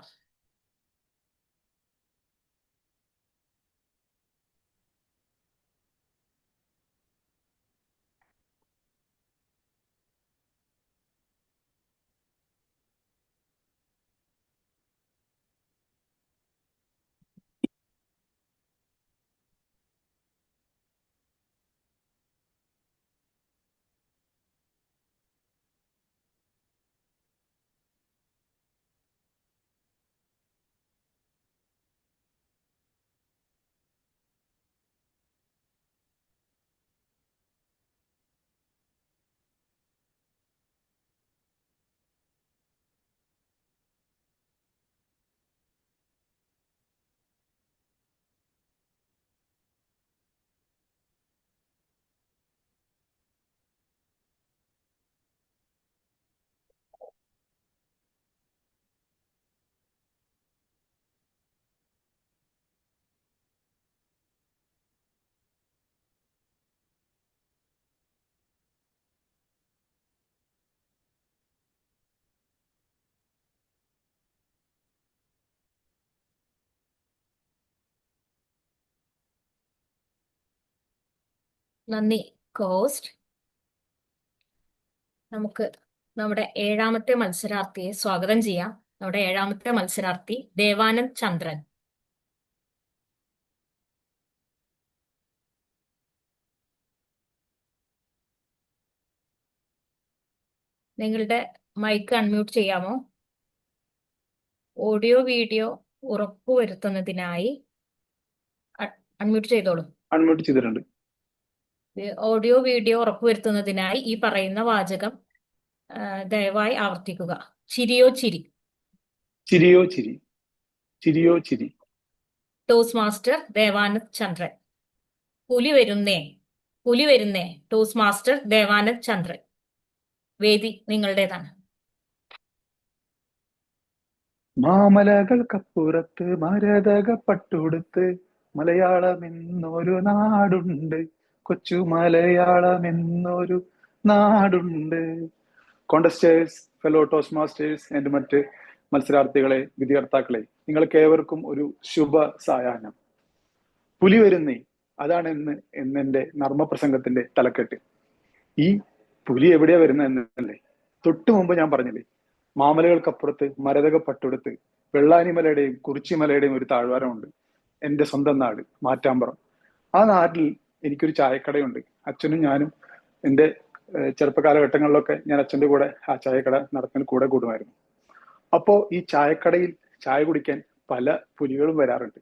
നന്ദി കോസ്റ്റ്. നമുക്ക് നമ്മുടെ 7ാമത്തെ മത്സരാർത്ഥിയെ സ്വാഗതം ചെയ്യാം. നമ്മുടെ 7ാമത്തെ മത്സരാർത്ഥി ദേവാനന്ദ് ചന്ദ്രൻ. നിങ്ങളുടെ മൈക്ക് അൺമ്യൂട്ട് ചെയ്യാമോ? ഓഡിയോ വീഡിയോ ഉറപ്പുവരുത്തുന്നതിനായി അൺമ്യൂട്ട് ചെയ്തോളൂ. അൺമ്യൂട്ട് ചെയ്തിട്ടുണ്ട്. ഓഡിയോ വീഡിയോ ഉറപ്പുവരുത്തുന്നതിനായി ഈ പറയുന്ന വാചകം ദയവായി ആവർത്തിക്കുക. ചിരിയോ ചിരി. ചിരിയോ ചിരി. ചിരിയോ ചിരി. ടോസ്റ്റ് മാസ്റ്റർ ദേവാനന്ദ് ചന്ദ്രൻ. പുലി വരുന്നേ. ടോസ്റ്റ് മാസ്റ്റർ ദേവാനന്ദ് ചന്ദ്രൻ. വേദി നിങ്ങളുടേതാണ്. മാമലകൾക്കപ്പുറത്ത് മരതക പട്ടുടുത്ത് മലയാളം എന്നൊരു നാടുണ്ട്, കൊച്ചു മലയാളം എന്നൊരു നാടുണ്ട്. കോണ്ടസ്റ്റേഴ്സ്, ഫെലോ ടോസ്റ്റ് മാസ്റ്റേഴ്സ് ആൻഡ് മറ്റ് മത്സരാർത്ഥികളെ, വിധികർത്താക്കളെ, നിങ്ങൾക്ക് ഏവർക്കും ഒരു ശുഭ സായാഹ്നം. പുലി വരുന്നേ, അതാണ് എന്നെന്റെ നർമ്മപ്രസംഗത്തിന്റെ തലക്കെട്ട്. ഈ പുലി എവിടെയാ വരുന്നത് എന്നല്ലേ തൊട്ടു മുമ്പ് ഞാൻ പറഞ്ഞില്ലേ, മാമലകൾക്കപ്പുറത്ത് മരതക പട്ടുടുത്ത് വെള്ളാനിമലയുടെയും കുറിച്ചിമലയുടെയും ഒരു താഴ്വാരമുണ്ട്. എൻ്റെ സ്വന്തം നാട് മാറ്റാമ്പുറം. ആ നാട്ടിൽ എനിക്കൊരു ചായക്കടയുണ്ട്. അച്ഛനും ഞാനും എൻ്റെ ചെറുപ്പകാലഘട്ടങ്ങളിലൊക്കെ ഞാൻ അച്ഛൻ്റെ കൂടെ ആ ചായക്കട നടത്താൻ കൂടെ കൂടുമായിരുന്നു. അപ്പോ ഈ ചായക്കടയിൽ ചായ കുടിക്കാൻ പല പുലികളും വരാറുണ്ട്.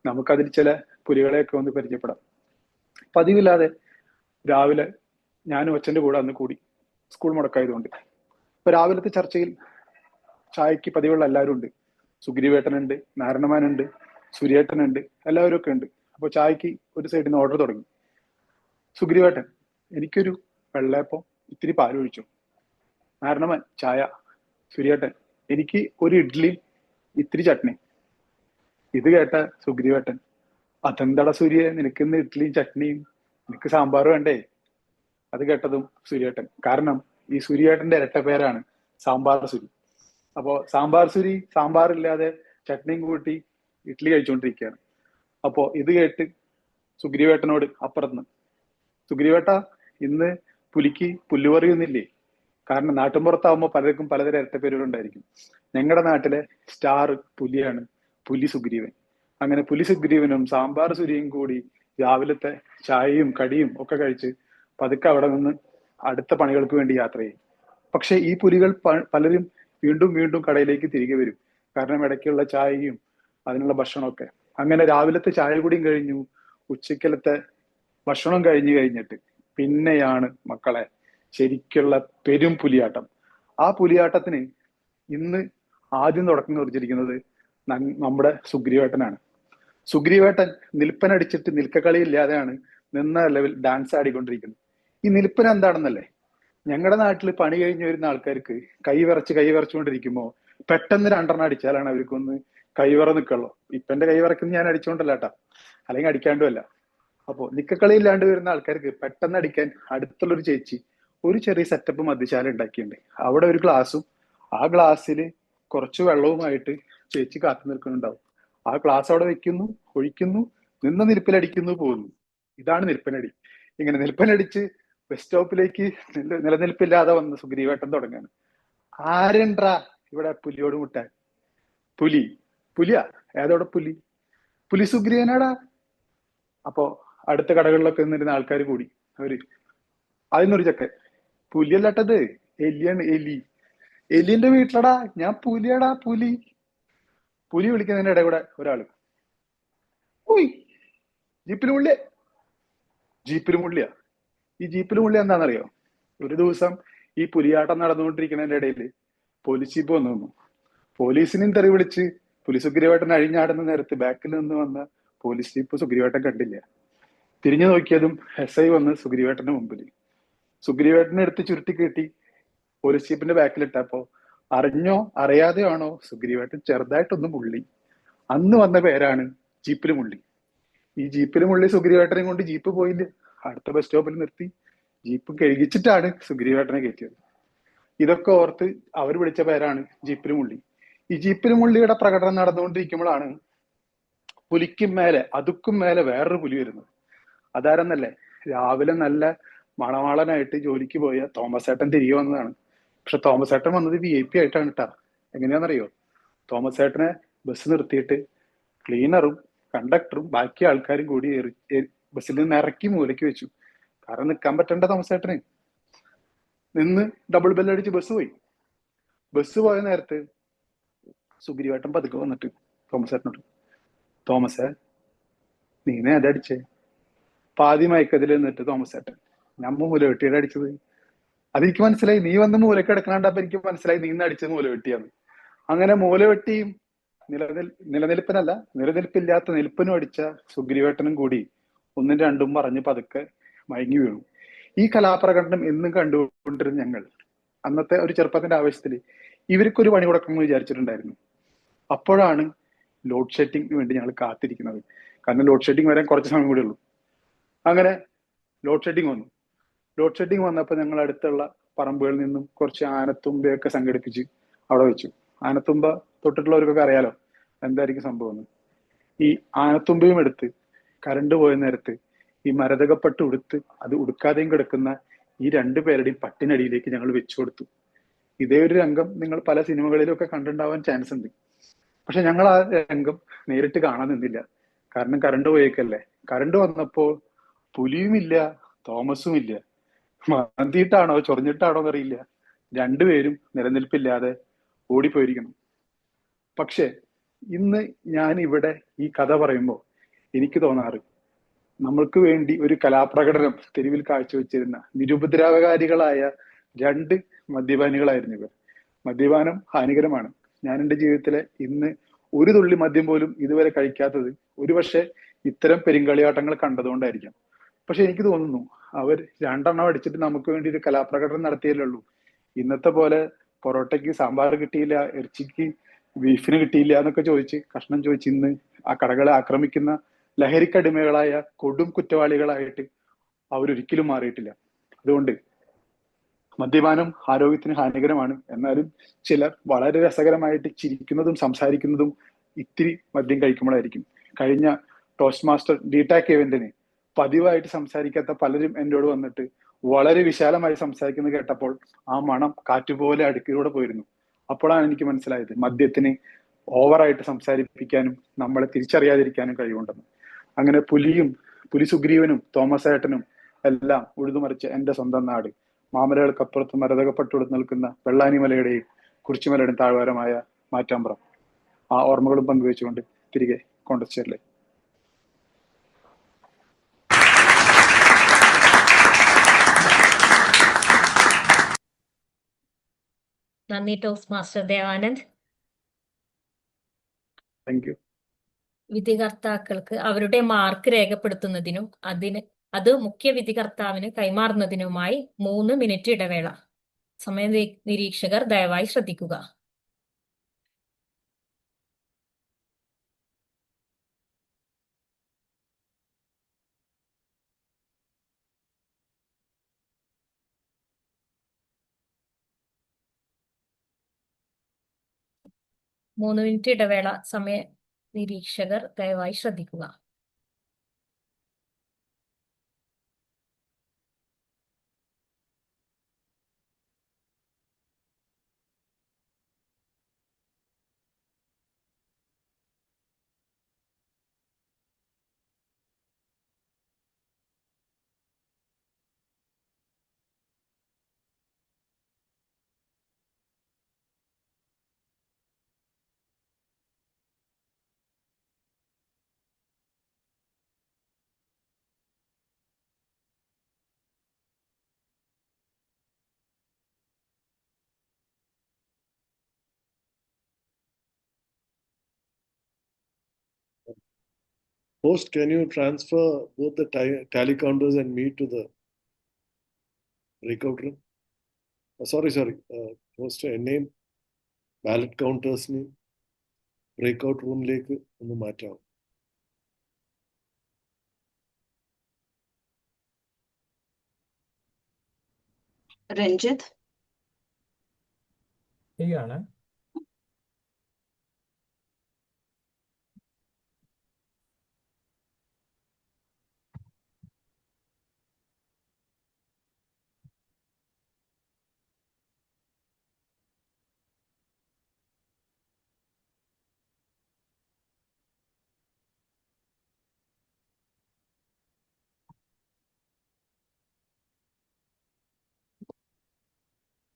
നമുക്കതിൽ ചില പുലികളെയൊക്കെ ഒന്ന് പരിചയപ്പെടാം. പതിവില്ലാതെ രാവിലെ ഞാനും അച്ഛൻ്റെ കൂടെ അന്ന് കൂടി, സ്കൂൾ മുടക്കായതുകൊണ്ട്. ഇപ്പൊ രാവിലത്തെ ചർച്ചയിൽ ചായക്ക് പതിവുള്ള എല്ലാവരും ഉണ്ട്. സുഗ്രീവേട്ടനുണ്ട്, നാരായണമാനുണ്ട്, സുരേട്ടനുണ്ട്, എല്ലാവരും ഒക്കെ ഉണ്ട്. അപ്പോൾ ചായക്ക് ഒരു സൈഡിൽ നിന്ന് ഓർഡർ തുടങ്ങി. സുഗ്രീവേട്ടൻ, എനിക്കൊരു വെള്ളയപ്പം ഇത്തിരി പാലൊഴിച്ചു. നാരായണമാൻ, ചായ. സുരേട്ടൻ, എനിക്ക് ഒരു ഇഡ്ഡലി ഇത്തിരി ചട്നി. ഇത് കേട്ട സുഗ്രീവേട്ടൻ, അതെന്താടാ സൂര്യ, നിനക്കിന്ന് ഇഡ്ഡലിയും ചട്നിയും, നിനക്ക് സാമ്പാർ വേണ്ടേ? അത് കേട്ടതും സുരേട്ടൻ, കാരണം ഈ സുരേട്ടന്റെ ഇരട്ട പേരാണ് സാമ്പാർ സുരി. അപ്പോ സാമ്പാർ സുരി സാമ്പാറില്ലാതെ ചട്നിയും കൂട്ടി ഇഡ്ഡലി കഴിച്ചുകൊണ്ടിരിക്കുകയാണ്. അപ്പോ ഇത് കേട്ട് സുഗ്രീവേട്ടനോട് അപ്പുറത്ത്, സുഗ്രീവേട്ട, ഇന്ന് പുലിക്ക് പുല്ലുപറിയൊന്നില്ലേ? കാരണം നാട്ടിൻപുറത്താവുമ്പോൾ പലർക്കും പലതരം ഇരട്ടപ്പേരുകളുണ്ടായിരിക്കും. ഞങ്ങളുടെ നാട്ടിലെ സ്റ്റാർ പുലിയാണ് പുലി സുഗ്രീവൻ. അങ്ങനെ പുലി സുഗ്രീവനും സാമ്പാർ സുരിയും കൂടി രാവിലത്തെ ചായയും കടിയും ഒക്കെ കഴിച്ച് പതുക്കെ അവിടെ നിന്ന് അടുത്ത പണികൾക്ക് വേണ്ടി യാത്ര ചെയ്യും. പക്ഷെ ഈ പുലികൾ പലരും വീണ്ടും വീണ്ടും കടയിലേക്ക് തിരികെ വരും. കാരണം ഇടയ്ക്കുള്ള ചായയും അതിനുള്ള ഭക്ഷണമൊക്കെ. അങ്ങനെ രാവിലത്തെ ചായ കുടിയും കഴിഞ്ഞു, ഉച്ചക്കലത്തെ ഭക്ഷണം കഴിഞ്ഞിട്ട് പിന്നെയാണ് മക്കളെ ശരിക്കുള്ള പെരും പുലിയാട്ടം. ആ പുലിയാട്ടത്തിന് ഇന്ന് ആദ്യം തുടക്കം കുറിച്ചിരിക്കുന്നത് നമ്മുടെ സുഗ്രീവേട്ടനാണ്. സുഗ്രീവേട്ടൻ നിൽപ്പനടിച്ചിട്ട് നിൽക്കക്കളിയില്ലാതെയാണ് നിന്ന ലെവൽ ഡാൻസ് ആടിക്കൊണ്ടിരിക്കുന്നത്. ഈ നിൽപ്പന എന്താണെന്നല്ലേ, ഞങ്ങളുടെ നാട്ടിൽ പണി കഴിഞ്ഞ് വരുന്ന ആൾക്കാർക്ക് കൈ വിറച്ചുകൊണ്ടിരിക്കുമ്പോൾ പെട്ടെന്ന് 2 അടിച്ചാലാണ് അവർക്കൊന്ന് കൈവിറ നിൽക്കുള്ളൂ. ഇപ്പൊ എന്റെ കൈ വിറക്കുന്നത് ഞാൻ അടിച്ചോണ്ടല്ല കേട്ടാ, അല്ലെങ്കിൽ അടിക്കാണ്ടുമല്ല. അപ്പോ നിക്കക്കളി ഇല്ലാണ്ട് വരുന്ന ആൾക്കാർക്ക് പെട്ടെന്ന് അടിക്കാൻ അടുത്തുള്ളൊരു ചേച്ചി ഒരു ചെറിയ സെറ്റപ്പ് മദ്യശാല ഉണ്ടാക്കിയിട്ടുണ്ട്. അവിടെ ഒരു ഗ്ലാസും ആ ഗ്ലാസ്സിൽ കുറച്ച് വെള്ളവുമായിട്ട് ചേച്ചി കാത്തു നിൽക്കുന്നുണ്ടാവും. ആ ഗ്ലാസ് അവിടെ വെക്കുന്നു, ഒഴിക്കുന്നു, നിന്ന നിൽപ്പിലടിക്കുന്നു, പോകുന്നു. ഇതാണ് നിൽപ്പനടി. ഇങ്ങനെ നിൽപ്പനടിച്ച് ബസ് സ്റ്റോപ്പിലേക്ക് നിലനിൽപ്പില്ലാതെ വന്ന സുഗ്രീവേട്ടൻ തുടങ്ങാണ്. ആരെണ്ടാ ഇവിടെ പുലിയോട് മുട്ടാൻ? പുലിയാ? ഏതോടെ പുലി സുഗ്രീവനാടാ. അപ്പോ അടുത്ത കടകളിലൊക്കെ നിന്നിരുന്ന ആൾക്കാർ കൂടി അവര് അതിനൊരു ചക്കൻ, പുലിയല്ലട്ടത്, എലിയാണ്, എലിന്റെ വീട്ടിലടാ, ഞാൻ പുലിയടാ, പുലി വിളിക്കുന്നതിന്റെ ഇടയിൽ കൂടെ ഒരാള് ഓയ് ജീപ്പിൽ മുള്ളിയാ. ഈ ജീപ്പിൽ മുള്ളി എന്താണെന്നറിയോ? ഒരു ദിവസം ഈ പുലിയാട്ടം നടന്നുകൊണ്ടിരിക്കുന്നതിന്റെ ഇടയിൽ പോലീസ് ജീപ്പ് വന്നു. പോലീസിനെയും തെറി വിളിച്ച് പുലി സുഗ്രീവേട്ടൻ അഴിഞ്ഞാടുന്ന നേരത്ത് ബാക്കിൽ നിന്ന് വന്ന പോലീസ് ജീപ്പ് സുഗ്രീവേട്ടൻ കണ്ടില്ല. തിരിഞ്ഞു നോക്കിയതും SI വന്ന് സുഗ്രീവേട്ടന്റെ മുമ്പിൽ. സുഗ്രീവേട്ടനെ എടുത്ത് ചുരുട്ടി കെട്ടി പോലീസ് ജീപ്പിന്റെ ബാക്കിലിട്ടപ്പോ അറിഞ്ഞോ അറിയാതെയോ ആണോ സുഗ്രീവേട്ടൻ ചെറുതായിട്ടൊന്ന് മുള്ളി. അന്ന് വന്ന പേരാണ് ജീപ്പിൽ മുള്ളി. ഈ ജീപ്പിൽ മുള്ളി സുഗ്രീവേട്ടനെ കൊണ്ട് ജീപ്പ് പോയില്ല. അടുത്ത ബസ് സ്റ്റോപ്പിൽ നിർത്തി ജീപ്പ് കഴുകിച്ചിട്ടാണ് സുഗ്രീവേട്ടനെ കയറ്റിയത്. ഇതൊക്കെ ഓർത്ത് അവർ വിളിച്ച പേരാണ് ജീപ്പിൽ മുള്ളി. ഈ ജീപ്പിൽ മുള്ളിയുടെ പ്രകടനം നടന്നുകൊണ്ടിരിക്കുമ്പോഴാണ് അതുക്കും മേലെ വേറൊരു പുലി വരുന്നത്. അതാരെന്നല്ലേ, രാവിലെ നല്ല മണവാളനായിട്ട് ജോലിക്ക് പോയ തോമസ് ഏട്ടൻ തിരികെ വന്നതാണ്. പക്ഷെ തോമസ് ഏട്ടൻ വന്നത് VIP ആയിട്ടാണ് കേട്ടാ. എങ്ങനെയാണെന്നറിയോ? തോമസ് ഏട്ടനെ ബസ് നിർത്തിയിട്ട് ക്ലീനറും കണ്ടക്ടറും ബാക്കി ആൾക്കാരും കൂടി ബസ്സിൽ നിന്ന് ഇറക്കി മൂലയ്ക്ക് വെച്ചു. കാരണം നിൽക്കാൻ പറ്റണ്ട തോമസ് ഏട്ടന്. നിന്ന് ഡബിൾ ബെല്ലടിച്ച് ബസ് പോയ നേരത്ത് സുഗ്രീവേട്ടൻ പതുക്കെ വന്നിട്ട് തോമസ് ഏട്ടനോട്, തോമസേ നീ അതടിച്ചേ? പാതി മയക്കത്തിൽ നിന്നിട്ട് തോമസ് ഏട്ടൻ, ഞാൻ മൂലവെട്ടിയുടെ അടിച്ചത്. അതെനിക്ക് മനസ്സിലായി, നീ വന്ന് മൂലക്ക് കിടക്കണണ്ടപ്പോ എനിക്ക് മനസ്സിലായി നീ അടിച്ചത് മൂലവെട്ടിയാണ്. അങ്ങനെ മൂലവെട്ടിയും നിലനിൽപ്പില്ലാത്ത നിൽപ്പനും അടിച്ച സുഗ്രീവേട്ടനും കൂടി 1ഉം 2ഉം പറഞ്ഞ് പതുക്കെ മയങ്ങി വീണു. ഈ കലാപ്രകടനം എന്നും കണ്ടുകൊണ്ടിരുന്ന ഞങ്ങൾ അന്നത്തെ ഒരു ചെറുപ്പത്തിന്റെ ആവശ്യത്തിൽ ഇവർക്കൊരു പണി കൊടുക്കണമെന്ന് വിചാരിച്ചിട്ടുണ്ടായിരുന്നു. അപ്പോഴാണ് ലോഡ് ഷെഡിങ്ങിന് വേണ്ടി ഞങ്ങൾ കാത്തിരിക്കുന്നത്. കാരണം ലോഡ് ഷെഡിങ് വരാൻ കുറച്ച് സമയം കൂടി ഉള്ളൂ. അങ്ങനെ ലോഡ് ഷെഡിങ് വന്നപ്പോൾ ഞങ്ങൾ അടുത്തുള്ള പറമ്പുകളിൽ നിന്നും കുറച്ച് ആനത്തുമ്പയൊക്കെ സംഘടിപ്പിച്ച് അവിടെ വെച്ചു. ആനത്തുമ്പ തൊട്ടിട്ടുള്ളവർക്കൊക്കെ അറിയാലോ എന്തായിരിക്കും സംഭവം. ഈ ആനത്തുമ്പയും എടുത്ത് കറണ്ട് പോയ നേരത്ത് ഈ മരതകപ്പട്ട് അത് ഉടുക്കാതെയും കിടക്കുന്ന ഈ 2 പേരുടെയും പട്ടിനടിയിലേക്ക് ഞങ്ങൾ വെച്ചു കൊടുത്തു. ഇതേ ഒരു രംഗം നിങ്ങൾ പല സിനിമകളിലും ഒക്കെ കണ്ടിട്ടുണ്ടാവാൻ ചാൻസ് ഉണ്ട്. പക്ഷെ ഞങ്ങൾ ആ രംഗം നേരിട്ട് കാണാൻ നിന്നില്ല. കാരണം കറണ്ട് പോയേക്കല്ലേ. കറണ്ട് വന്നപ്പോൾ പുലിയുമില്ല, തോമസും ഇല്ല. മന്തിയിട്ടാണോ ചൊറിഞ്ഞിട്ടാണോ എന്നറിയില്ല, 2 പേരും നിലനിൽപ്പില്ലാതെ ഓടിപ്പോയിരിക്കണം. പക്ഷെ ഇന്ന് ഞാൻ ഇവിടെ ഈ കഥ പറയുമ്പോൾ എനിക്ക് തോന്നാറ്, നമ്മൾക്ക് വേണ്ടി ഒരു കലാപ്രകടനം തെരുവിൽ കാഴ്ചവെച്ചിരുന്ന നിരുപദ്രവകാരികളായ 2 മദ്യപാനികളായിരുന്നു ഇവർ. മദ്യപാനം ഹാനികരമാണ്. ഞാൻ എൻ്റെ ജീവിതത്തിലെ ഇന്ന് ഒരു തുള്ളി മദ്യം പോലും ഇതുവരെ കഴിക്കാത്തത് ഒരുപക്ഷെ ഇത്തരം പെരുങ്കളിയാട്ടങ്ങൾ കണ്ടതുകൊണ്ടായിരിക്കാം. പക്ഷെ എനിക്ക് തോന്നുന്നു അവർ 2 എണ്ണം അടിച്ചിട്ട് നമുക്ക് വേണ്ടി ഒരു കലാപ്രകടനം നടത്തിയല്ലേ ഉള്ളൂ. ഇന്നത്തെ പോലെ പൊറോട്ടയ്ക്ക് സാമ്പാർ കിട്ടിയില്ല, ഇറച്ചിക്ക് ബീഫിന് കിട്ടിയില്ല എന്നൊക്കെ ചോദിച്ച് കഷ്ണം ചോദിച്ച് ഇന്ന് ആ കടകളെ ആക്രമിക്കുന്ന ലഹരിക്കടിമകളായ കൊടും കുറ്റവാളികളായിട്ട് അവരൊരിക്കലും മാറിയിട്ടില്ല. അതുകൊണ്ട് മദ്യപാനം ആരോഗ്യത്തിന് ഹാനികരമാണ്. എന്നാലും ചിലർ വളരെ രസകരമായിട്ട് ചിരിക്കുന്നതും സംസാരിക്കുന്നതും ഇത്തിരി മദ്യം കഴിക്കുമ്പോഴായിരിക്കും. കഴിഞ്ഞ ടോസ്റ്റ് മാസ്റ്റർ ഡിടാക് ഇവന്റിന് പതിവായിട്ട് സംസാരിക്കാത്ത പലരും എന്നോട് വന്നിട്ട് വളരെ വിശാലമായി സംസാരിക്കുന്നത് കേട്ടപ്പോൾ ആ മണം കാറ്റുപോലെ അടുക്കിലൂടെ പോയിരുന്നു. അപ്പോഴാണ് എനിക്ക് മനസ്സിലായത് മദ്യത്തിന് ഓവറായിട്ട് സംസാരിപ്പിക്കാനും നമ്മളെ തിരിച്ചറിയാതിരിക്കാനും കഴിവുണ്ടെന്ന്. അങ്ങനെ പുലി സുഗ്രീവനും തോമസ് ഏട്ടനും എല്ലാം ഉഴുതുമറിച്ച് എൻ്റെ സ്വന്തം നാട് മാമലകൾക്കപ്പുറത്ത് മരതകപ്പെട്ടുകൊടുത്ത് നിൽക്കുന്ന വെള്ളാനിമലയുടെയും കുറിച്ചുമലയുടെ താഴ്വാരമായ മാറ്റാമ്പ്രം. ആ ഓർമ്മകളും പങ്കുവെച്ചുകൊണ്ട് തിരികെ കോണ്ടസ്റ്റേറിലേക്ക്. നന്ദി toastmaster Devanand. Thank you. വിധികർത്താക്കൾക്ക് അവരുടെ മാർക്ക് രേഖപ്പെടുത്തുന്നതിനും അത് മുഖ്യ വിധികർത്താവിന് കൈമാറുന്നതിനുമായി 3 മിനിറ്റ് ഇടവേള. സമയ നിരീക്ഷകർ ദയവായി ശ്രദ്ധിക്കുക. മൂന്ന് മിനിറ്റ് ഇടവേള. സമയ നിരീക്ഷകർ ദയവായി ശ്രദ്ധിക്കുക. Host, can you transfer both the tally counters and me to the breakout room? Sorry. Host, name ballot counters ni breakout room ലേക്ക് ഒന്ന് മാറ്റാം. രഞ്ജിത്ത് ശരിയാണ്.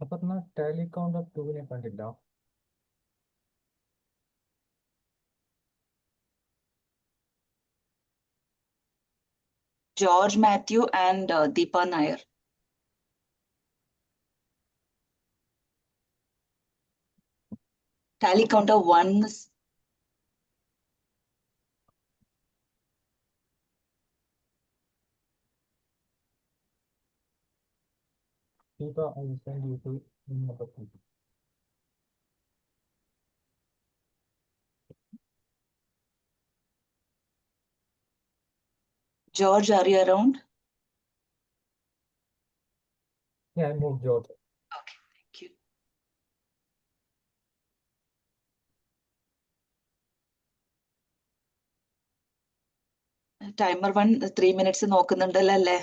അപ്പൊ ടാലി കൗണ്ടർ 2-നെ കണ്ടില്ല. George Matthew and Deepa Nair. Tally counter 1. Deepa, I will send you to number 2. George, are you around? Yeah, I moved George. Okay, thank you. Timer 1 3 minutes നോക്കുന്നുണ്ടല്ലോ അല്ലേ?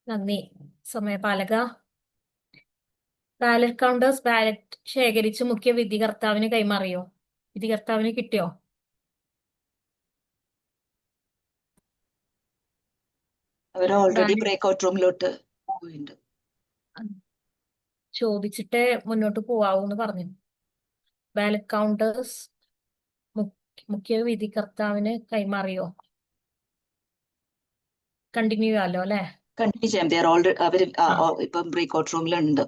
നന്ദി സമയപാലക. Ballot counters ballot ശേഖരിച്ച് മുഖ്യ വിധികർത്താവിന് കൈമാറിയോ? വിധികർത്താവിന് കിട്ടിയോ? അവർ already breakout റൂമിലോട്ട് പോയിട്ടുണ്ട്. ചോദിച്ചിട്ടേ മുന്നോട്ട് പോവാവൂന്ന് പറഞ്ഞു. Ballot counters മുഖ്യ വിധികർത്താവിന് കൈമാറിയോ? കണ്ടിന്യൂ ചെയ്യാലോ അല്ലെ? കണ്ടിന്യൂ ചെയ്യാം. അവർ ഇപ്പം ബ്രേക്ക്ഔട്ട് റൂമിലുണ്ട്.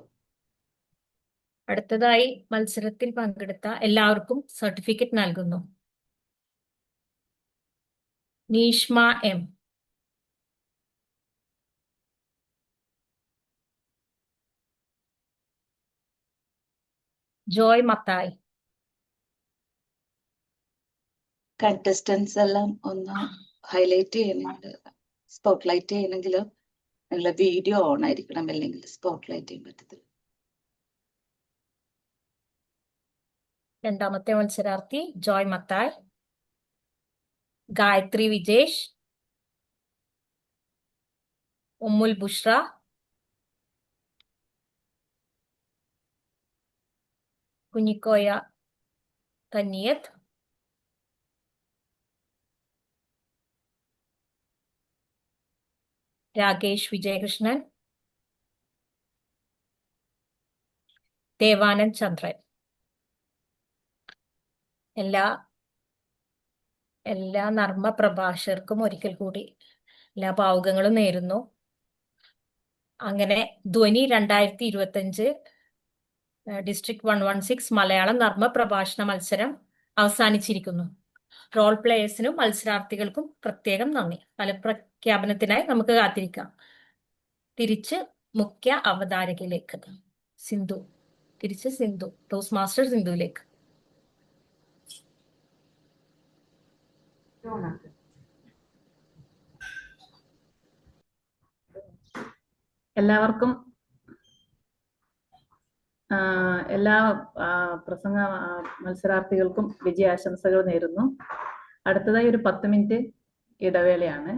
അടുത്തതായി മത്സരത്തിൽ പങ്കെടുത്ത എല്ലാവർക്കും സർട്ടിഫിക്കറ്റ് നൽകുന്നു. നീഷ്മ എം, ജോയ് മത്തായി. കണ്ടസ്റ്റൻസ് എല്ലാം ഒന്ന് ഹൈലൈറ്റ് ചെയ്യുന്നുണ്ട്. സ്പോട്ട്ലൈറ്റ് ചെയ്യണമെങ്കിൽ നിങ്ങളുടെ വീഡിയോ ഓൺ ആയിരിക്കണം, അല്ലെങ്കിൽ സ്പോട്ട്ലൈറ്റ് ചെയ്യാൻ പറ്റത്തില്ല. രണ്ടാമത്തെ മത്സരാർത്ഥി ജോയ് മത്തായ്. ഗായത്രി വിജേഷ്, ഉമ്മുൽ ബുഷ്ര, കുഞ്ഞിക്കോയ തന്നിയത്ത്, രാകേഷ് വിജയകൃഷ്ണൻ, ദേവാനന്ദ് ചന്ദ്രൻ. എല്ലാ നർമ്മ പ്രഭാഷകർക്കും ഒരിക്കൽ കൂടി എല്ലാ ഭാവുകങ്ങളും നേരുന്നു. അങ്ങനെ ധ്വനി 2025 ഡിസ്ട്രിക്ട് 116 മലയാളം നർമ്മ പ്രഭാഷണ മത്സരം അവസാനിച്ചിരിക്കുന്നു. റോൾ പ്ലേയേഴ്സിനും മത്സരാർത്ഥികൾക്കും പ്രത്യേകം നന്ദി. ഫലപ്രഖ്യാപനത്തിനായി നമുക്ക് കാത്തിരിക്കാം. തിരിച്ച് മുഖ്യ അവതാരകയിലേക്ക് സിന്ധു ടോസ്റ്റ് മാസ്റ്റർ സിന്ധുവിലേക്ക്. എല്ലാവർക്കും എല്ലാ പ്രസംഗ മത്സരാർത്ഥികൾക്കും വിജയാശംസകൾ നേരുന്നു. അടുത്തതായി ഒരു 10 മിനിറ്റ് ഇടവേളയാണ്.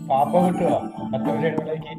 പാപ്പ കിട്ടുമോ 10 മിനിറ്റ് ഇടവേളയ്ക്ക്?